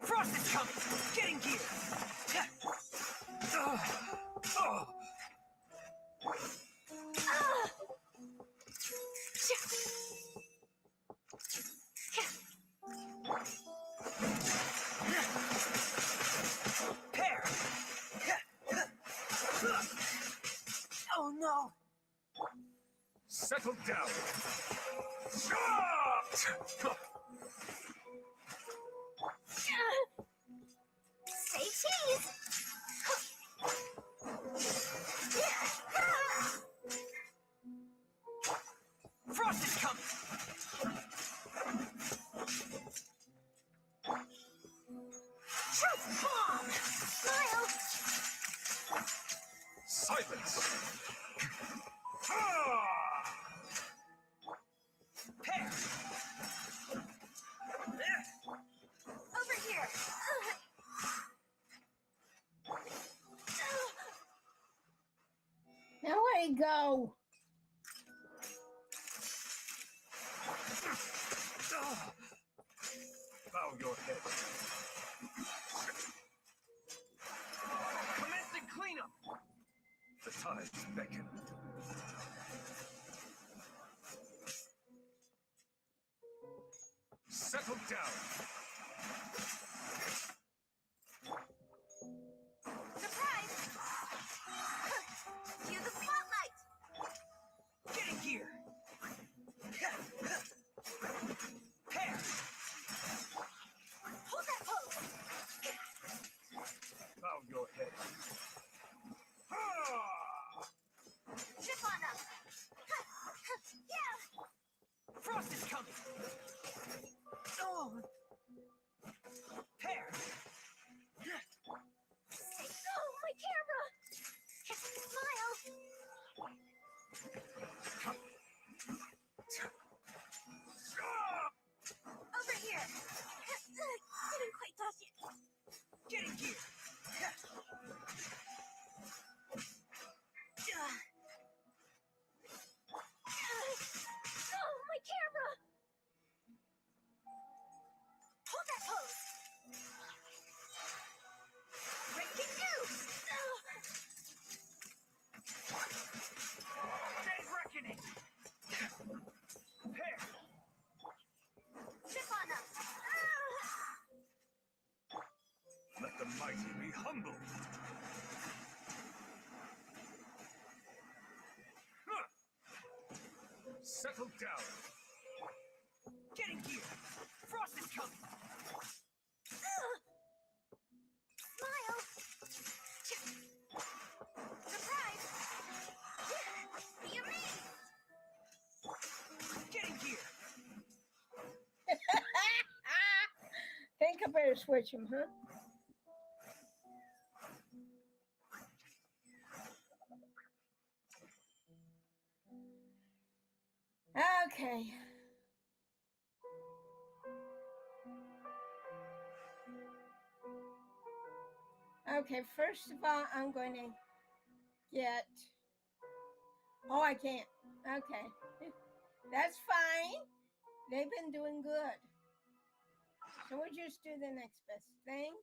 Frost is coming! Get in gear! Pair! Oh no! Settle down. Shot! Say cheese! Frost is coming! Truth bomb! Smile! Silence! Pair! Over here! Now where you go? Bow your head. Commencing cleanup! The tides beckon. Settle down. Surprise! Cue the spotlight! Get in gear! Pair! Hold that pose! Bow your head. Chip on up! Yeah! Frost is coming! Oh! Pair! Oh, my camera! Smile! Over here! Didn't quite toss it. Get in gear! Oh, my camera! Hold that pose! Breaking news! Day's reckoning! Pair! Chip on up! Let the mighty be humble. Settle down. Get in gear! Frost is coming! Smile! Surprise! Be amazed! Get in gear! Think I better switch him, huh? Okay. Okay, first of all, I'm going to get... Oh, I can't. Okay. That's fine. They've been doing good. So we'll just do the next best thing.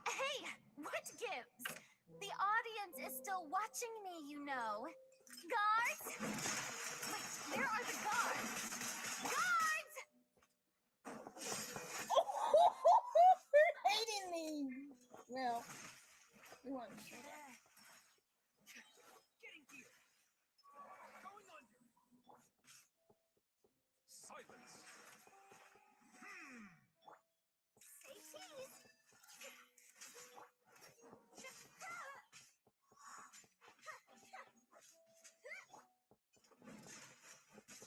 Hey, what gives? The audience is still watching me, you know. Guards? Wait, where are the guards? Guards! Oh, we're hating me. Well, we want to say that. Getting here. Going under. Silence. Say cheese.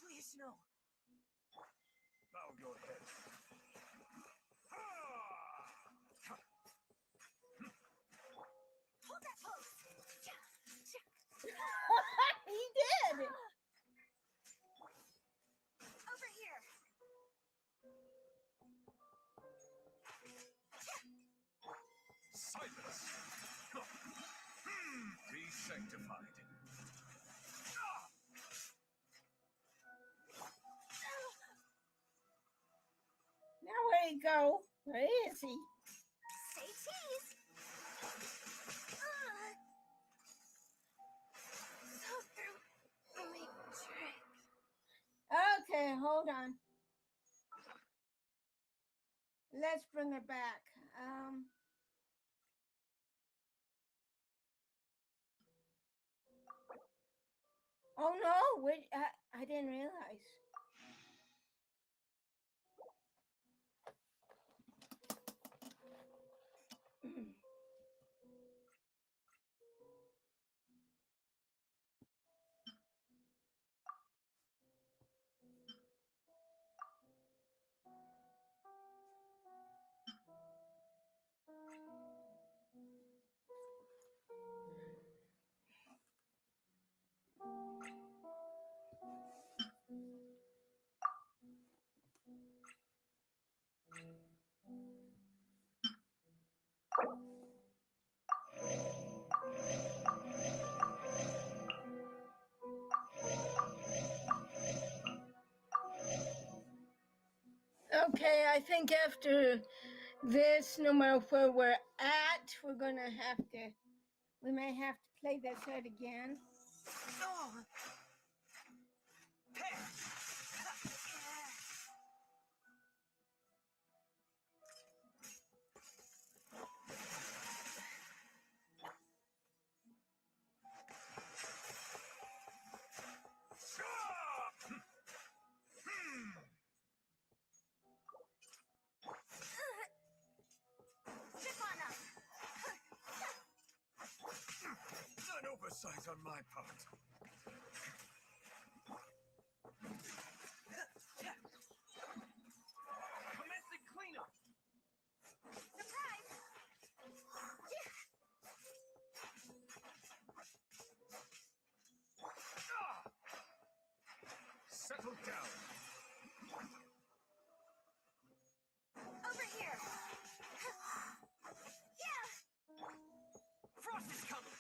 Please, no. Bow your head. Hold that pose. He did. Over here. Silence. Be sanctified. Now where'd he go? Where is he? Say cheese. So through matrix. Okay, hold on. Let's bring her back. Oh no, I didn't realize. Okay, I think after this, no matter where we're at, we're gonna have to, we may have to play this out again. Oh. Zip on up. An oversight on my part. Commencing cleanup. Surprise. Settle down. Over here. Yeah. Frost is coming.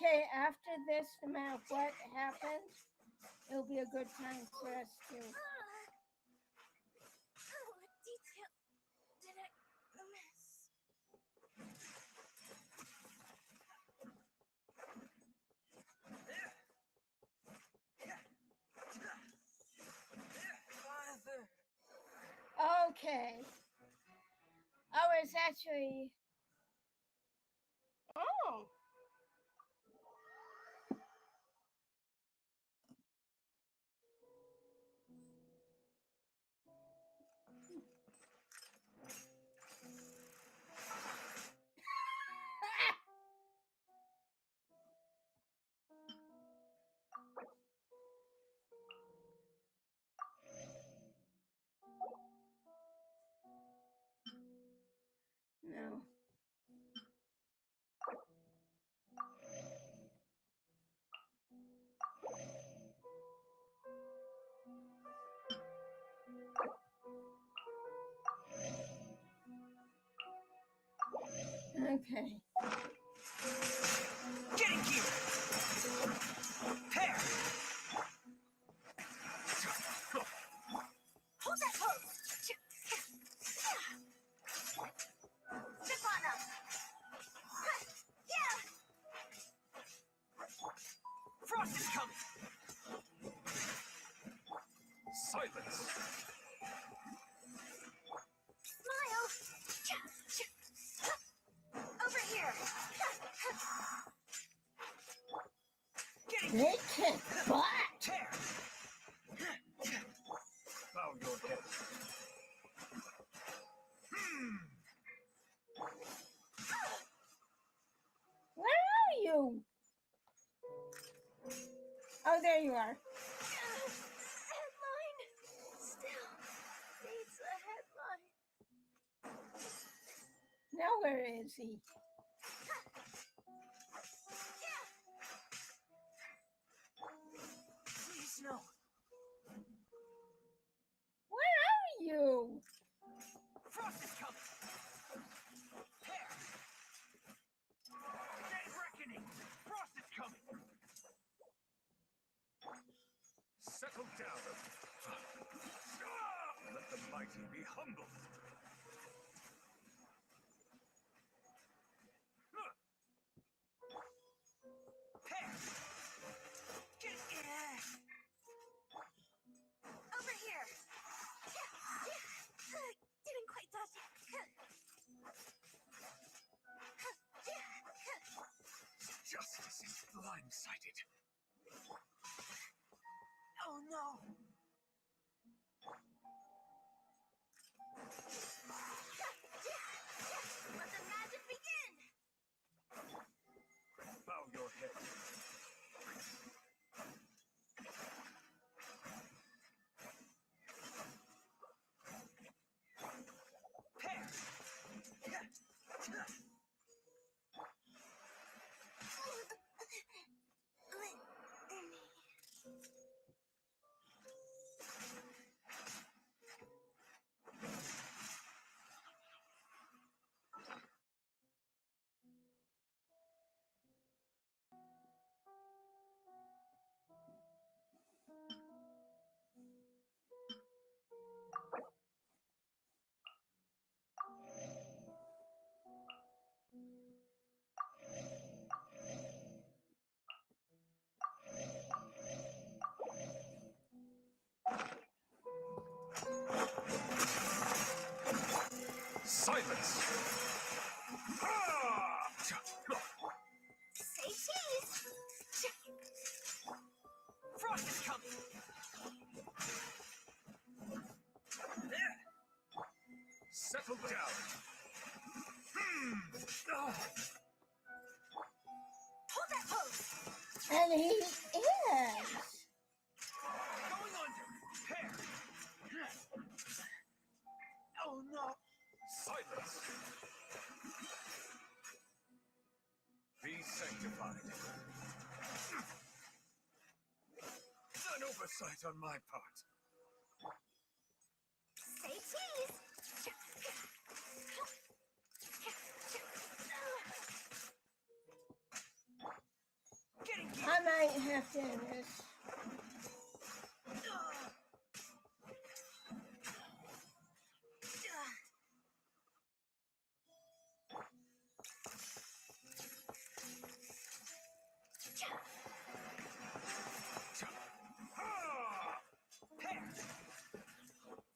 Okay, after this, no matter what happens, it'll be a good time for us to. What detail did I miss? Okay. Oh, it's actually. Oh. No. Okay. Getting here! Pair! Hold that pose! Step on up! Yeah! Frost is coming! Silence! Smile! Over here! They kick butt! Tear! Bow your head. Where are you? Oh, there you are. Headline! Still needs a headline. Now where is he? Please, no. Where are you? Frost is coming! Pair! Dead reckoning! Frost is coming! Settle down. Let the mighty be humble. Pair! Get Over here! Didn't quite touch it. Justice is blindsided. Oh no! Let the magic begin! Bow your head. Pair! Silence! Say cheese! Frost is coming! Settle down. Hold that pose! And he is. Going under! Pair! Oh no! Silence! Be sanctified. An oversight on my part. Say cheese! have to end this.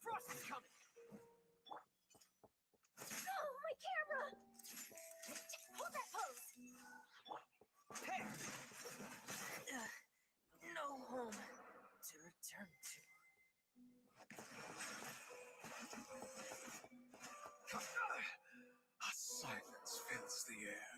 Frost is coming! Oh, my camera! Hold that pose! No home to return to. A silence fills the air.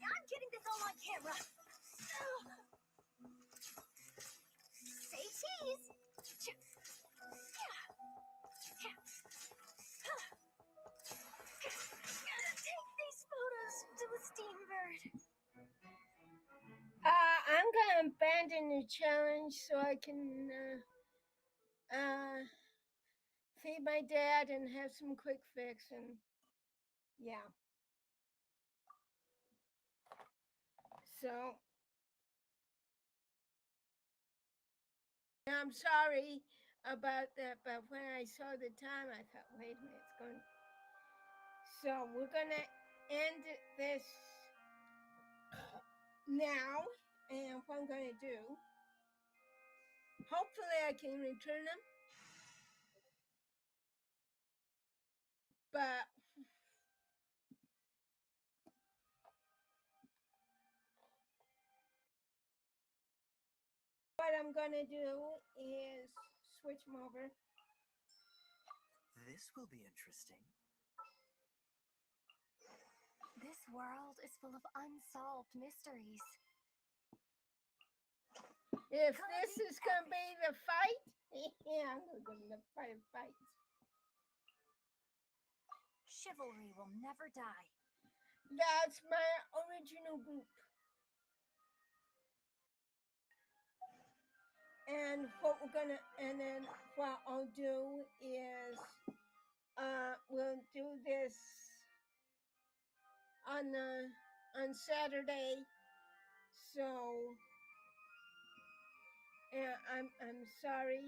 I'm getting this all on camera. Say cheese. Take these photos to the Steambird. I'm gonna abandon the challenge so I can feed my dad and have some quick fix, and yeah. So I'm sorry about that, but when I saw the time, I thought, wait a minute, it's going. So we're gonna end this now, and what I'm gonna do, hopefully I can return them, but what I'm gonna do is switch them over. This will be interesting. This world is full of unsolved mysteries. If this is gonna be the fight, yeah, I'm gonna go to the fight. Chivalry will never die. That's my original group. And what we're gonna, and then what I'll do is, we'll do this on Saturday. So, yeah, I'm sorry.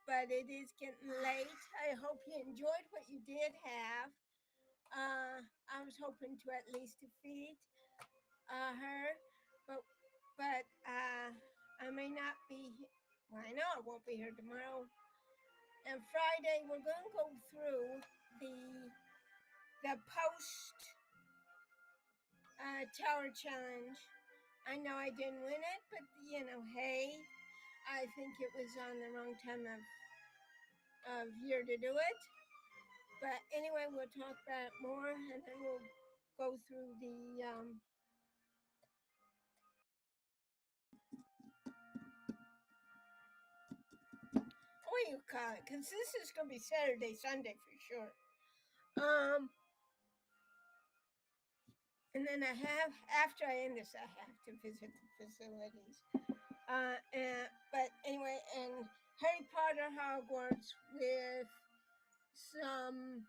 But it is getting late. I hope you enjoyed what you did have. I was hoping to at least defeat her, but I may not be. Well, I know I won't be here tomorrow. And Friday we're going to go through the post tower challenge. I know I didn't win it, but hey, I think it was on the wrong time of year to do it. But anyway, we'll talk about it more, and then we'll go through the what do you call it? Because this is going to be Saturday, Sunday for sure. And then after I end this, I have to visit the facilities. But anyway, and Harry Potter Hogwarts with some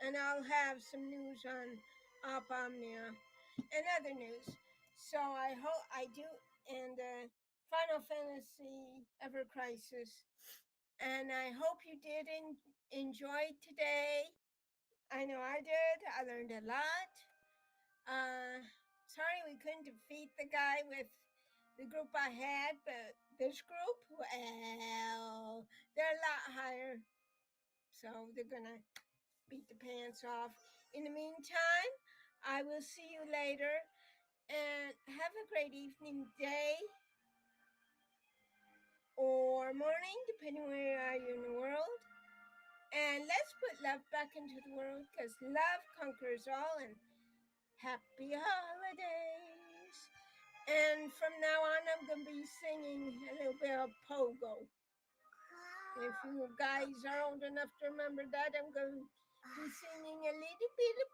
and I'll have some news on Op Omnia and other news. So I hope I do, and Final Fantasy Ever Crisis. And I hope you did enjoy today. I know I did. I learned a lot. Sorry we couldn't defeat the guy with the group I had, but this group, well, they're a lot higher. So they're gonna beat the pants off. In the meantime, I will see you later, and have a great evening, day, or morning, depending where you are in the world. And let's put love back into the world, because love conquers all, and happy holidays. And from now on, I'm going to be singing a little bit of Pogo. If you guys are old enough to remember that, I'm going to We're singing a little bit of